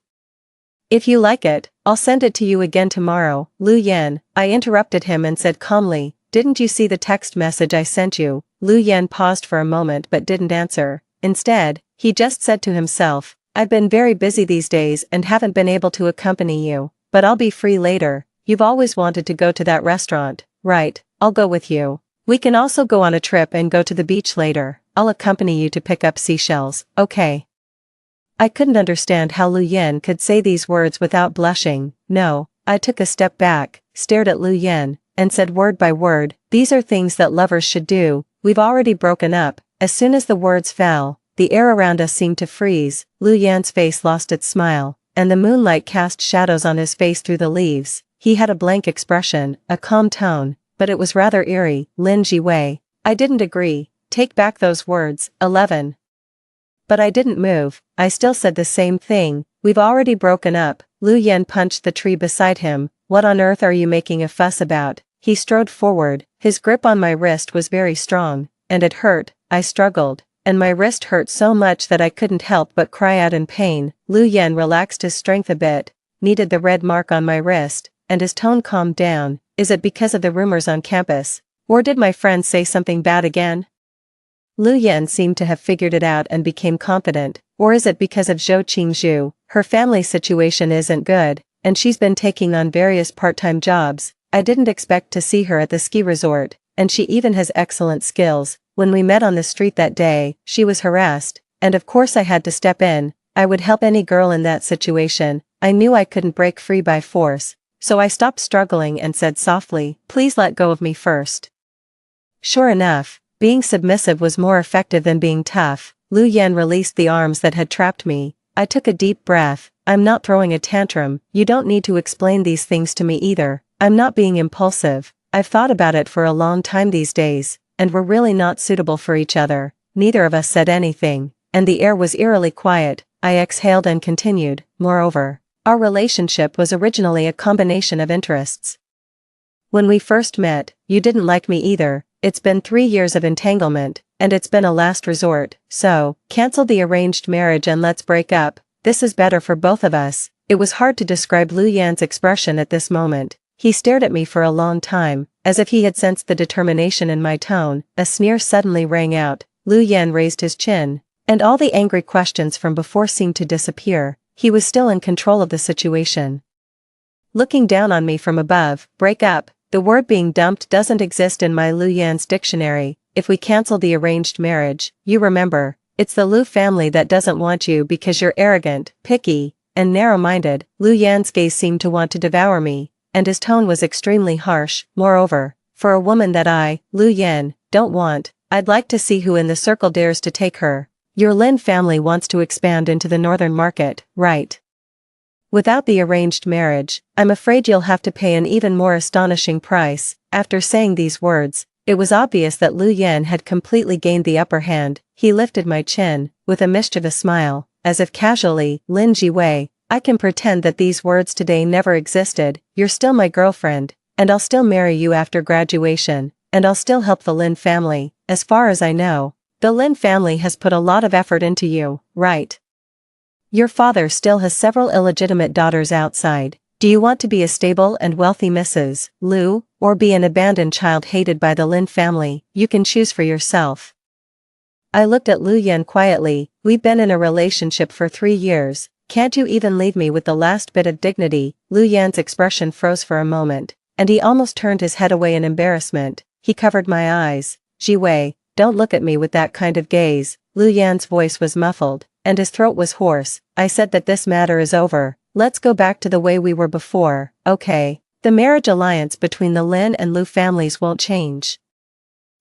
If you like it, I'll send it to you again tomorrow." "Lu Yan," I interrupted him and said calmly, "didn't you see the text message I sent you?" Lu Yan paused for a moment but didn't answer. Instead, he just said to himself, I've been very busy these days and haven't been able to accompany you, but I'll be free later. You've always wanted to go to that restaurant, right? I'll go with you. We can also go on a trip and go to the beach later. I'll accompany you to pick up seashells, okay? I couldn't understand how Lu Yen could say these words without blushing. No, I took a step back, stared at Lu Yen, and said word by word, these are things that lovers should do. We've already broken up. As soon as the words fell, the air around us seemed to freeze. Lu Yan's face lost its smile, and the moonlight cast shadows on his face through the leaves. He had a blank expression, a calm tone, but it was rather eerie. Lin Jiwei. I didn't agree. Take back those words. 11. But I didn't move. I still said the same thing. We've already broken up. Lu Yen punched the tree beside him. What on earth are you making a fuss about? He strode forward. His grip on my wrist was very strong, and it hurt. I struggled, and my wrist hurt so much that I couldn't help but cry out in pain. Lu Yen relaxed his strength a bit, kneaded the red mark on my wrist, and his tone calmed down. Is it because of the rumors on campus? Or did my friend say something bad again? Lu Yen seemed to have figured it out and became confident. Or is it because of Zhou Qingzhu? Her family situation isn't good, and she's been taking on various part-time jobs. I didn't expect to see her at the ski resort, and she even has excellent skills. When we met on the street that day, she was harassed, and of course I had to step in. I would help any girl in that situation. I knew I couldn't break free by force, so I stopped struggling and said softly, please let go of me first. Sure enough, being submissive was more effective than being tough. Lu Yen released the arms that had trapped me. I took a deep breath. I'm not throwing a tantrum. You don't need to explain these things to me either. I'm not being impulsive. I've thought about it for a long time these days, and we're really not suitable for each other. Neither of us said anything, and the air was eerily quiet. I exhaled and continued. Moreover, our relationship was originally a combination of interests. When we first met, you didn't like me either. It's been 3 years of entanglement, and it's been a last resort, so, cancel the arranged marriage and let's break up. This is better for both of us. It was hard to describe Lu Yan's expression at this moment. He stared at me for a long time, as if he had sensed the determination in my tone. A sneer suddenly rang out. Lu Yan raised his chin, and all the angry questions from before seemed to disappear. He was still in control of the situation. Looking down on me from above, break up. The word being dumped doesn't exist in my Lu Yan's dictionary. If we cancel the arranged marriage, you remember, it's the Lu family that doesn't want you because you're arrogant, picky, and narrow-minded. Lu Yan's gaze seemed to want to devour me, and his tone was extremely harsh. Moreover, for a woman that I, Lu Yan, don't want, I'd like to see who in the circle dares to take her. Your Lin family wants to expand into the northern market, right? Without the arranged marriage, I'm afraid you'll have to pay an even more astonishing price. After saying these words, it was obvious that Lu Yan had completely gained the upper hand. He lifted my chin, with a mischievous smile, as if casually, Lin Jiwei, I can pretend that these words today never existed. You're still my girlfriend, and I'll still marry you after graduation, and I'll still help the Lin family. As far as I know, the Lin family has put a lot of effort into you, right? Your father still has several illegitimate daughters outside. Do you want to be a stable and wealthy Mrs. Lu, or be an abandoned child hated by the Lin family? You can choose for yourself. I looked at Lu Yan quietly. We've been in a relationship for 3 years. Can't you even leave me with the last bit of dignity? Lu Yan's expression froze for a moment, and he almost turned his head away in embarrassment. He covered my eyes. Jiwei, don't look at me with that kind of gaze. Lu Yan's voice was muffled, and his throat was hoarse. I said that this matter is over. Let's go back to the way we were before, okay? The marriage alliance between the Lin and Lu families won't change.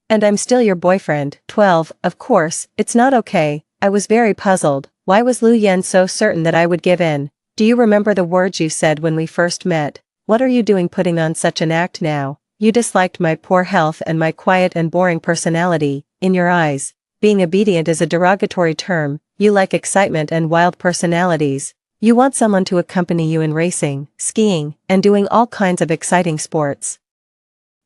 And I'm still your boyfriend. 12, of course, it's not okay. I was very puzzled. Why was Lu Yan so certain that I would give in? Do you remember the words you said when we first met? What are you doing putting on such an act now? You disliked my poor health and my quiet and boring personality. In your eyes, being obedient is a derogatory term. You like excitement and wild personalities. You want someone to accompany you in racing, skiing, and doing all kinds of exciting sports.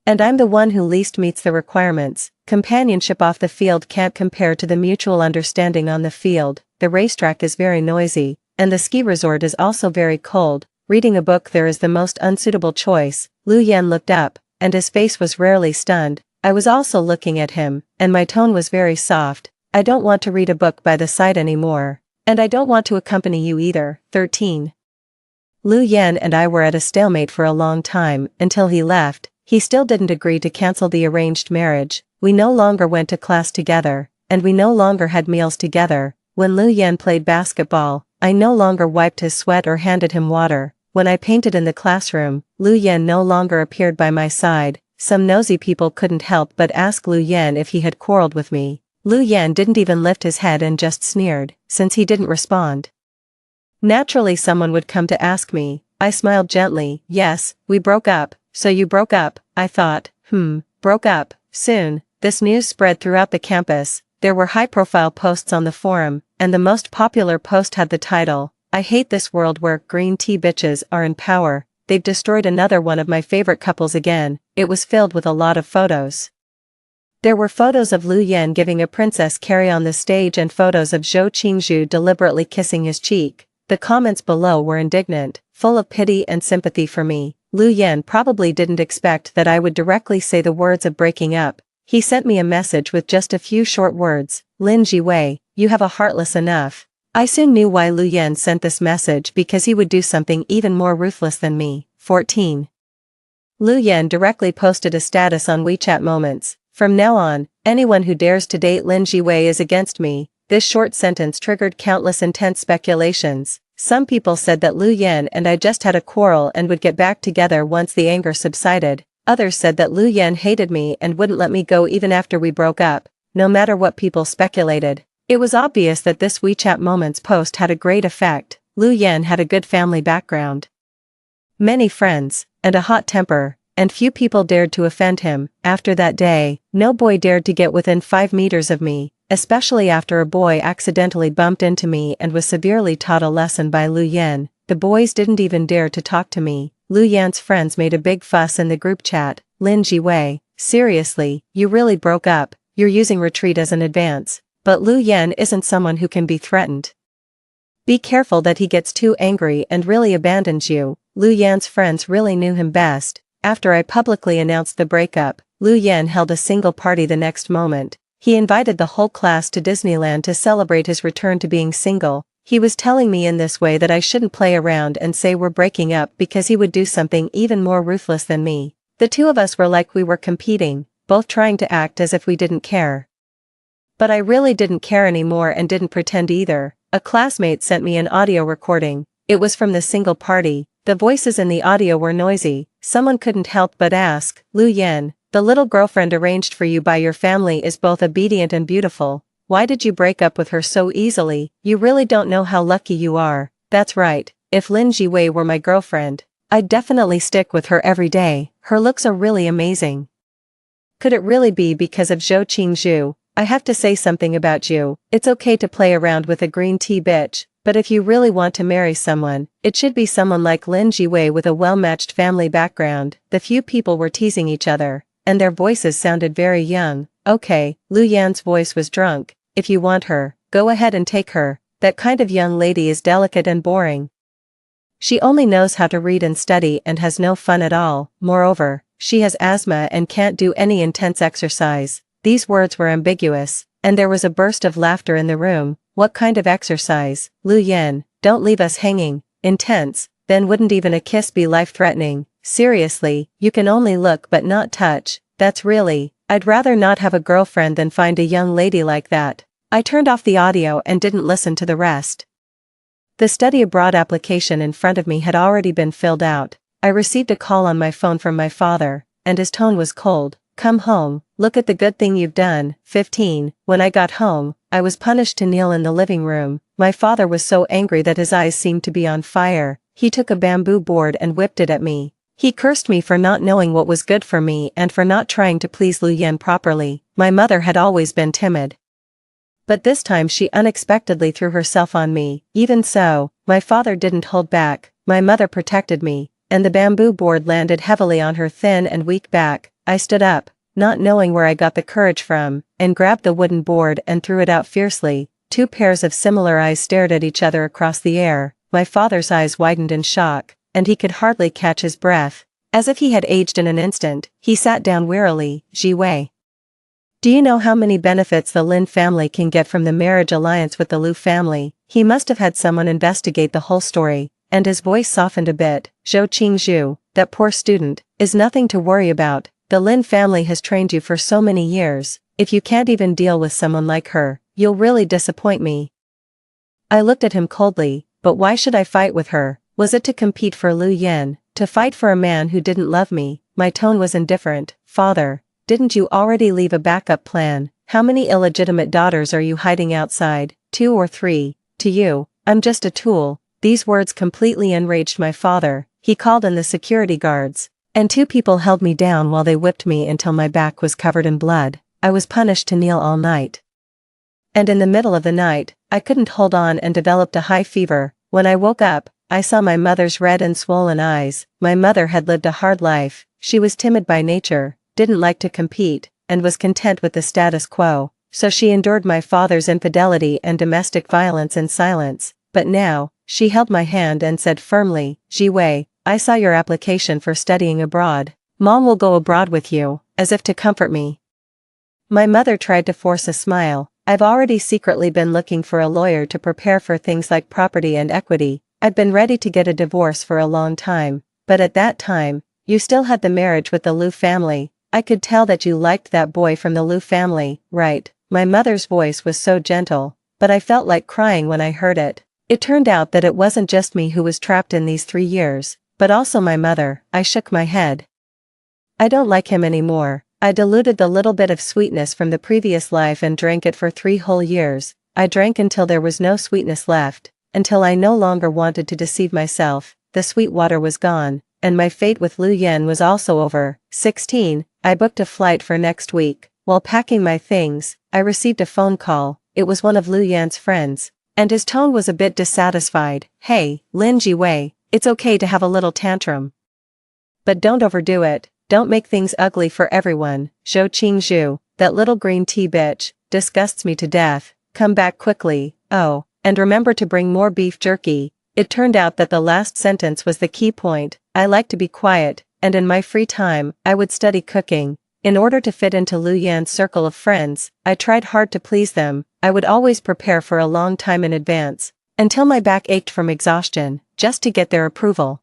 And I'm the one who least meets the requirements. Companionship off the field can't compare to the mutual understanding on the field. The racetrack is very noisy, and the ski resort is also very cold. Reading a book there is the most unsuitable choice. Lu Yan looked up, and his face was rarely stunned. I was also looking at him, and my tone was very soft. I don't want to read a book by the side anymore. And I don't want to accompany you either. 13. Lu Yan and I were at a stalemate for a long time, until he left. He still didn't agree to cancel the arranged marriage. We no longer went to class together, and we no longer had meals together. When Lu Yan played basketball, I no longer wiped his sweat or handed him water. When I painted in the classroom, Lu Yan no longer appeared by my side. Some nosy people couldn't help but ask Lu Yan if he had quarreled with me. Lu Yan didn't even lift his head and just sneered, since he didn't respond. Naturally someone would come to ask me. I smiled gently. Yes, we broke up. So you broke up, I thought. Broke up. Soon, this news spread throughout the campus. There were high-profile posts on the forum, and the most popular post had the title, "I hate this world where green tea bitches are in power. They've destroyed another one of my favorite couples again." It was filled with a lot of photos. There were photos of Lu Yan giving a princess carry on the stage and photos of Zhou Qingzhu deliberately kissing his cheek. The comments below were indignant, full of pity and sympathy for me. Lu Yan probably didn't expect that I would directly say the words of breaking up. He sent me a message with just a few short words. "Lin Jiwei, you have a heartless enough." I soon knew why Lu Yan sent this message, because he would do something even more ruthless than me. 14. Lu Yan directly posted a status on WeChat Moments. "From now on, anyone who dares to date Lin Jiwei is against me." This short sentence triggered countless intense speculations. Some people said that Lu Yan and I just had a quarrel and would get back together once the anger subsided. Others said that Lu Yan hated me and wouldn't let me go even after we broke up. No matter what people speculated, it was obvious that this WeChat Moments post had a great effect. Lu Yan had a good family background, many friends, and a hot temper, and few people dared to offend him. After that day, no boy dared to get within 5 meters of me, especially after a boy accidentally bumped into me and was severely taught a lesson by Lu Yan. The boys didn't even dare to talk to me. Lu Yan's friends made a big fuss in the group chat. "Lin Jiwei, seriously, you really broke up? You're using retreat as an advance." But Lu Yan isn't someone who can be threatened. Be careful that he gets too angry and really abandons you. Lu Yan's friends really knew him best. After I publicly announced the breakup, Lu Yan held a single party the next moment. He invited the whole class to Disneyland to celebrate his return to being single. He was telling me in this way that I shouldn't play around and say we're breaking up, because he would do something even more ruthless than me. The two of us were like we were competing, both trying to act as if we didn't care. But I really didn't care anymore and didn't pretend either. A classmate sent me an audio recording. It was from the single party. The voices in the audio were noisy. Someone couldn't help but ask, "Lu Yan, the little girlfriend arranged for you by your family is both obedient and beautiful. Why did you break up with her so easily? You really don't know how lucky you are." That's right. If Lin Jiwei were my girlfriend, I'd definitely stick with her every day. Her looks are really amazing. Could it really be because of Zhou Qingzhu? I have to say something about you. It's okay to play around with a green tea bitch, but if you really want to marry someone, it should be someone like Lin Jiwei with a well-matched family background. The few people were teasing each other, and their voices sounded very young. Okay, Lu Yan's voice was drunk. "If you want her, go ahead and take her. That kind of young lady is delicate and boring. She only knows how to read and study and has no fun at all. Moreover, she has asthma and can't do any intense exercise." These words were ambiguous, and there was a burst of laughter in the room. "What kind of exercise? Lu Yan, don't leave us hanging." "Intense? Then wouldn't even a kiss be life-threatening? Seriously, you can only look but not touch. That's really, I'd rather not have a girlfriend than find a young lady like that." I turned off the audio and didn't listen to the rest. The study abroad application in front of me had already been filled out. I received a call on my phone from my father, and his tone was cold. "Come home, look at the good thing you've done." 15. When I got home, I was punished to kneel in the living room. My father was so angry that his eyes seemed to be on fire. He took a bamboo board and whipped it at me. He cursed me for not knowing what was good for me and for not trying to please Lu Yan properly. My mother had always been timid, but this time she unexpectedly threw herself on me. Even so, my father didn't hold back. My mother protected me, and the bamboo board landed heavily on her thin and weak back. I stood up, not knowing where I got the courage from, and grabbed the wooden board and threw it out fiercely. Two pairs of similar eyes stared at each other across the air. My father's eyes widened in shock, and he could hardly catch his breath. As if he had aged in an instant, he sat down wearily. "Jiwei, Do you know how many benefits the Lin family can get from the marriage alliance with the Liu family? He must have had someone investigate the whole story, and his voice softened a bit. Zhou Qingzhu, that poor student, is nothing to worry about. The Lin family has trained you for so many years. If you can't even deal with someone like her, you'll really disappoint me. I looked at him coldly, but why should I fight with her? Was it to compete for Lu Yan? To fight for a man who didn't love me? My tone was indifferent. Father, didn't you already leave a backup plan? How many illegitimate daughters are you hiding outside? 2 or 3? To you, I'm just a tool. These words completely enraged my father. He called in the security guards, and 2 people held me down while they whipped me until my back was covered in blood. I was punished to kneel all night. And in the middle of the night, I couldn't hold on and developed a high fever. When I woke up, I saw my mother's red and swollen eyes. My mother had lived a hard life. She was timid by nature, didn't like to compete, and was content with the status quo, so she endured my father's infidelity and domestic violence in silence. But now, she held my hand and said firmly, Jiwei, I saw your application for studying abroad. Mom will go abroad with you, as if to comfort me. My mother tried to force a smile. I've already secretly been looking for a lawyer to prepare for things like property and equity. I'd been ready to get a divorce for a long time, but at that time, you still had the marriage with the Liu family. I could tell that you liked that boy from the Liu family, right? My mother's voice was so gentle, but I felt like crying when I heard it. It turned out that it wasn't just me who was trapped in these 3 years, but also my mother. I shook my head. I don't like him anymore. I diluted the little bit of sweetness from the previous life and drank it for 3 whole years. I drank until there was no sweetness left, until I no longer wanted to deceive myself. The sweet water was gone, and my fate with Lu Yan was also over. 16. I booked a flight for next week. While packing my things, I received a phone call. It was one of Lu Yan's friends, and his tone was a bit dissatisfied. Hey, Lin Jiwei, it's okay to have a little tantrum, but don't overdo it. Don't make things ugly for everyone. Zhou Qingzhu, that little green tea bitch, disgusts me to death. Come back quickly. Oh, and remember to bring more beef jerky. It turned out that the last sentence was the key point. I like to be quiet, and in my free time, I would study cooking. In order to fit into Lu Yan's circle of friends, I tried hard to please them. I would always prepare for a long time in advance, until my back ached from exhaustion, just to get their approval.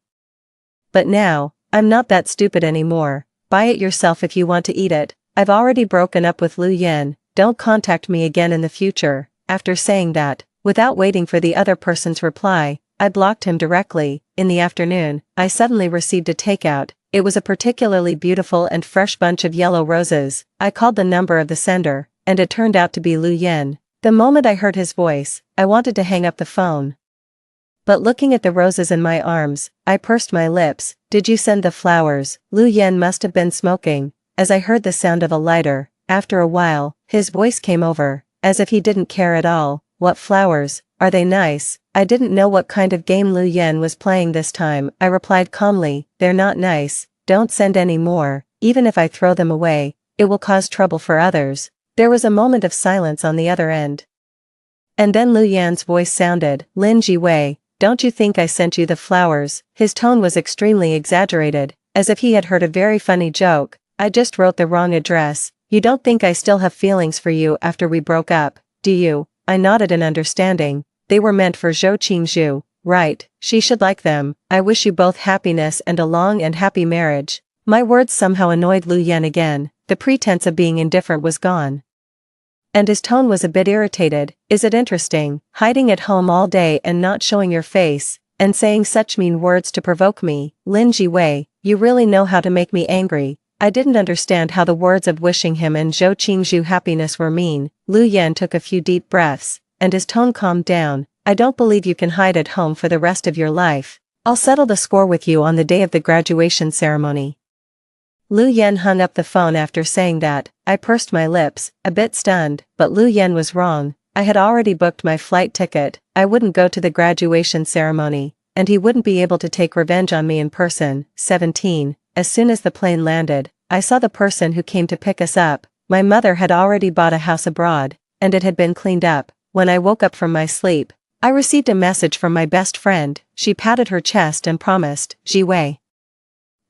But now, I'm not that stupid anymore. Buy it yourself if you want to eat it. I've already broken up with Lu Yan. Don't contact me again in the future. After saying that, without waiting for the other person's reply, I blocked him directly. In the afternoon, I suddenly received a takeout. It was a particularly beautiful and fresh bunch of yellow roses. I called the number of the sender, and it turned out to be Lu Yan. The moment I heard his voice, I wanted to hang up the phone. But looking at the roses in my arms, I pursed my lips. Did you send the flowers? Lu Yan must have been smoking, as I heard the sound of a lighter. After a while, his voice came over, as if he didn't care at all. What flowers? Are they nice? I didn't know what kind of game Lu Yan was playing this time. I replied calmly, they're not nice. Don't send any more. Even if I throw them away, it will cause trouble for others. There was a moment of silence on the other end. And then Lu Yan's voice sounded, Lin Jiwei. Don't you think I sent you the flowers? His tone was extremely exaggerated, as if he had heard a very funny joke. I just wrote the wrong address. You don't think I still have feelings for you after we broke up, do you? I nodded in understanding. They were meant for Zhou Qingzhu, right? She should like them. I wish you both happiness and a long and happy marriage. My words somehow annoyed Lu Yan again. The pretense of being indifferent was gone, and his tone was a bit irritated. Is it interesting, hiding at home all day and not showing your face, and saying such mean words to provoke me? Lin Jiwei, you really know how to make me angry. I didn't understand how the words of wishing him and Zhou Qingzhu happiness were mean. Lu Yan took a few deep breaths, and his tone calmed down. I don't believe you can hide at home for the rest of your life. I'll settle the score with you on the day of the graduation ceremony. Lu Yan hung up the phone after saying that. I pursed my lips, a bit stunned, but Lu Yan was wrong. I had already booked my flight ticket. I wouldn't go to the graduation ceremony, and he wouldn't be able to take revenge on me in person. 17. As soon as the plane landed, I saw the person who came to pick us up. My mother had already bought a house abroad, and it had been cleaned up. When I woke up from my sleep, I received a message from my best friend. She patted her chest and promised, Jiwei,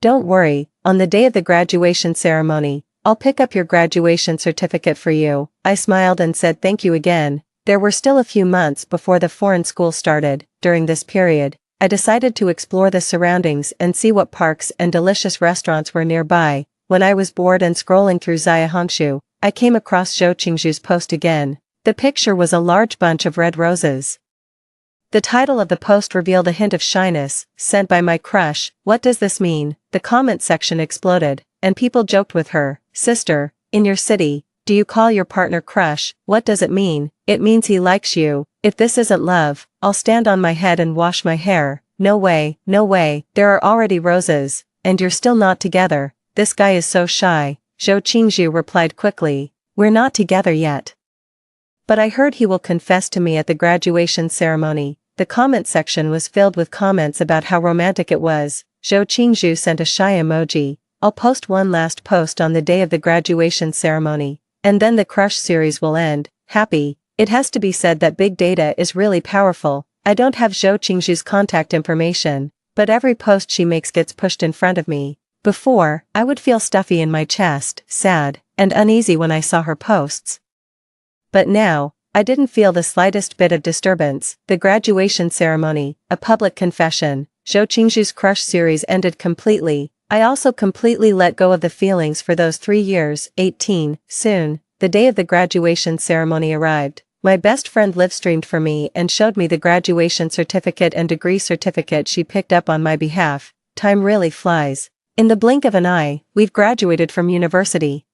don't worry, on the day of the graduation ceremony, I'll pick up your graduation certificate for you. I smiled and said thank you again. There were still a few months before the foreign school started. During this period, I decided to explore the surroundings and see what parks and delicious restaurants were nearby. When I was bored and scrolling through Xiaohongshu, I came across Zhou Qingzhu's post again. The picture was a large bunch of red roses. The title of the post revealed a hint of shyness, sent by my crush. What does this mean? The comment section exploded, and people joked with her. Sister, in your city, do you call your partner crush? What does it mean? It means he likes you. If this isn't love, I'll stand on my head and wash my hair. No way, no way, there are already roses, and you're still not together. This guy is so shy. Zhou Qingzhu replied quickly. We're not together yet. But I heard he will confess to me at the graduation ceremony. The comment section was filled with comments about how romantic it was. Zhou Qingzhu sent a shy emoji. I'll post one last post on the day of the graduation ceremony, and then the crush series will end. Happy. It has to be said that big data is really powerful. I don't have Zhou Qingzhu's contact information, but every post she makes gets pushed in front of me. Before, I would feel stuffy in my chest, sad, and uneasy when I saw her posts. But now, I didn't feel the slightest bit of disturbance. The graduation ceremony, a public confession, Zhou Qingzhu's crush series ended completely. I also completely let go of the feelings for those 3 years. 18. Soon, the day of the graduation ceremony arrived. My best friend livestreamed for me and showed me the graduation certificate and degree certificate she picked up on my behalf. Time really flies. In the blink of an eye, we've graduated from university.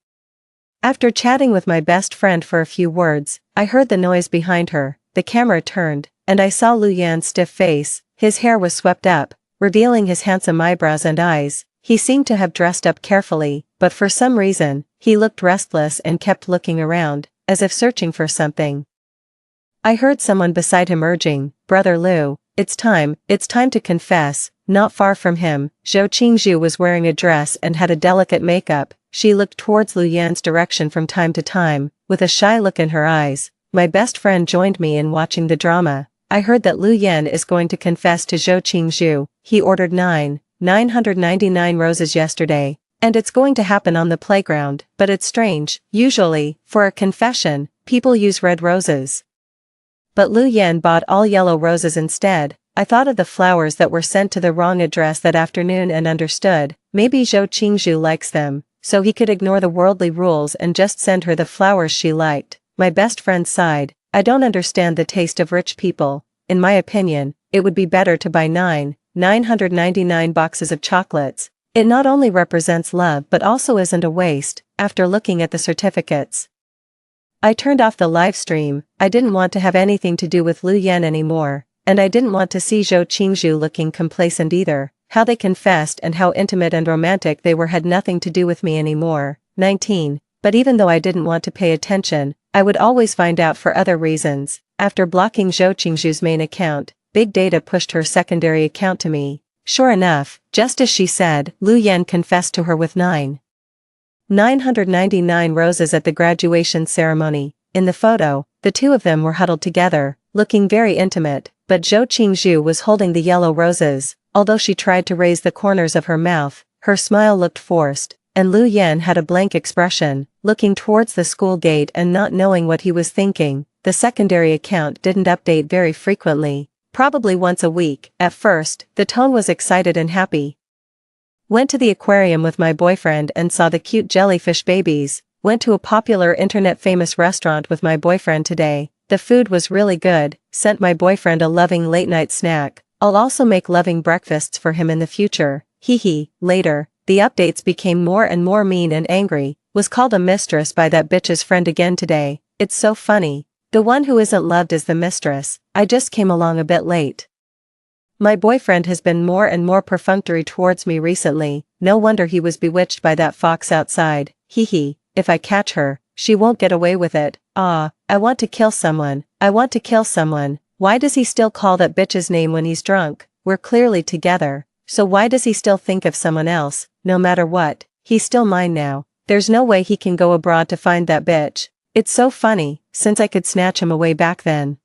After chatting with my best friend for a few words, I heard the noise behind her. The camera turned, and I saw Lu Yan's stiff face. His hair was swept up, revealing his handsome eyebrows and eyes. He seemed to have dressed up carefully, but for some reason, he looked restless and kept looking around, as if searching for something. I heard someone beside him urging, Brother Lu, it's time to confess. Not far from him, Zhou Qingzhu was wearing a dress and had a delicate makeup. She looked towards Lu Yan's direction from time to time, with a shy look in her eyes. My best friend joined me in watching the drama. I heard that Lu Yan is going to confess to Zhou Qingzhu. He ordered 999 roses yesterday, and it's going to happen on the playground. But it's strange, usually, for a confession, people use red roses. But Lu Yan bought all yellow roses instead. I thought of the flowers that were sent to the wrong address that afternoon and understood. Maybe Zhou Qingzhu likes them, so he could ignore the worldly rules and just send her the flowers she liked. My best friend sighed. I don't understand the taste of rich people. In my opinion, it would be better to buy 999 boxes of chocolates. It not only represents love but also isn't a waste. After looking at the certificates, I turned off the live stream. I didn't want to have anything to do with Lu Yan anymore. And I didn't want to see Zhou Qingzhu looking complacent either. How they confessed and how intimate and romantic they were had nothing to do with me anymore. 19. But even though I didn't want to pay attention, I would always find out for other reasons. After blocking Zhou Qingzhu's main account, Big Data pushed her secondary account to me. Sure enough, just as she said, Lu Yan confessed to her with 999 roses at the graduation ceremony. In the photo, the two of them were huddled together, looking very intimate. But Zhou Qingzhu was holding the yellow roses. Although she tried to raise the corners of her mouth, her smile looked forced, and Lu Yan had a blank expression, looking towards the school gate and not knowing what he was thinking. The secondary account didn't update very frequently, probably once a week. At first, the tone was excited and happy. Went to the aquarium with my boyfriend and saw the cute jellyfish babies. Went to a popular internet-famous restaurant with my boyfriend today. The food was really good. Sent my boyfriend a loving late-night snack. I'll also make loving breakfasts for him in the future. Hee. Later, the updates became more and more mean and angry. Was called a mistress by that bitch's friend again today. It's so funny. The one who isn't loved is the mistress. I just came along a bit late. My boyfriend has been more and more perfunctory towards me recently. No wonder he was bewitched by that fox outside. Hee. If I catch her, she won't get away with it. I want to kill someone. Why does he still call that bitch's name when he's drunk? We're clearly together. So why does he still think of someone else? No matter what, he's still mine now. There's no way he can go abroad to find that bitch. It's so funny, since I could snatch him away back then.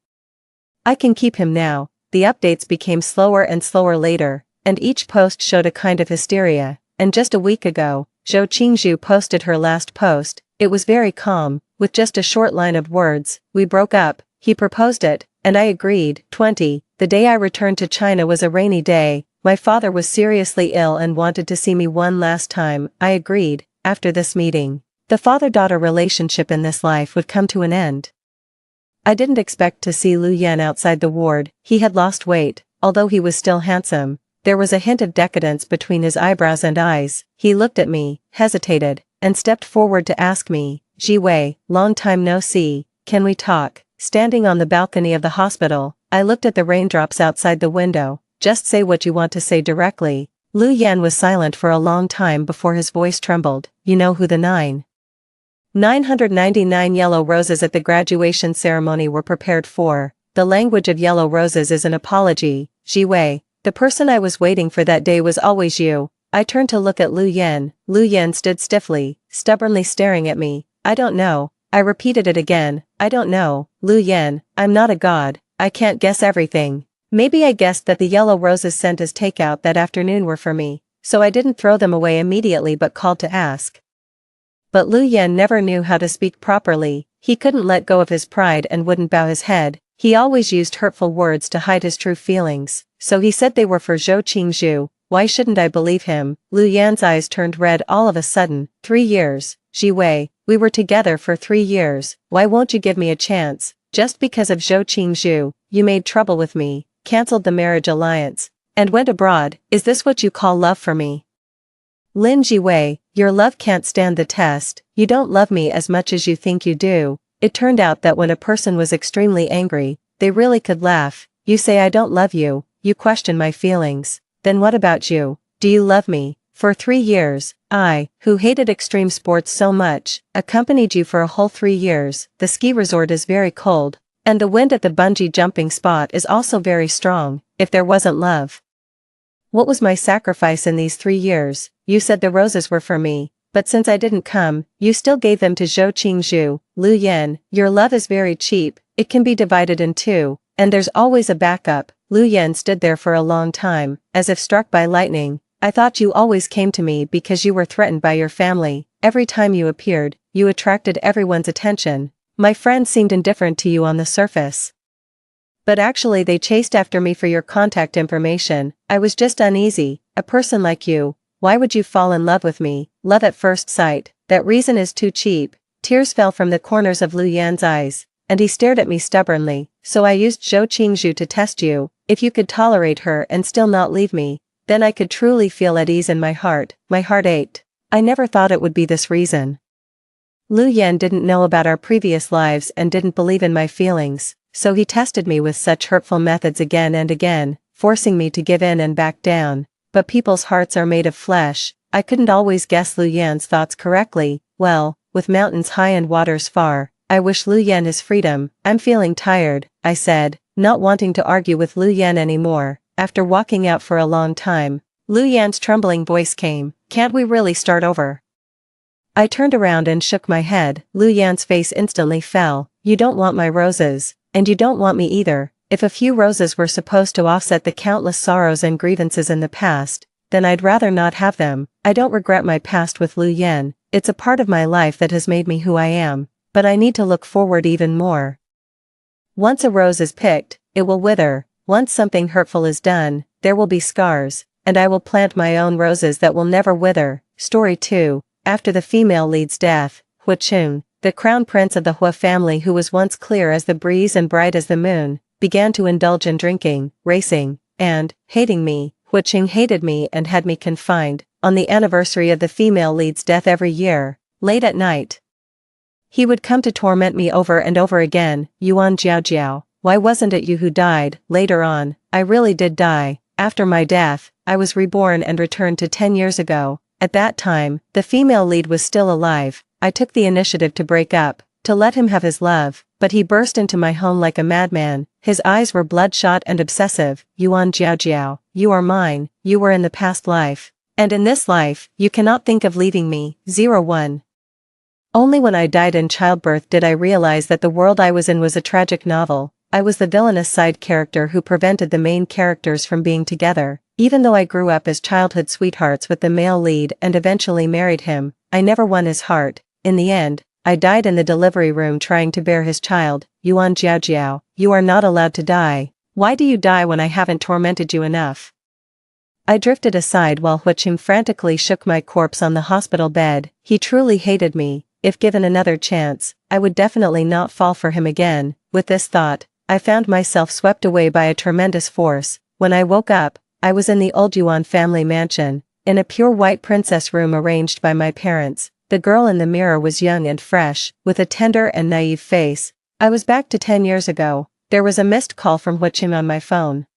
I can keep him now. The updates became slower and slower later, and each post showed a kind of hysteria. And just a week ago, Zhou Qingzhu posted her last post. It was very calm, with just a short line of words, "We broke up, he proposed it, and I agreed." 20. The day I returned to China was a rainy day. My father was seriously ill and wanted to see me one last time. I agreed. After this meeting, the father-daughter relationship in this life would come to an end. I didn't expect to see Lu Yan outside the ward. He had lost weight, although he was still handsome. There was a hint of decadence between his eyebrows and eyes. He looked at me, hesitated, and stepped forward to ask me, "Ji Wei, long time no see, can we talk?" Standing on the balcony of the hospital, I looked at the raindrops outside the window. "Just say what you want to say directly." Lu Yan was silent for a long time before his voice trembled. "You know who the 999 yellow roses at the graduation ceremony were prepared for. The language of yellow roses is an apology, Ji Wei. The person I was waiting for that day was always you." I turned to look at Lu Yan. Lu Yan stood stiffly, stubbornly staring at me. "I don't know." I repeated it again. "I don't know, Lu Yan, I'm not a god, I can't guess everything." Maybe I guessed that the yellow roses sent as takeout that afternoon were for me, so I didn't throw them away immediately but called to ask. But Lu Yan never knew how to speak properly. He couldn't let go of his pride and wouldn't bow his head. He always used hurtful words to hide his true feelings, so he said they were for Zhou Qingzhu. Why shouldn't I believe him? Lu Yan's eyes turned red all of a sudden. 3 years, Ji Wei, we were together for 3 years. Why won't you give me a chance? Just because of Zhou Qingzhu, you made trouble with me, cancelled the marriage alliance, and went abroad. Is this what you call love for me? Lin Ji Wei, your love can't stand the test. You don't love me as much as you think you do. It turned out that when a person was extremely angry, they really could laugh. You say I don't love you, you question my feelings. Then what about you? Do you love me? For 3 years, I, who hated extreme sports so much, accompanied you for a whole 3 years. The ski resort is very cold, and the wind at the bungee jumping spot is also very strong. If there wasn't love, what was my sacrifice in these 3 years? You said the roses were for me, but since I didn't come, you still gave them to Zhou Qingzhu. Lu Yan, your love is very cheap, it can be divided in two, and there's always a backup. Lu Yan stood there for a long time, as if struck by lightning. I thought you always came to me because you were threatened by your family. Every time you appeared, you attracted everyone's attention. My friends seemed indifferent to you on the surface, but actually they chased after me for your contact information. I was just uneasy. A person like you, why would you fall in love with me? Love at first sight, that reason is too cheap. Tears fell from the corners of Lu Yan's eyes, and he stared at me stubbornly. So I used Zhou Qingzhu to test you. If you could tolerate her and still not leave me, then I could truly feel at ease in my heart. My heart ached. I never thought it would be this reason. Lu Yan didn't know about our previous lives and didn't believe in my feelings, so he tested me with such hurtful methods again and again, forcing me to give in and back down. But people's hearts are made of flesh. I couldn't always guess Lu Yan's thoughts correctly. Well, with mountains high and waters far, I wish Lu Yan his freedom. I'm feeling tired, I said, not wanting to argue with Lu Yan anymore. After walking out for a long time, Lu Yan's trembling voice came, "Can't we really start over?" I turned around and shook my head. Lu Yan's face instantly fell. "You don't want my roses, and you don't want me either. If a few roses were supposed to offset the countless sorrows and grievances in the past, then I'd rather not have them. I don't regret my past with Lu Yan. It's a part of my life that has made me who I am, but I need to look forward even more. Once a rose is picked, it will wither. Once something hurtful is done, there will be scars, and I will plant my own roses that will never wither." Story 2. After the female lead's death, Hu Chun, the crown prince of the Hua family who was once clear as the breeze and bright as the moon, began to indulge in drinking, racing, and hating me. Hu Chun hated me and had me confined. On the anniversary of the female lead's death every year, late at night, he would come to torment me over and over again. "Yuan Jiao Jiao, why wasn't it you who died?" Later on, I really did die. After my death, I was reborn and returned to 10 years ago. At that time, the female lead was still alive. I took the initiative to break up, to let him have his love, but he burst into my home like a madman. His eyes were bloodshot and obsessive. "Yuan Jiao Jiao, you are mine, you were in the past life, and in this life, you cannot think of leaving me." 01. Only when I died in childbirth did I realize that the world I was in was a tragic novel. I was the villainous side character who prevented the main characters from being together. Even though I grew up as childhood sweethearts with the male lead and eventually married him, I never won his heart. In the end, I died in the delivery room trying to bear his child. Yuan Jiaojiao, you are not allowed to die. Why do you die when I haven't tormented you enough? I drifted aside while Huiqing frantically shook my corpse on the hospital bed. He truly hated me. If given another chance, I would definitely not fall for him again. With this thought, I found myself swept away by a tremendous force. When I woke up, I was in the old Yuan family mansion, in a pure white princess room arranged by my parents. The girl in the mirror was young and fresh, with a tender and naive face. I was back to 10 years ago. There was a missed call from Huiqing on my phone.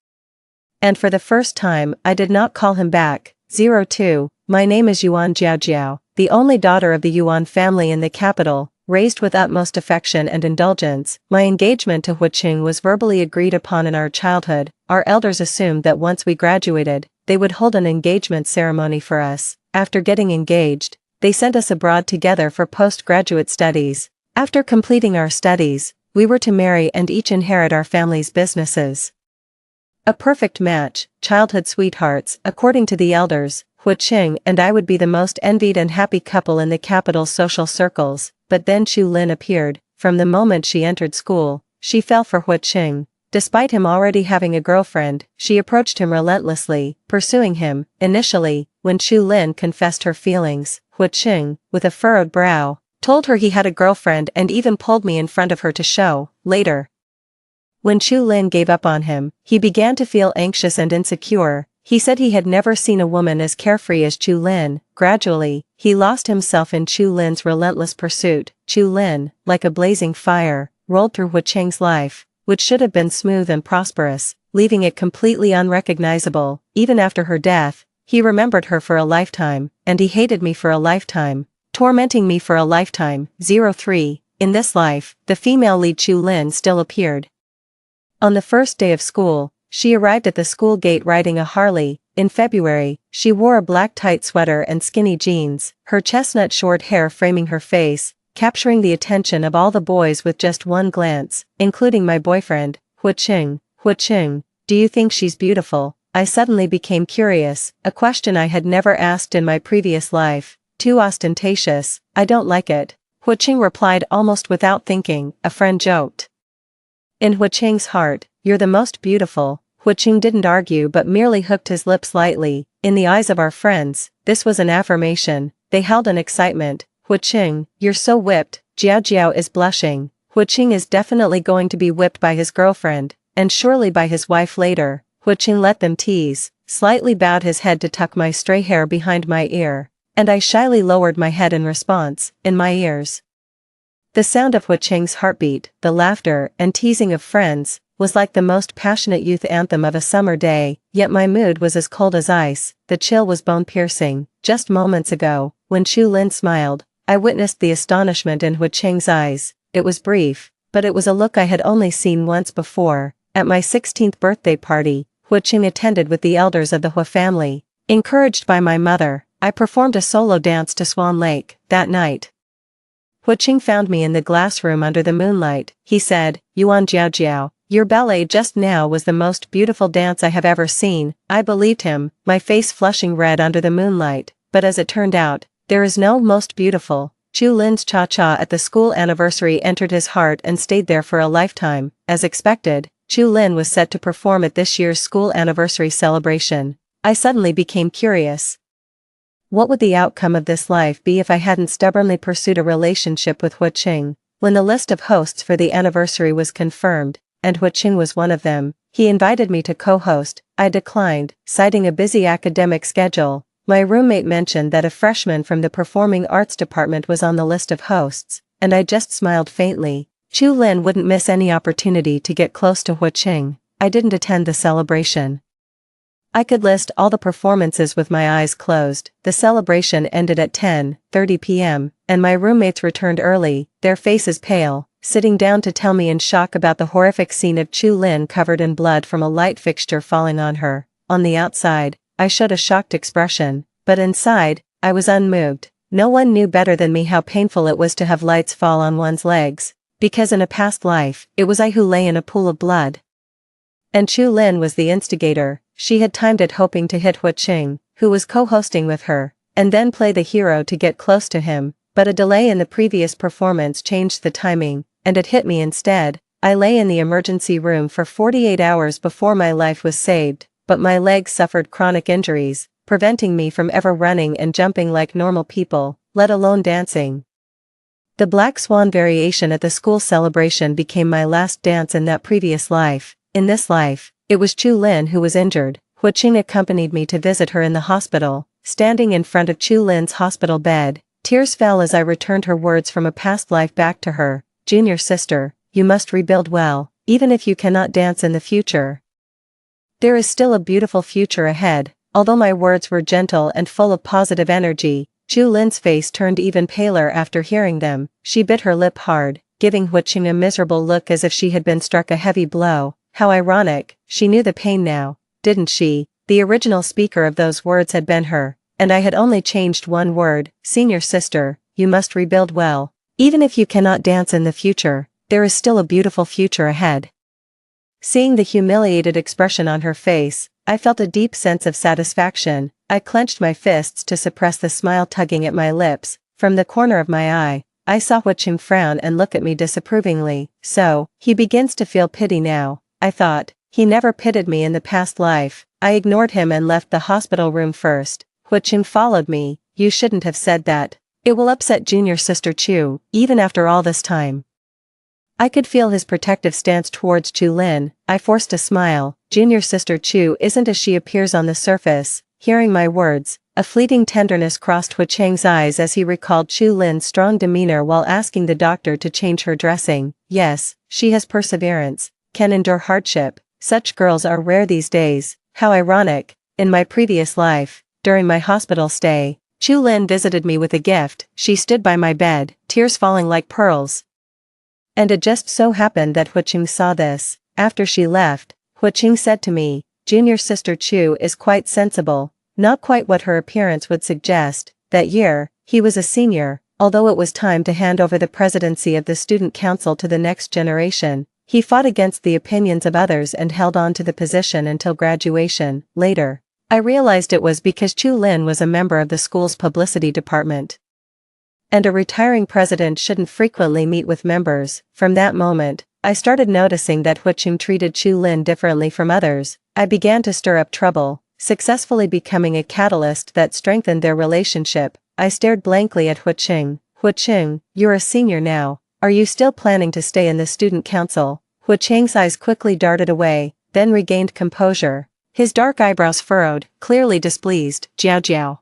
And for the first time, I did not call him back. 02, my name is Yuan Jiaojiao, the only daughter of the Yuan family in the capital, raised with utmost affection and indulgence. My engagement to Huiqing was verbally agreed upon in our childhood. Our elders assumed that once we graduated, they would hold an engagement ceremony for us. After getting engaged, they sent us abroad together for postgraduate studies. After completing our studies, we were to marry and each inherit our family's businesses. A perfect match, childhood sweethearts. According to the elders, Huiqing and I would be the most envied and happy couple in the capital's social circles. But then Chu Lin appeared. From the moment she entered school, she fell for Huiqing. Despite him already having a girlfriend, she approached him relentlessly, pursuing him. Initially, when Chu Lin confessed her feelings, Huiqing, with a furrowed brow, told her he had a girlfriend and even pulled me in front of her to show. Later, when Chu Lin gave up on him, he began to feel anxious and insecure. He said he had never seen a woman as carefree as Chu Lin. Gradually, he lost himself in Chu Lin's relentless pursuit. Chu Lin, like a blazing fire, rolled through Huiqing's life, which should have been smooth and prosperous, leaving it completely unrecognizable. Even after her death, he remembered her for a lifetime, and he hated me for a lifetime, tormenting me for a lifetime. 03, in this life, the female lead Chu Lin still appeared. On the first day of school, she arrived at the school gate riding a Harley. In February, she wore a black tight sweater and skinny jeans, her chestnut short hair framing her face, capturing the attention of all the boys with just one glance, including my boyfriend, Huiqing. Huiqing, do you think she's beautiful? I suddenly became curious, a question I had never asked in my previous life. Too ostentatious, I don't like it. Huiqing replied almost without thinking. A friend joked. In Huiqing's heart, you're the most beautiful. Huiqing didn't argue but merely hooked his lips lightly. In the eyes of our friends, this was an affirmation. They held an excitement. Huiqing, you're so whipped. Jiaojiao is blushing. Huiqing is definitely going to be whipped by his girlfriend, and surely by his wife later. Huiqing let them tease, slightly bowed his head to tuck my stray hair behind my ear, and I shyly lowered my head in response. In my ears, the sound of Huiqing's heartbeat, the laughter and teasing of friends, was like the most passionate youth anthem of a summer day, yet my mood was as cold as ice. The chill was bone-piercing. Just moments ago, when Chu Lin smiled, I witnessed the astonishment in Huiqing's eyes. It was brief, but it was a look I had only seen once before. At my 16th birthday party, Huiqing attended with the elders of the Hua family. Encouraged by my mother, I performed a solo dance to Swan Lake. That night, Huiqing found me in the glass room under the moonlight. He said, Yuan Jiaojiao, your ballet just now was the most beautiful dance I have ever seen. I believed him, my face flushing red under the moonlight, but as it turned out, there is no most beautiful. Chu Lin's cha-cha at the school anniversary entered his heart and stayed there for a lifetime. As expected, Chu Lin was set to perform at this year's school anniversary celebration. I suddenly became curious. What would the outcome of this life be if I hadn't stubbornly pursued a relationship with Huiqing? When the list of hosts for the anniversary was confirmed, and Huiqing was one of them, he invited me to co-host. I declined, citing a busy academic schedule. My roommate mentioned that a freshman from the performing arts department was on the list of hosts, and I just smiled faintly. Chu Lin wouldn't miss any opportunity to get close to Huiqing. I didn't attend the celebration. I could list all the performances with my eyes closed. The celebration ended at 10:30 p.m., and my roommates returned early, their faces pale, sitting down to tell me in shock about the horrific scene of Chu Lin covered in blood from a light fixture falling on her. On the outside, I showed a shocked expression, but inside, I was unmoved. No one knew better than me how painful it was to have lights fall on one's legs, because in a past life, it was I who lay in a pool of blood. And Chu Lin was the instigator. she had timed it hoping to hit Huiqing, who was co-hosting with her, and then play the hero to get close to him, but a delay in the previous performance changed the timing, and it hit me instead. I lay in the emergency room for 48 hours before my life was saved, but my legs suffered chronic injuries, preventing me from ever running and jumping like normal people, let alone dancing. The Black Swan variation at the school celebration became my last dance in that previous life. In this life, it was Chu Lin who was injured. Huiqing accompanied me to visit her in the hospital. Standing in front of Chu Lin's hospital bed, tears fell as I returned her words from a past life back to her. Junior sister, you must rebuild well, even if you cannot dance in the future. There is still a beautiful future ahead. Although my words were gentle and full of positive energy, Chu Lin's face turned even paler after hearing them. She bit her lip hard, giving Huiqing a miserable look as if she had been struck a heavy blow. How ironic, she knew the pain now, didn't she? The original speaker of those words had been her, and I had only changed one word. Senior sister, you must rebuild well. Even if you cannot dance in the future, there is still a beautiful future ahead. Seeing the humiliated expression on her face, I felt a deep sense of satisfaction. I clenched my fists to suppress the smile tugging at my lips. From the corner of my eye, I saw Huiqing frown and look at me disapprovingly. So, he begins to feel pity now, I thought. He never pitied me in the past life. I ignored him and left the hospital room first. Huiqing followed me. You shouldn't have said that. It will upset junior sister Chu, even after all this time. I could feel his protective stance towards Chu Lin. I forced a smile. Junior sister Chu isn't as she appears on the surface. Hearing my words, a fleeting tenderness crossed Huiqing's eyes as he recalled Chu Lin's strong demeanor while asking the doctor to change her dressing. Yes, she has perseverance, can endure hardship. Such girls are rare these days. How ironic. In my previous life, during my hospital stay, Chu Lin visited me with a gift. She stood by my bed, tears falling like pearls. And it just so happened that Huiqing saw this. After she left, Huiqing said to me, Junior sister Chu is quite sensible, not quite what her appearance would suggest. That year, he was a senior, although it was time to hand over the presidency of the student council to the next generation. He fought against the opinions of others and held on to the position until graduation. Later, I realized it was because Chu Lin was a member of the school's publicity department. And a retiring president shouldn't frequently meet with members. From that moment, I started noticing that Huiqing treated Chu Lin differently from others. I began to stir up trouble, successfully becoming a catalyst that strengthened their relationship. I stared blankly at Huiqing. Huiqing, you're a senior now. Are you still planning to stay in the student council? Huiqing's eyes quickly darted away, then regained composure. His dark eyebrows furrowed, clearly displeased. Jiao Jiao.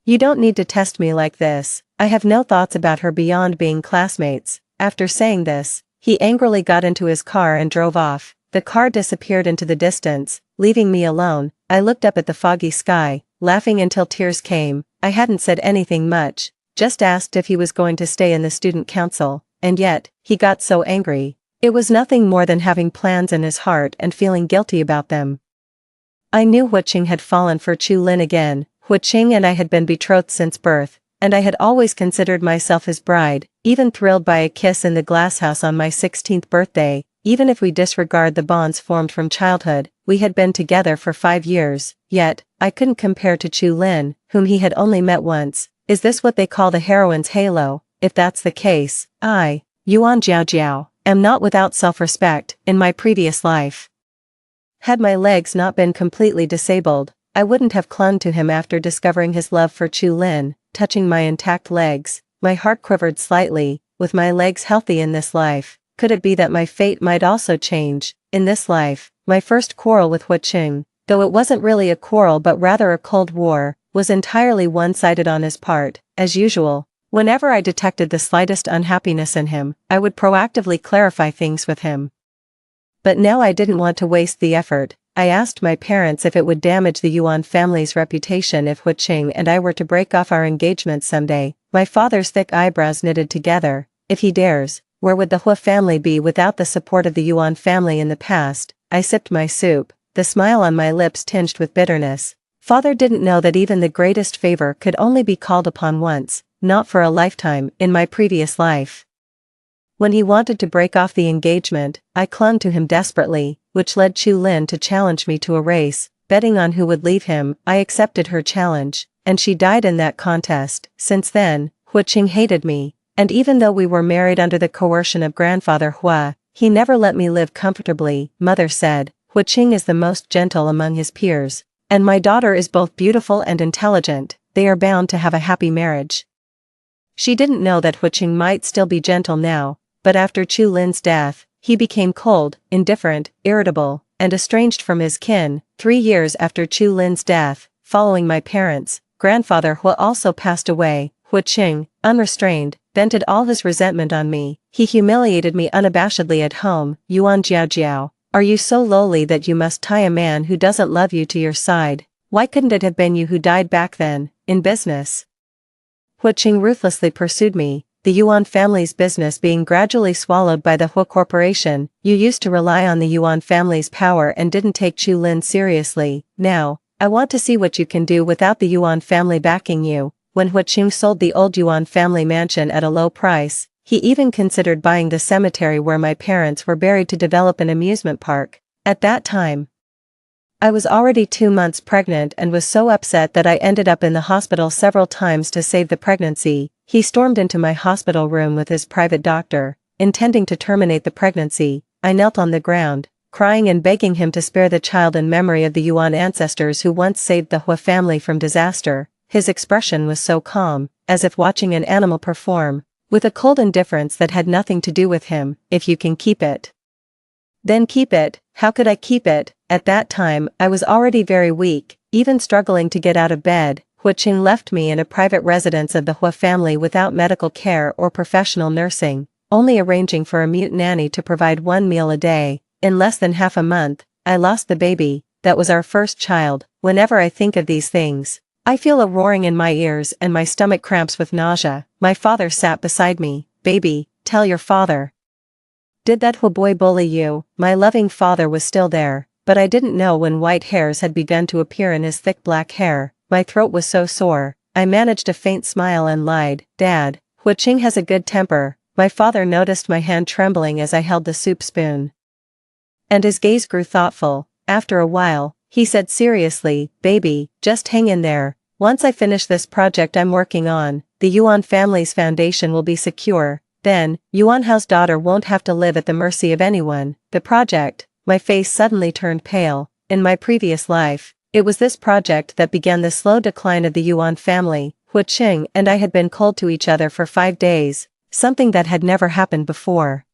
You don't need to test me like this. I have no thoughts about her beyond being classmates. After saying this, he angrily got into his car and drove off. The car disappeared into the distance, leaving me alone. I looked up at the foggy sky, laughing until tears came. I hadn't said anything much, just asked if he was going to stay in the student council, and yet, he got so angry. It was nothing more than having plans in his heart and feeling guilty about them. I knew Huiqing had fallen for Chu Lin again. Huiqing and I had been betrothed since birth, and I had always considered myself his bride, even thrilled by a kiss in the glasshouse on my 16th birthday. Even if we disregard the bonds formed from childhood, we had been together for 5 years, yet, I couldn't compare to Chu Lin, whom he had only met once. Is this what they call the heroine's halo? If that's the case, I, Yuan Jiao Jiao, am not without self-respect. In my previous life, had my legs not been completely disabled, I wouldn't have clung to him after discovering his love for Chu Lin. Touching my intact legs, my heart quivered slightly. With my legs healthy in this life, could it be that my fate might also change? In this life, my first quarrel with Huiqing, though it wasn't really a quarrel but rather a cold war, was entirely one-sided on his part. As usual, whenever I detected the slightest unhappiness in him, I would proactively clarify things with him. But now I didn't want to waste the effort. I asked my parents if it would damage the Yuan family's reputation if Huiqing and I were to break off our engagement someday. My father's thick eyebrows knitted together. If he dares, where would the Hua family be without the support of the Yuan family in the past? I sipped my soup, the smile on my lips tinged with bitterness. Father didn't know that even the greatest favor could only be called upon once, not for a lifetime. In my previous life, when he wanted to break off the engagement, I clung to him desperately, which led Chu Lin to challenge me to a race. betting on who would leave him. I accepted her challenge, and she died in that contest. Since then, Hu Qing hated me, and even though we were married under the coercion of grandfather Hua, he never let me live comfortably. Mother said, Hu Qing is the most gentle among his peers, and my daughter is both beautiful and intelligent. They are bound to have a happy marriage. She didn't know that Hu Qing might still be gentle now, but after Chu Lin's death, he became cold, indifferent, irritable, and estranged from his kin. 3 years after Chu Lin's death, following my parents, grandfather Hua also passed away. Hu Qing, unrestrained, vented all his resentment on me. He humiliated me unabashedly at home. Yuan Jiaojiao, are you so lowly that you must tie a man who doesn't love you to your side? Why couldn't it have been you who died back then, in business? Hu Qing ruthlessly pursued me, the Yuan family's business being gradually swallowed by the Hua Corporation. You used to rely on the Yuan family's power and didn't take Chu Lin seriously. Now, I want to see what you can do without the Yuan family backing you. When Hu Qing sold the old Yuan family mansion at a low price, he even considered buying the cemetery where my parents were buried to develop an amusement park. At that time, I was already 2 months pregnant and was so upset that I ended up in the hospital several times to save the pregnancy. He stormed into my hospital room with his private doctor, intending to terminate the pregnancy. I knelt on the ground, crying and begging him to spare the child in memory of the Yuan ancestors who once saved the Hua family from disaster. His expression was so calm, as if watching an animal perform, with a cold indifference that had nothing to do with him. If you can keep it, then keep it. How could I keep it? At that time, I was already very weak, even struggling to get out of bed. Hu Qing left me in a private residence of the Hua family without medical care or professional nursing, only arranging for a mute nanny to provide 1 meal a day. In less than half a month, I lost the baby. That was our first child. Whenever I think of these things, I feel a roaring in my ears and my stomach cramps with nausea. My father sat beside me. Baby, tell your father. Did that Hua boy bully you? My loving father was still there, but I didn't know when white hairs had begun to appear in his thick black hair. My throat was so sore, I managed a faint smile and lied. Dad, Hu Qing has a good temper. My father noticed my hand trembling as I held the soup spoon, and his gaze grew thoughtful. After a while, he said seriously, baby, just hang in there. Once I finish this project I'm working on, the Yuan family's foundation will be secure. Then, Yuan Hao's daughter won't have to live at the mercy of anyone. The project. My face suddenly turned pale. In my previous life, it was this project that began the slow decline of the Yuan family. Hu Qing and I had been cold to each other for 5 days, something that had never happened before.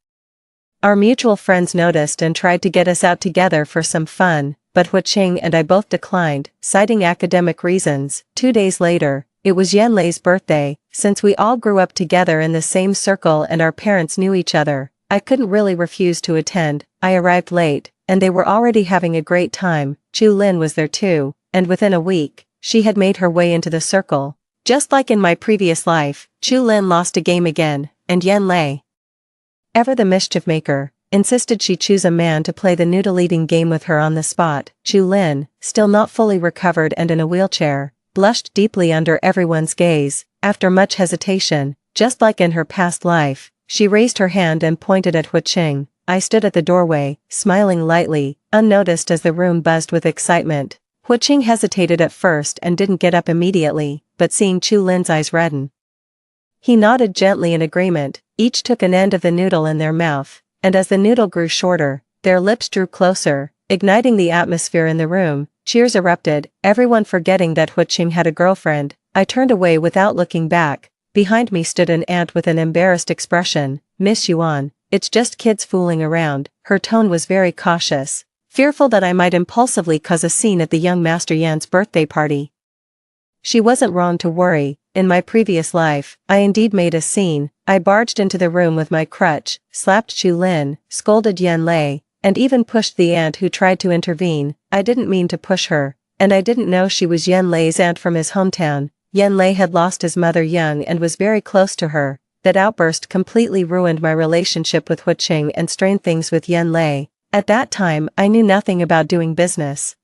Our mutual friends noticed and tried to get us out together for some fun, but Hu Qing and I both declined, citing academic reasons. 2 days later, it was Yan Lei's birthday. Since we all grew up together in the same circle and our parents knew each other, I couldn't really refuse to attend. I arrived late, and they were already having a great time. Chu Lin was there too, and within a week, she had made her way into the circle. Just like in my previous life, Chu Lin lost a game again, and Yan Lei, ever the mischief maker, insisted she choose a man to play the noodle-eating game with her on the spot. Chu Lin, still not fully recovered and in a wheelchair, blushed deeply under everyone's gaze. After much hesitation, just like in her past life, she raised her hand and pointed at Hu Qing. I stood at the doorway, smiling lightly, unnoticed as the room buzzed with excitement. Hu Qing hesitated at first and didn't get up immediately, but seeing Chu Lin's eyes redden, he nodded gently in agreement. Each took an end of the noodle in their mouth, and as the noodle grew shorter, their lips drew closer, igniting the atmosphere in the room. Cheers erupted, everyone forgetting that Hu Qing had a girlfriend. I turned away without looking back. Behind me stood an aunt with an embarrassed expression. Miss Yuan, it's just kids fooling around. Her tone was very cautious, fearful that I might impulsively cause a scene at the young Master Yan's birthday party. She wasn't wrong to worry. In my previous life, I indeed made a scene. I barged into the room with my crutch, slapped Chu Lin, scolded Yan Lei, and even pushed the aunt who tried to intervene. I didn't mean to push her, and I didn't know she was Yan Lei's aunt from his hometown. Yan Lei had lost his mother young and was very close to her. That outburst completely ruined my relationship with Hu Qing and strained things with Yan Lei. At that time, I knew nothing about doing business,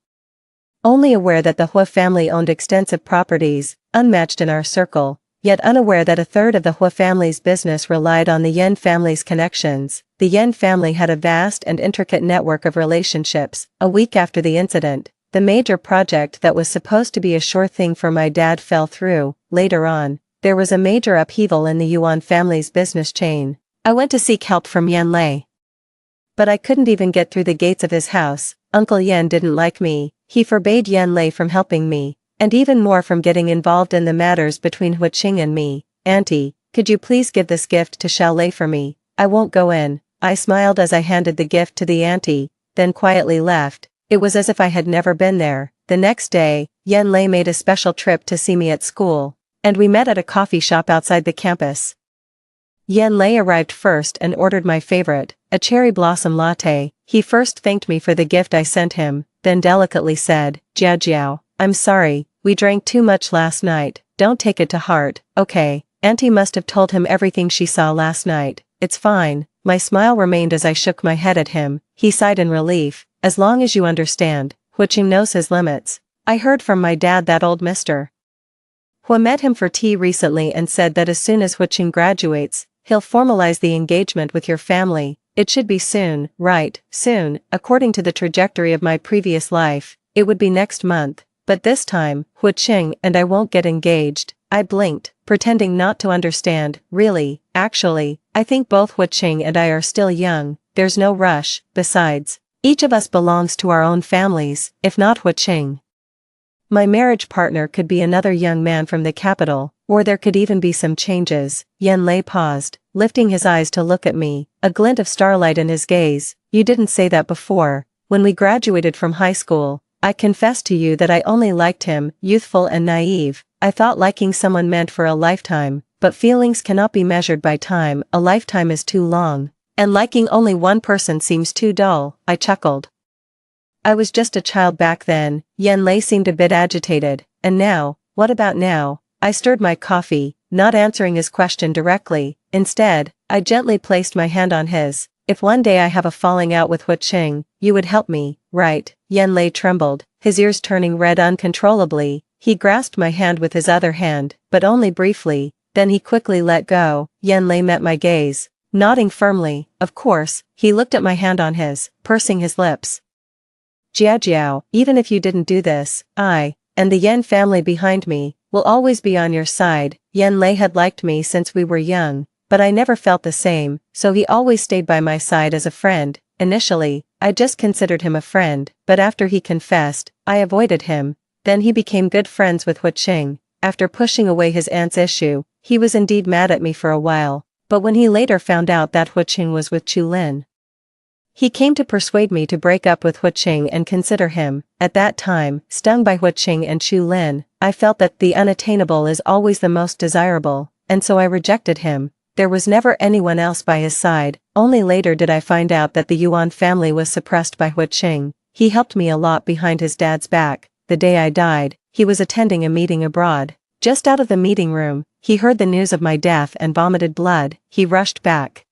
only aware that the Hua family owned extensive properties, unmatched in our circle, yet unaware that a third of the Hua family's business relied on the Yan family's connections. The Yan family had a vast and intricate network of relationships. A week after the incident, the major project that was supposed to be a sure thing for my dad fell through. Later on, there was a major upheaval in the Yuan family's business chain. I went to seek help from Yan Lei. But I couldn't even get through the gates of his house. Uncle Yan didn't like me. He forbade Yan Lei from helping me, and even more from getting involved in the matters between Hu Qing and me. Auntie, could you please give this gift to Xiao Lei for me? I won't go in. I smiled as I handed the gift to the auntie, then quietly left. It was as if I had never been there. The next day, Yan Lei made a special trip to see me at school, and we met at a coffee shop outside the campus. Yan Lei arrived first and ordered my favorite, a cherry blossom latte. He first thanked me for the gift I sent him, then delicately said, "Jiao Jiao, I'm sorry, we drank too much last night, don't take it to heart, okay?" Auntie must have told him everything she saw last night. It's fine. My smile remained as I shook my head at him. He sighed in relief. As long as you understand, Hu Qing knows his limits. I heard from my dad that old Mr. Hu met him for tea recently and said that as soon as Hu Qing graduates, he'll formalize the engagement with your family. It should be soon, right? Soon, according to the trajectory of my previous life, it would be next month. But this time, Hu Qing and I won't get engaged. I blinked, pretending not to understand. Really, actually, I think both Hu Qing and I are still young. There's no rush. Besides, each of us belongs to our own families, if not Hu Qing. My marriage partner could be another young man from the capital, or there could even be some changes. Yan Lei paused, lifting his eyes to look at me, a glint of starlight in his gaze. You didn't say that before. When we graduated from high school, I confessed to you that I only liked him, youthful and naive. I thought liking someone meant for a lifetime, but feelings cannot be measured by time. A lifetime is too long, and liking only one person seems too dull. I chuckled. I was just a child back then. Yan Lei seemed a bit agitated. And now, what about now? I stirred my coffee, not answering his question directly. Instead, I gently placed my hand on his. If one day I have a falling out with Hu Qing, you would help me, right? Yan Lei trembled, his ears turning red uncontrollably. He grasped my hand with his other hand, but only briefly, then he quickly let go. Yan Lei met my gaze, nodding firmly. Of course, he looked at my hand on his, pursing his lips. Jiao Jiao, even if you didn't do this, I, and the Yan family behind me, will always be on your side. Yan Lei had liked me since we were young, but I never felt the same, so he always stayed by my side as a friend. Initially, I just considered him a friend, but after he confessed, I avoided him. Then he became good friends with Hu Qing. After pushing away his aunt's issue, he was indeed mad at me for a while, but when he later found out that Hu Qing was with Chu Lin, he came to persuade me to break up with Hu Qing and consider him. At that time, stung by Hu Qing and Chu Lin, I felt that the unattainable is always the most desirable, and so I rejected him. There was never anyone else by his side. Only later did I find out that the Yuan family was suppressed by Hu Qing. He helped me a lot behind his dad's back. The day I died, he was attending a meeting abroad. Just out of the meeting room, he heard the news of my death and vomited blood. He rushed back,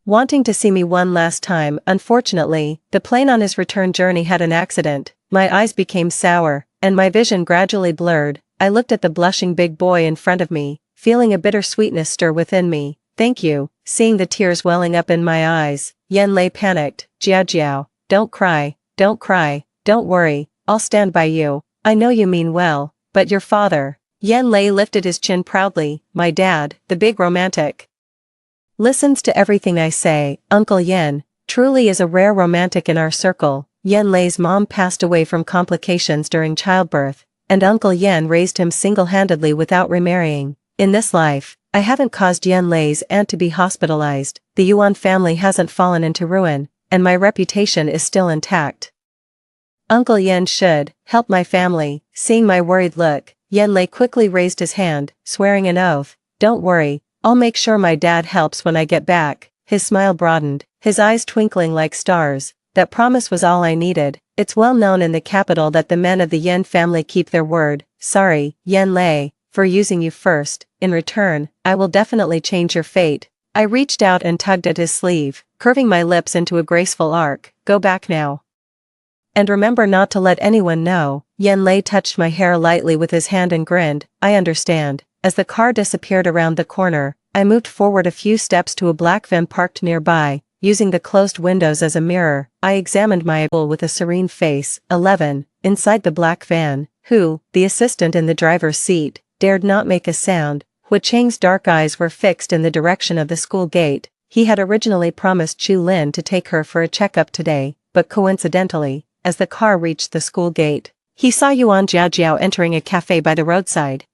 wanting to see me one last time. Unfortunately, the plane on his return journey had an accident. My eyes became sour, and my vision gradually blurred. I looked at the blushing big boy in front of me, feeling a bitter sweetness stir within me. Thank you. Seeing the tears welling up in my eyes, Yan Lei panicked. Jiao Jiao, don't cry, don't worry, I'll stand by you. I know you mean well, but your father. Yan Lei lifted his chin proudly. My dad, the big romantic, listens to everything I say. Uncle Yan truly is a rare romantic in our circle. Yan Lei's mom passed away from complications during childbirth, and Uncle Yan raised him single-handedly without remarrying. In this life, I haven't caused Yan Lei's aunt to be hospitalized. The Yuan family hasn't fallen into ruin, and my reputation is still intact. Uncle Yan should help my family. Seeing my worried look, Yan Lei quickly raised his hand, swearing an oath. Don't worry, I'll make sure my dad helps when I get back. His smile broadened, his eyes twinkling like stars. That promise was all I needed. It's well known in the capital that the men of the Yan family keep their word. Sorry, Yan Lei, for using you first. In return, I will definitely change your fate. I reached out and tugged at his sleeve, curving my lips into a graceful arc. Go back now. And remember not to let anyone know. Yan Lei touched my hair lightly with his hand and grinned. I understand. As the car disappeared around the corner, I moved forward a few steps to a black van parked nearby. using the closed windows as a mirror, I examined my bull with a serene face. 11. Inside the black van, who, the assistant in the driver's seat, dared not make a sound. Hu Cheng's dark eyes were fixed in the direction of the school gate. He had originally promised Chu Lin to take her for a checkup today, but coincidentally, as the car reached the school gate, he saw Yuan Jiaojiao entering a cafe by the roadside.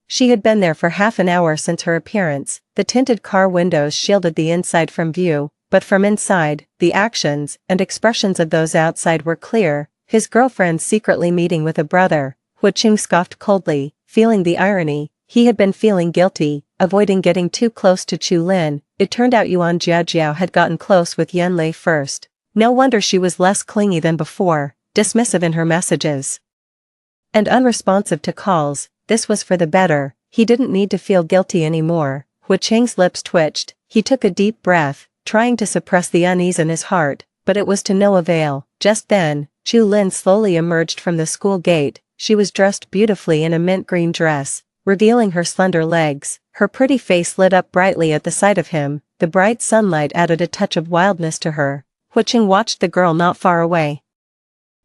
She had been there for half an hour since her appearance. The tinted car windows shielded the inside from view, but from inside, the actions and expressions of those outside were clear. His girlfriend secretly meeting with a brother. Hu Cheng scoffed coldly, feeling the irony. He had been feeling guilty, avoiding getting too close to Chu Lin. It turned out Yuan Jiaojiao had gotten close with Yan Lei first. No wonder she was less clingy than before, dismissive in her messages, and unresponsive to calls. This was for the better. He didn't need to feel guilty anymore. Hu Cheng's lips twitched. He took a deep breath, trying to suppress the unease in his heart, but it was to no avail. Just then, Chu Lin slowly emerged from the school gate. She was dressed beautifully in a mint green dress, revealing her slender legs. Her pretty face lit up brightly at the sight of him. The bright sunlight added a touch of wildness to her. Hu Cheng watched the girl not far away,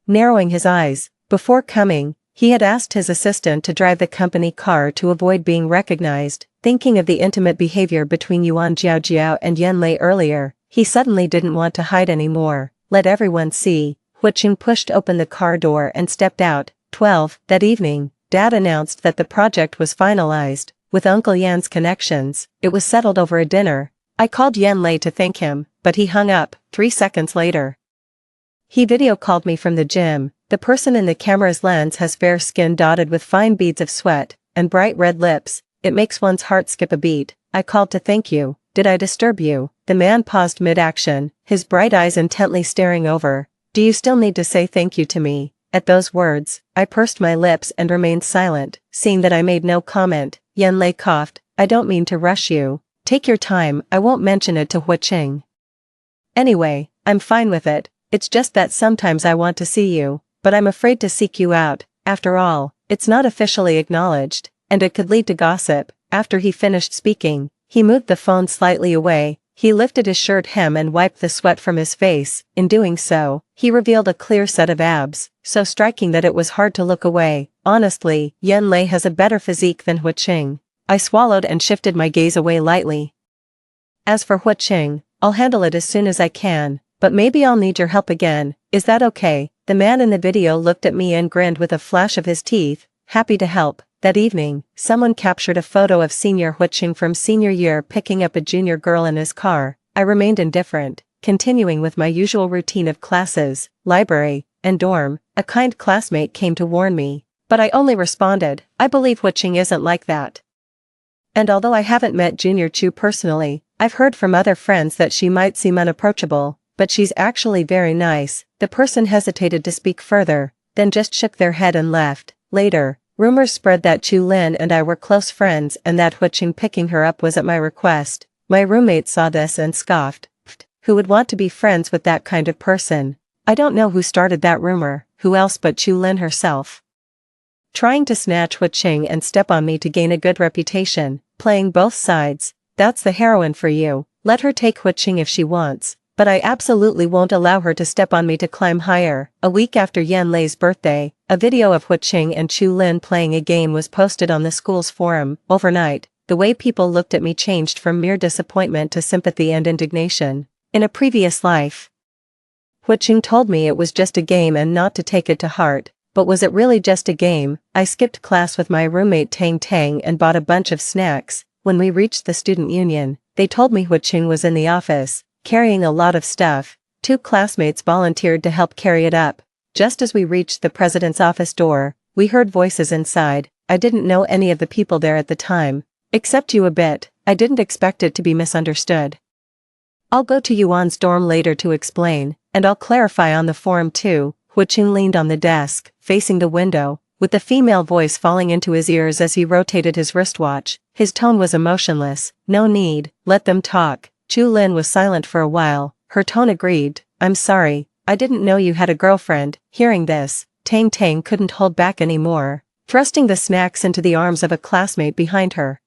narrowing his eyes. Before coming, he had asked his assistant to drive the company car to avoid being recognized. Thinking of the intimate behavior between Yuan Jiaojiao and Yan Lei earlier, he suddenly didn't want to hide anymore. Let everyone see. Hu Cheng pushed open the car door and stepped out. 12. That evening, Dad announced that the project was finalized. With Uncle Yan's connections, it was settled over a dinner. I called Yan Lei to thank him, but he hung up. 3 seconds later, he video called me from the gym. The person in the camera's lens has fair skin dotted with fine beads of sweat, and bright red lips. It makes one's heart skip a beat. I called to thank you. Did I disturb you? The man paused mid-action, his bright eyes intently staring over. Do you still need to say thank you to me? At those words, I pursed my lips and remained silent. Seeing that I made no comment, Yan Lei coughed. I don't mean to rush you. Take your time. I won't mention it to Hu Cheng. Anyway, I'm fine with it. It's just that sometimes I want to see you, but I'm afraid to seek you out. After all, it's not officially acknowledged, and it could lead to gossip. After he finished speaking, he moved the phone slightly away. He lifted his shirt hem and wiped the sweat from his face. In doing so, he revealed a clear set of abs, so striking that it was hard to look away. Honestly, Yan Lei has a better physique than Hu Cheng. I swallowed and shifted my gaze away lightly. As for Hu Cheng, I'll handle it as soon as I can, but maybe I'll need your help again. Is that okay? The man in the video looked at me and grinned with a flash of his teeth. Happy to help. That evening, someone captured a photo of Senior Hu Cheng from senior year picking up a junior girl in his car. I remained indifferent, continuing with my usual routine of classes, library, and dorm. A kind classmate came to warn me, but I only responded, I believe Hu Cheng isn't like that. And although I haven't met Junior Chu personally, I've heard from other friends that she might seem unapproachable, but she's actually very nice. The person hesitated to speak further, then just shook their head and left. Later, rumors spread that Chu Lin and I were close friends and that Hu Cheng picking her up was at my request. My roommate saw this and scoffed. Who would want to be friends with that kind of person? I don't know who started that rumor. Who else but Chu Lin herself? Trying to snatch Hu Cheng and step on me to gain a good reputation, playing both sides. That's the heroine for you. Let her take Hu Cheng if she wants, but I absolutely won't allow her to step on me to climb higher. A week after Yan Lei's birthday, a video of Hu Cheng and Chu Lin playing a game was posted on the school's forum. Overnight, the way people looked at me changed from mere disappointment to sympathy and indignation. In a previous life, Hu Cheng told me it was just a game and not to take it to heart. But was it really just a game? I skipped class with my roommate Tang Tang and bought a bunch of snacks. When we reached the student union, they told me Hu Cheng was in the office, carrying a lot of stuff. 2 classmates volunteered to help carry it up. Just as we reached the president's office door, we heard voices inside. I didn't know any of the people there at the time, except you a bit. I didn't expect it to be misunderstood. I'll go to Yuan's dorm later to explain, and I'll clarify on the forum too. Hu Cheng leaned on the desk, facing the window, with the female voice falling into his ears as he rotated his wristwatch. His tone was emotionless. No need, let them talk. Chu Lin was silent for a while. Her tone agreed. I'm sorry, I didn't know you had a girlfriend. Hearing this, Tang Tang couldn't hold back anymore, thrusting the snacks into the arms of a classmate behind her.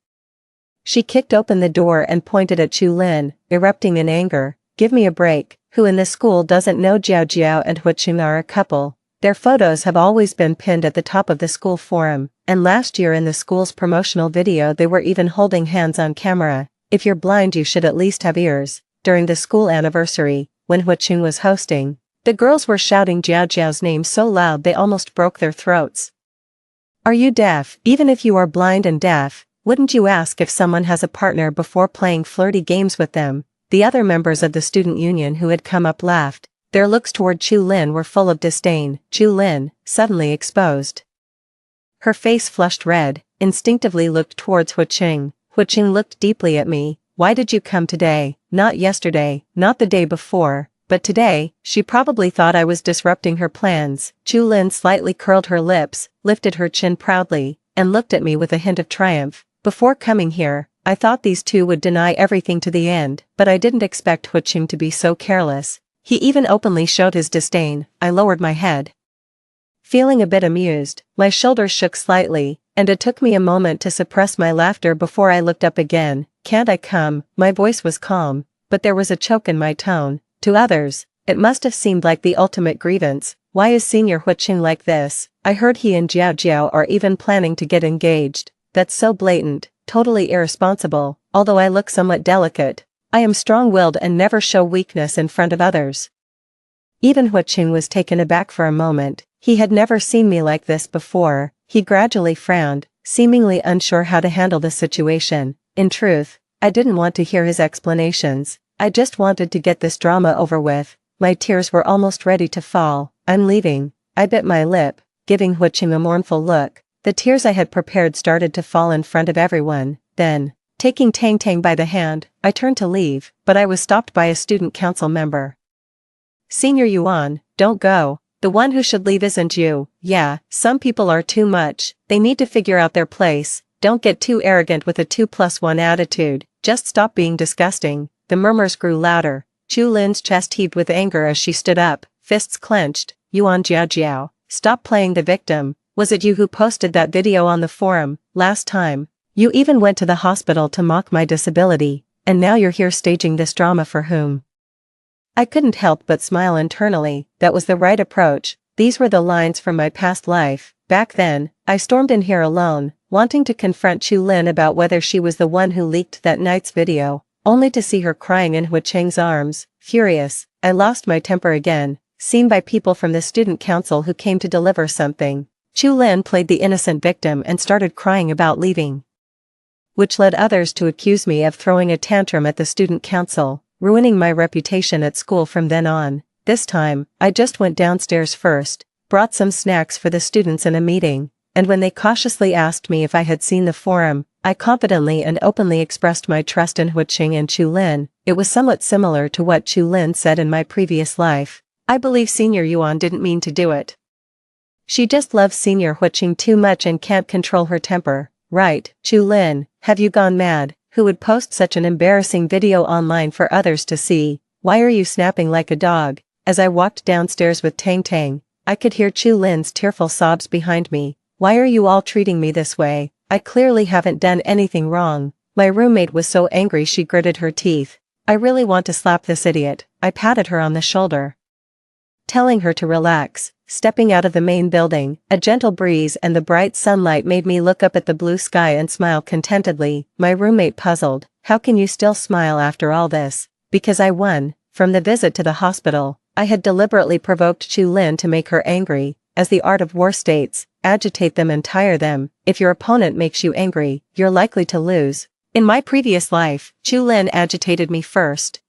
She kicked open the door and pointed at Chu Lin, erupting in anger. give me a break. Who in this school doesn't know Jiao Jiao and Huiqing are a couple? Their photos have always been pinned at the top of the school forum, and last year in the school's promotional video they were even holding hands on camera. If you're blind you should at least have ears. During the school anniversary, when Huiqing was hosting, the girls were shouting Jiao Jiao's name so loud they almost broke their throats. Are you deaf? Even if you are blind and deaf, wouldn't you ask if someone has a partner before playing flirty games with them? The other members of the student union who had come up laughed. Their looks toward Chu Lin were full of disdain. Chu Lin, suddenly exposed. Her face flushed red, instinctively looked towards Huiqing. Huiqing looked deeply at me. Why did you come today? Not yesterday, not the day before, but today. She probably thought I was disrupting her plans. Chu Lin slightly curled her lips, lifted her chin proudly, and looked at me with a hint of triumph. Before coming here, I thought these two would deny everything to the end, but I didn't expect Huiqing to be so careless. He even openly showed his disdain. I lowered my head. Feeling a bit amused, my shoulders shook slightly, and it took me a moment to suppress my laughter before I looked up again. Can't I come? My voice was calm, but there was a choke in my tone. To others, it must have seemed like the ultimate grievance. Why is Senior Huiqing like this? I heard he and Jiao Jiao are even planning to get engaged. That's so blatant, totally irresponsible. Although I look somewhat delicate, I am strong-willed and never show weakness in front of others. Even Huiqing was taken aback for a moment. He had never seen me like this before. He gradually frowned, seemingly unsure how to handle the situation. In truth, I didn't want to hear his explanations. I just wanted to get this drama over with. My tears were almost ready to fall. I'm leaving. I bit my lip, giving Huiqing a mournful look. The tears I had prepared started to fall in front of everyone. Then, taking Tang Tang by the hand, I turned to leave, but I was stopped by a student council member. Senior Yuan, don't go. The one who should leave isn't you. Yeah, some people are too much. They need to figure out their place. Don't get too arrogant with a 2+1 attitude. Just stop being disgusting. The murmurs grew louder. Chu Lin's chest heaved with anger as she stood up, fists clenched. Yuan Jiao Jiao, stop playing the victim. Was it you who posted that video on the forum last time? You even went to the hospital to mock my disability, and now you're here staging this drama for whom? I couldn't help but smile internally. That was the right approach. These were the lines from my past life. Back then, I stormed in here alone, wanting to confront Chu Lin about whether she was the one who leaked that night's video, only to see her crying in Huiqing's arms. Furious, I lost my temper again, seen by people from the student council who came to deliver something. Chu Lin played the innocent victim and started crying about leaving, which led others to accuse me of throwing a tantrum at the student council, ruining my reputation at school from then on. This time, I just went downstairs first, brought some snacks for the students in a meeting, and when they cautiously asked me if I had seen the forum, I confidently and openly expressed my trust in Huiqing and Chu Lin. It was somewhat similar to what Chu Lin said in my previous life. I believe Senior Yuan didn't mean to do it. She just loves Senior Huiqing too much and can't control her temper. Right, Chu Lin, have you gone mad? Who would post such an embarrassing video online for others to see? Why are you snapping like a dog? As I walked downstairs with Tang Tang, I could hear Chu Lin's tearful sobs behind me. Why are you all treating me this way? I clearly haven't done anything wrong. My roommate was so angry she gritted her teeth. I really want to slap this idiot. I patted her on the shoulder, telling her to relax. Stepping out of the main building, a gentle breeze and the bright sunlight made me look up at the blue sky and smile contentedly. My roommate puzzled. How can you still smile after all this? Because I won. From the visit to the hospital, I had deliberately provoked Chu Lin to make her angry. As the art of war states, agitate them and tire them. If your opponent makes you angry, you're likely to lose. In my previous life, Chu Lin agitated me first,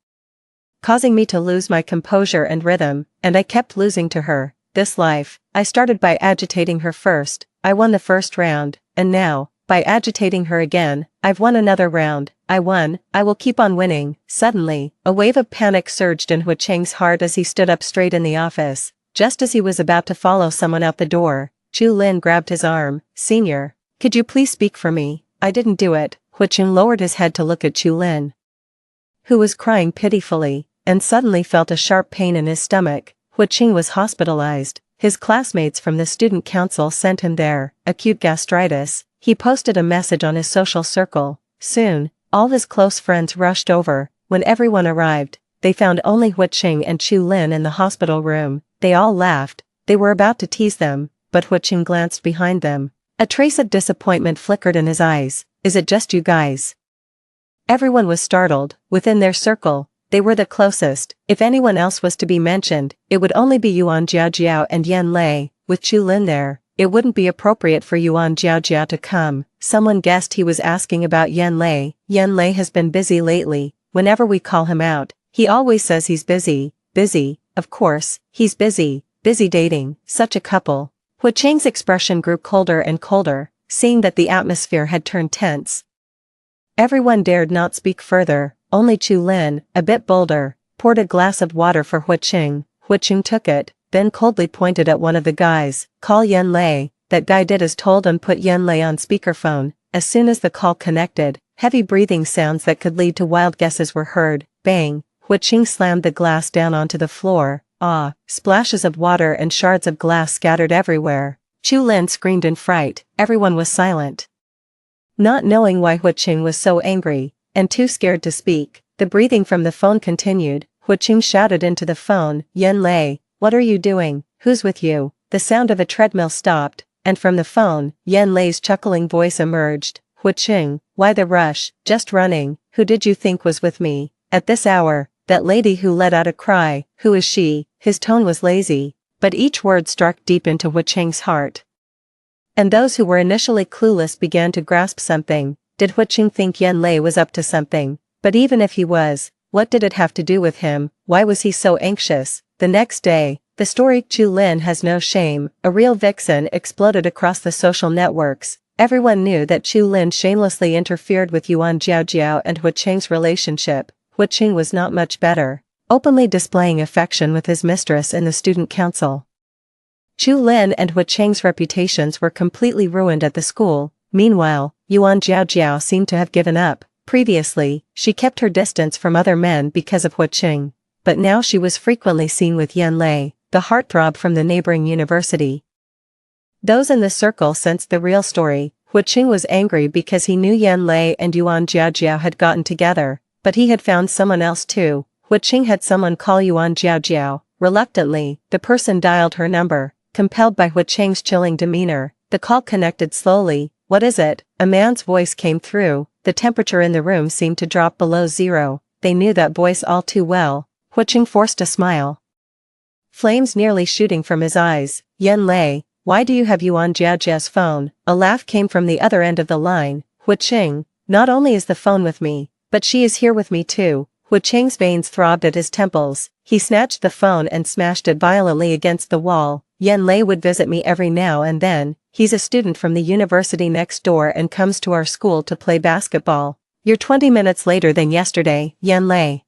causing me to lose my composure and rhythm, and I kept losing to her. This life, I started by agitating her first. I won the first round, and now, by agitating her again, I've won another round. I won, I will keep on winning. Suddenly, a wave of panic surged in Huiqing's heart as he stood up straight in the office. Just as he was about to follow someone out the door, Chu Lin grabbed his arm. Senior, could you please speak for me? I didn't do it. Huiqing lowered his head to look at Chu Lin, who was crying pitifully, and suddenly felt a sharp pain in his stomach. Huiqing was hospitalized. His classmates from the student council sent him there. Acute gastritis. He posted a message on his social circle. Soon, all his close friends rushed over. When everyone arrived, they found only Hui Qing and Chu Lin in the hospital room. They all laughed. They were about to tease them, but Hui Qing glanced behind them. A trace of disappointment flickered in his eyes. Is it just you guys? Everyone was startled. Within their circle, they were the closest. If anyone else was to be mentioned, it would only be Yuan Jiaojiao and Yan Lei. With Chu Lin there, it wouldn't be appropriate for Yuan Jiaojiao to come. Someone guessed he was asking about Yan Lei. Yan Lei has been busy lately. Whenever we call him out, he always says he's busy. Busy, of course, he's busy. Busy dating. Such a couple. Hui Qing's expression grew colder and colder, seeing that the atmosphere had turned tense. Everyone dared not speak further. Only Chu Lin, a bit bolder, poured a glass of water for Hui Qing. Hui Qing took it, then coldly pointed at one of the guys. Call Yan Lei. That guy did as told and put Yan Lei on speakerphone. As soon as the call connected, heavy breathing sounds that could lead to wild guesses were heard. Bang! Hui Qing slammed the glass down onto the floor. Ah! Splashes of water and shards of glass scattered everywhere. Chu Lin screamed in fright. Everyone was silent. Not knowing why Hui Qing was so angry, and too scared to speak, the breathing from the phone continued. Hui Qing shouted into the phone, Yan Lei, what are you doing? Who's with you? The sound of a treadmill stopped, and from the phone, Yan Lei's chuckling voice emerged. Hui Qing, why the rush? Just running. Who did you think was with me? At this hour, that lady who let out a cry. Who is she? His tone was lazy, but each word struck deep into Hui Qing's heart. And those who were initially clueless began to grasp something. Did Hui Qing think Yan Lei was up to something? But even if he was, what did it have to do with him? Why was he so anxious? The next day, the story Chu Lin has no shame, a real vixen, exploded across the social networks. Everyone knew that Chu Lin shamelessly interfered with Yuan Jiaojiao and Hui Qing's relationship. Hui Qing was not much better, openly displaying affection with his mistress in the student council. Chu Lin and Hui Qing's reputations were completely ruined at the school. Meanwhile, Yuan Jiaojiao seemed to have given up. Previously, she kept her distance from other men because of Hui Qing. But now she was frequently seen with Yan Lei, the heartthrob from the neighboring university. Those in the circle sensed the real story. Hui Qing was angry because he knew Yan Lei and Yuan Jiaojiao had gotten together, but he had found someone else too. Hui Qing had someone call Yuan Jiaojiao. Reluctantly, the person dialed her number. Compelled by Hui Qing's chilling demeanor, the call connected slowly. What is it? A man's voice came through. The temperature in the room seemed to drop below zero. They knew that voice all too well. Hui Qing forced a smile, flames nearly shooting from his eyes. Yan Lei, why do you have Yuan Jiaojiao's phone? A laugh came from the other end of the line. Hui Qing, not only is the phone with me, but she is here with me too. Hui Qing's veins throbbed at his temples. He snatched the phone and smashed it violently against the wall. Yan Lei would visit me every now and then. He's a student from the university next door and comes to our school to play basketball. You're 20 minutes later than yesterday. Yan Lei,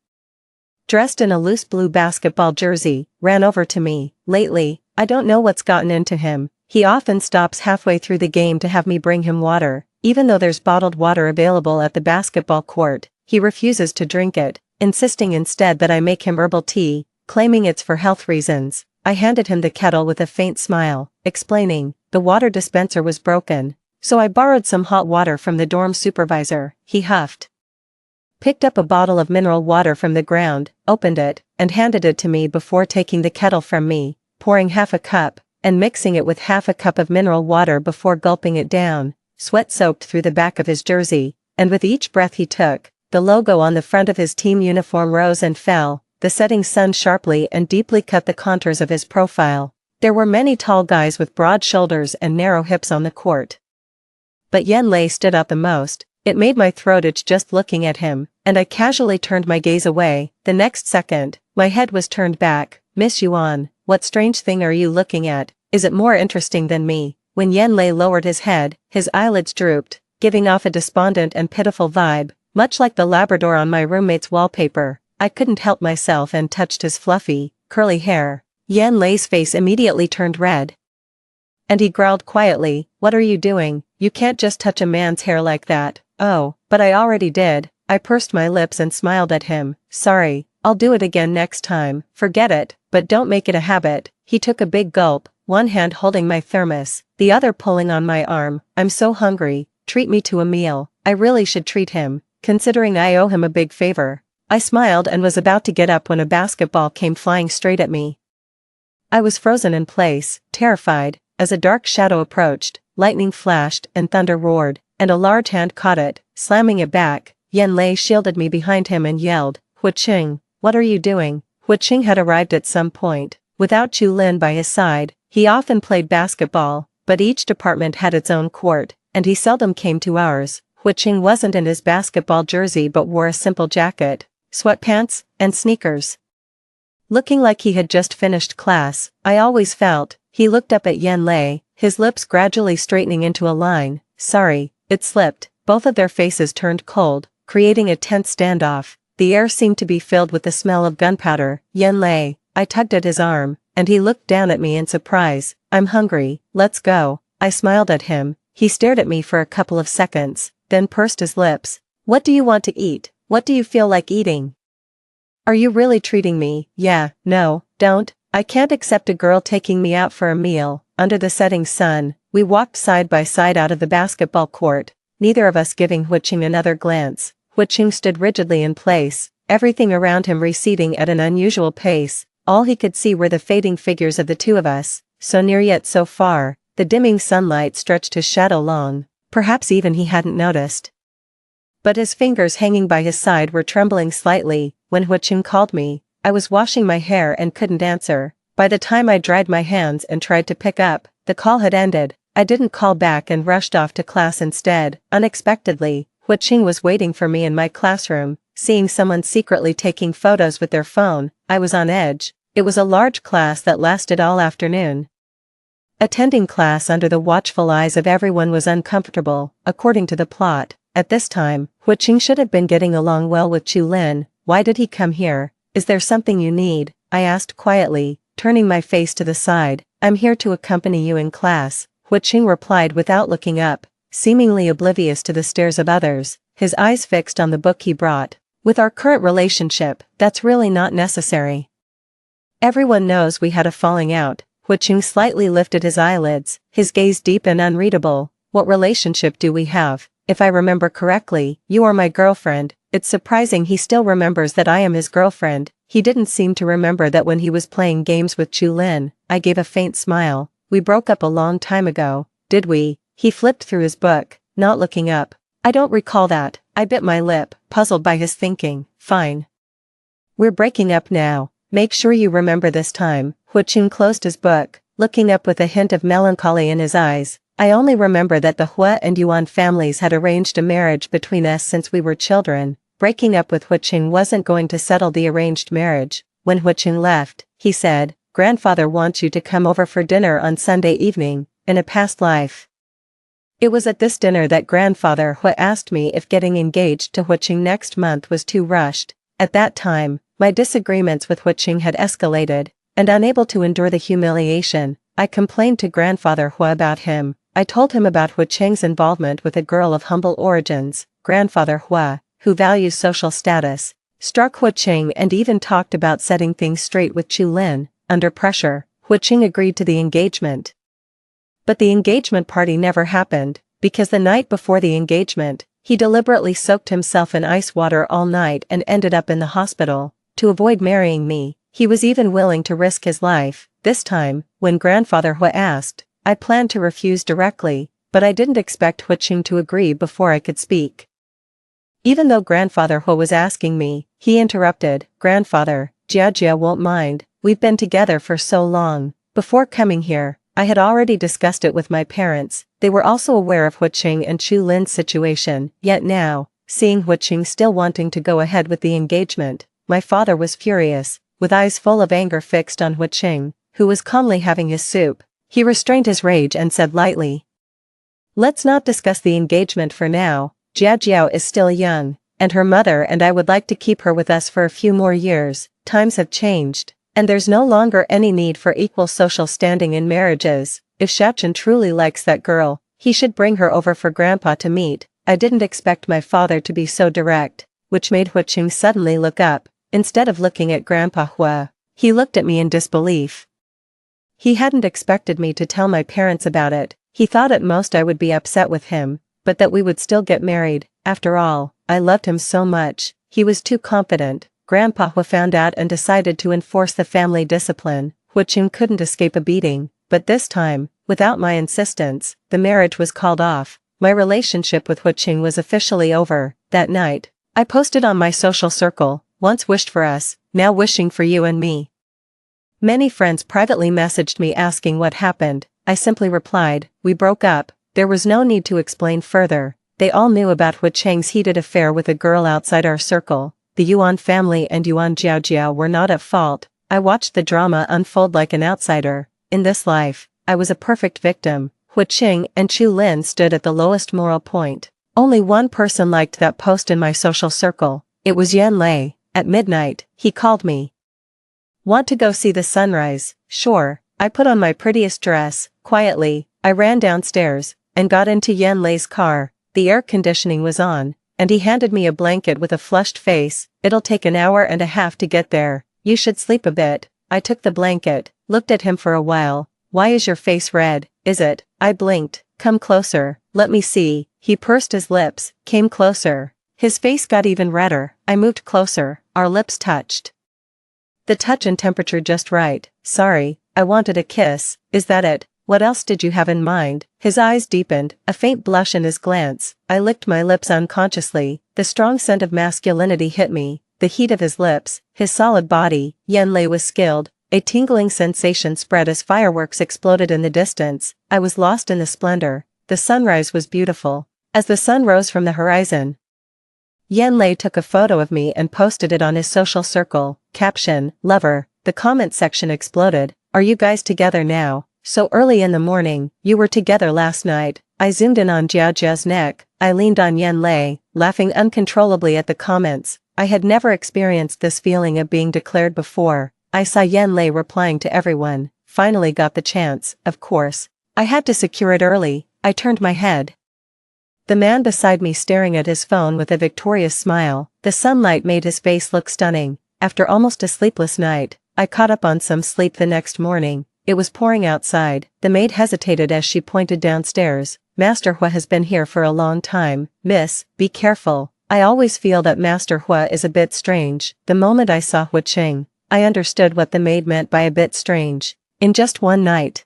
dressed in a loose blue basketball jersey, ran over to me. Lately, I don't know what's gotten into him. He often stops halfway through the game to have me bring him water. Even though there's bottled water available at the basketball court, he refuses to drink it, insisting instead that I make him herbal tea, claiming it's for health reasons. I handed him the kettle with a faint smile, explaining, the water dispenser was broken, so I borrowed some hot water from the dorm supervisor. He huffed, picked up a bottle of mineral water from the ground, opened it, and handed it to me before taking the kettle from me, pouring half a cup, and mixing it with half a cup of mineral water before gulping it down. Sweat soaked through the back of his jersey, and with each breath he took, the logo on the front of his team uniform rose and fell. The setting sun sharply and deeply cut the contours of his profile. There were many tall guys with broad shoulders and narrow hips on the court, but Yan Lei stood out the most. It made my throat itch just looking at him, and I casually turned my gaze away. The next second, my head was turned back. Miss Yuan, what strange thing are you looking at? Is it more interesting than me? When Yan Lei lowered his head, his eyelids drooped, giving off a despondent and pitiful vibe, much like the Labrador on my roommate's wallpaper. I couldn't help myself and touched his fluffy, curly hair. Yan Lei's face immediately turned red, and he growled quietly, what are you doing? You can't just touch a man's hair like that. Oh, but I already did. I pursed my lips and smiled at him. Sorry, I'll do it again next time. Forget it, but don't make it a habit. He took a big gulp, one hand holding my thermos, the other pulling on my arm. I'm so hungry. Treat me to a meal. I really should treat him, considering I owe him a big favor. I smiled and was about to get up when a basketball came flying straight at me. I was frozen in place, terrified, as a dark shadow approached, lightning flashed and thunder roared, and a large hand caught it, slamming it back. Yan Lei shielded me behind him and yelled, "Hu Qing, what are you doing?" Hu Qing had arrived at some point. Without Chu Lin by his side, he often played basketball, but each department had its own court, and he seldom came to ours. Hu Qing wasn't in his basketball jersey but wore a simple jacket, sweatpants, and sneakers. Looking like he had just finished class, I always felt. He looked up at Yan Lei, his lips gradually straightening into a line. Sorry, it slipped. Both of their faces turned cold, creating a tense standoff. The air seemed to be filled with the smell of gunpowder. Yan Lei, I tugged at his arm, and he looked down at me in surprise. I'm hungry, let's go. I smiled at him. He stared at me for a couple of seconds, then pursed his lips. What do you want to eat? What do you feel like eating? Are you really treating me? Yeah, no, don't. I can't accept a girl taking me out for a meal. Under the setting sun, we walked side by side out of the basketball court, neither of us giving Hu Qing another glance. Hu Qing stood rigidly in place, everything around him receding at an unusual pace. All he could see were the fading figures of the two of us, so near yet so far. The dimming sunlight stretched his shadow long. Perhaps even he hadn't noticed. But his fingers hanging by his side were trembling slightly. When Hu Qing called me, I was washing my hair and couldn't answer. By the time I dried my hands and tried to pick up, the call had ended. I didn't call back and rushed off to class instead. Unexpectedly, Hu Qing was waiting for me in my classroom. Seeing someone secretly taking photos with their phone, I was on edge. It was a large class that lasted all afternoon. Attending class under the watchful eyes of everyone was uncomfortable, according to the plot. At this time, Hu Qing should have been getting along well with Chu Lin. Why did he come here? Is there something you need? I asked quietly, turning my face to the side. I'm here to accompany you in class, Hu Qing replied without looking up, seemingly oblivious to the stares of others, his eyes fixed on the book he brought. With our current relationship, that's really not necessary. Everyone knows we had a falling out. Hu Qing slightly lifted his eyelids, his gaze deep and unreadable. What relationship do we have? If I remember correctly, you are my girlfriend. It's surprising he still remembers that I am his girlfriend. He didn't seem to remember that when he was playing games with Chu Lin. I gave a faint smile. We broke up a long time ago, did we? He flipped through his book, not looking up. I don't recall that. I bit my lip, puzzled by his thinking. Fine. We're breaking up now. Make sure you remember this time. Hu Qing closed his book, looking up with a hint of melancholy in his eyes. I only remember that the Hua and Yuan families had arranged a marriage between us since we were children. Breaking up with Hu Qing wasn't going to settle the arranged marriage. When Hu Qing left, he said, "Grandfather wants you to come over for dinner on Sunday evening, in a past life." It was at this dinner that Grandfather Hu asked me if getting engaged to Hu Qing next month was too rushed. At that time, my disagreements with Hu Qing had escalated, and unable to endure the humiliation, I complained to Grandfather Hu about him. I told him about Hu Qing's involvement with a girl of humble origins. Grandfather Hu, who values social status, struck Hu Qing and even talked about setting things straight with Chu Lin. Under pressure, Hu Qing agreed to the engagement. But the engagement party never happened, because the night before the engagement, he deliberately soaked himself in ice water all night and ended up in the hospital. To avoid marrying me, he was even willing to risk his life. This time, when Grandfather Hu asked, I planned to refuse directly, but I didn't expect Hu Qing to agree before I could speak. Even though Grandfather Hu was asking me, he interrupted. Grandfather, Jia won't mind, we've been together for so long. Before coming here, I had already discussed it with my parents. They were also aware of Hu Qing and Chu Lin's situation, yet now, seeing Hu Qing still wanting to go ahead with the engagement, my father was furious, with eyes full of anger fixed on Hu Qing, who was calmly having his soup. He restrained his rage and said lightly, "Let's not discuss the engagement for now. Jia is still young, and her mother and I would like to keep her with us for a few more years. Times have changed, and there's no longer any need for equal social standing in marriages. If Shachin truly likes that girl, he should bring her over for Grandpa to meet." I didn't expect my father to be so direct, which made Hu Qing suddenly look up. Instead of looking at Grandpa Hu, he looked at me in disbelief. He hadn't expected me to tell my parents about it. He thought at most I would be upset with him, but that we would still get married. After all, I loved him so much. he was too confident. Grandpa Hua found out and decided to enforce the family discipline. Huiqing couldn't escape a beating, but this time, without my insistence, the marriage was called off. My relationship with Huiqing was officially over. That night, I posted on my social circle, once wished for us, now wishing for you and me. Many friends privately messaged me asking what happened. I simply replied, we broke up. There was no need to explain further. They all knew about Huiqing's heated affair with a girl outside our circle. The Yuan family and Yuan Jiaojiao were not at fault. I watched the drama unfold like an outsider. In this life, I was a perfect victim. Huiqing and Chu Lin stood at the lowest moral point. Only one person liked that post in my social circle. It was Yan Lei. At midnight, he called me. Want to go see the sunrise? Sure. I put on my prettiest dress. Quietly, I ran downstairs and got into Yan Lei's car. The air conditioning was on, and he handed me a blanket with a flushed face. It'll take an hour and a half to get there. You should sleep a bit. I took the blanket, looked at him for a while. Why is your face red? Is it? I blinked. Come closer. Let me see. He pursed his lips, came closer. His face got even redder. I moved closer. Our lips touched. The touch and temperature just right. Sorry, I wanted a kiss. Is that it? What else did you have in mind? His eyes deepened, a faint blush in his glance. I licked my lips unconsciously. The strong scent of masculinity hit me. The heat of his lips, his solid body. Yan Lei was skilled. A tingling sensation spread as fireworks exploded in the distance. I was lost in the splendor. The sunrise was beautiful. As the sun rose from the horizon, Yan Lei took a photo of me and posted it on his social circle. Caption, lover. The comment section exploded. Are you guys together now? So early in the morning, you were together last night. I zoomed in on Jiajia's neck. I leaned on Yan Lei, laughing uncontrollably at the comments. I had never experienced this feeling of being declared before. I saw Yan Lei replying to everyone. Finally got the chance, of course. I had to secure it early. I turned my head. The man beside me staring at his phone with a victorious smile. The sunlight made his face look stunning. After almost a sleepless night, I caught up on some sleep the next morning. It was pouring outside. The maid hesitated as she pointed downstairs. Master Hua has been here for a long time. Miss, be careful. I always feel that Master Hua is a bit strange. The moment I saw Huiqing, I understood what the maid meant by a bit strange. In just one night,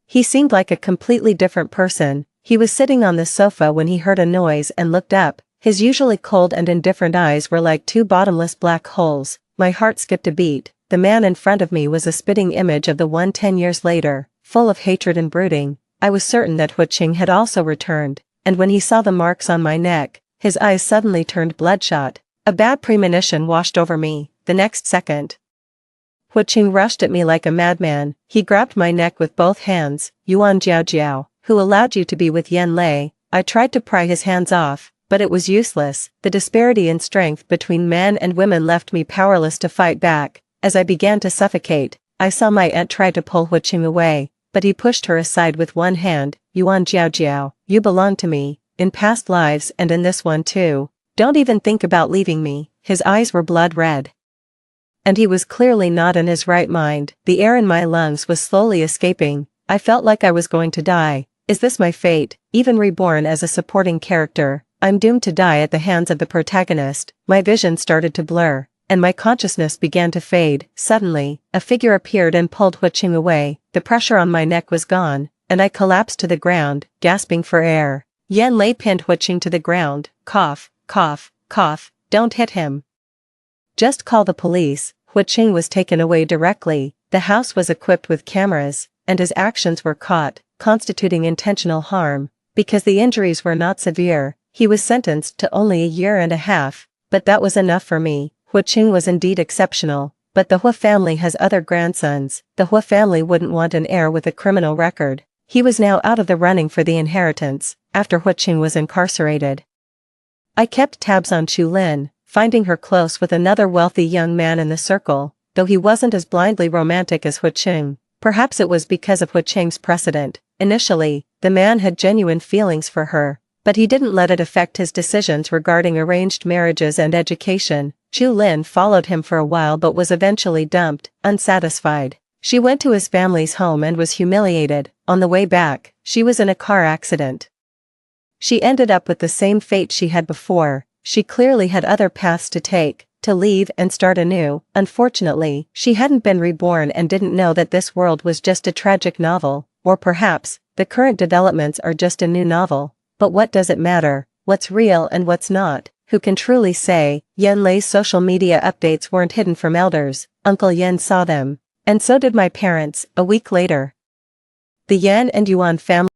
he seemed like a completely different person. He was sitting on the sofa when he heard a noise and looked up. His usually cold and indifferent eyes were like two bottomless black holes. My heart skipped a beat. The man in front of me was a spitting image of the one 10 years later, full of hatred and brooding. I was certain that Huiqing had also returned, and when he saw the marks on my neck, his eyes suddenly turned bloodshot. A bad premonition washed over me. The next second, Huiqing rushed at me like a madman. He grabbed my neck with both hands. Yuan Jiaojiao, who allowed you to be with Yan Lei? I tried to pry his hands off, but it was useless. The disparity in strength between men and women left me powerless to fight back. As I began to suffocate, I saw my aunt try to pull Huiqing away, but he pushed her aside with one hand. Yuan Jiaojiao, you belong to me, in past lives and in this one too. Don't even think about leaving me. His eyes were blood red. And he was clearly not in his right mind. The air in my lungs was slowly escaping. I felt like I was going to die. Is this my fate? Even reborn as a supporting character, I'm doomed to die at the hands of the protagonist. My vision started to blur, and my consciousness began to fade. Suddenly, a figure appeared and pulled Huiqing away. The pressure on my neck was gone, and I collapsed to the ground, gasping for air. Yan Lei pinned Huiqing to the ground. Cough, cough, cough. Don't hit him. Just call the police. Huiqing was taken away directly. The house was equipped with cameras, and his actions were caught, constituting intentional harm. Because the injuries were not severe, he was sentenced to only a year and a half, but that was enough for me. Huiqing was indeed exceptional, but the Hua family has other grandsons. The Hua family wouldn't want an heir with a criminal record. He was now out of the running for the inheritance, after Huiqing was incarcerated. I kept tabs on Chu Lin, finding her close with another wealthy young man in the circle, though he wasn't as blindly romantic as Huiqing. Perhaps it was because of Huiqing's precedent. Initially, the man had genuine feelings for her, but he didn't let it affect his decisions regarding arranged marriages and education. Chu Lin followed him for a while but was eventually dumped, unsatisfied. She went to his family's home and was humiliated. On the way back, she was in a car accident. She ended up with the same fate she had before. she clearly had other paths to take, to leave and start anew. Unfortunately, she hadn't been reborn and didn't know that this world was just a tragic novel, or perhaps, the current developments are just a new novel. But what does it matter? What's real and what's not? Who can truly say? Yen Lei's social media updates weren't hidden from elders. Uncle Yen saw them. And so did my parents, a week later. The Yan and Yuan family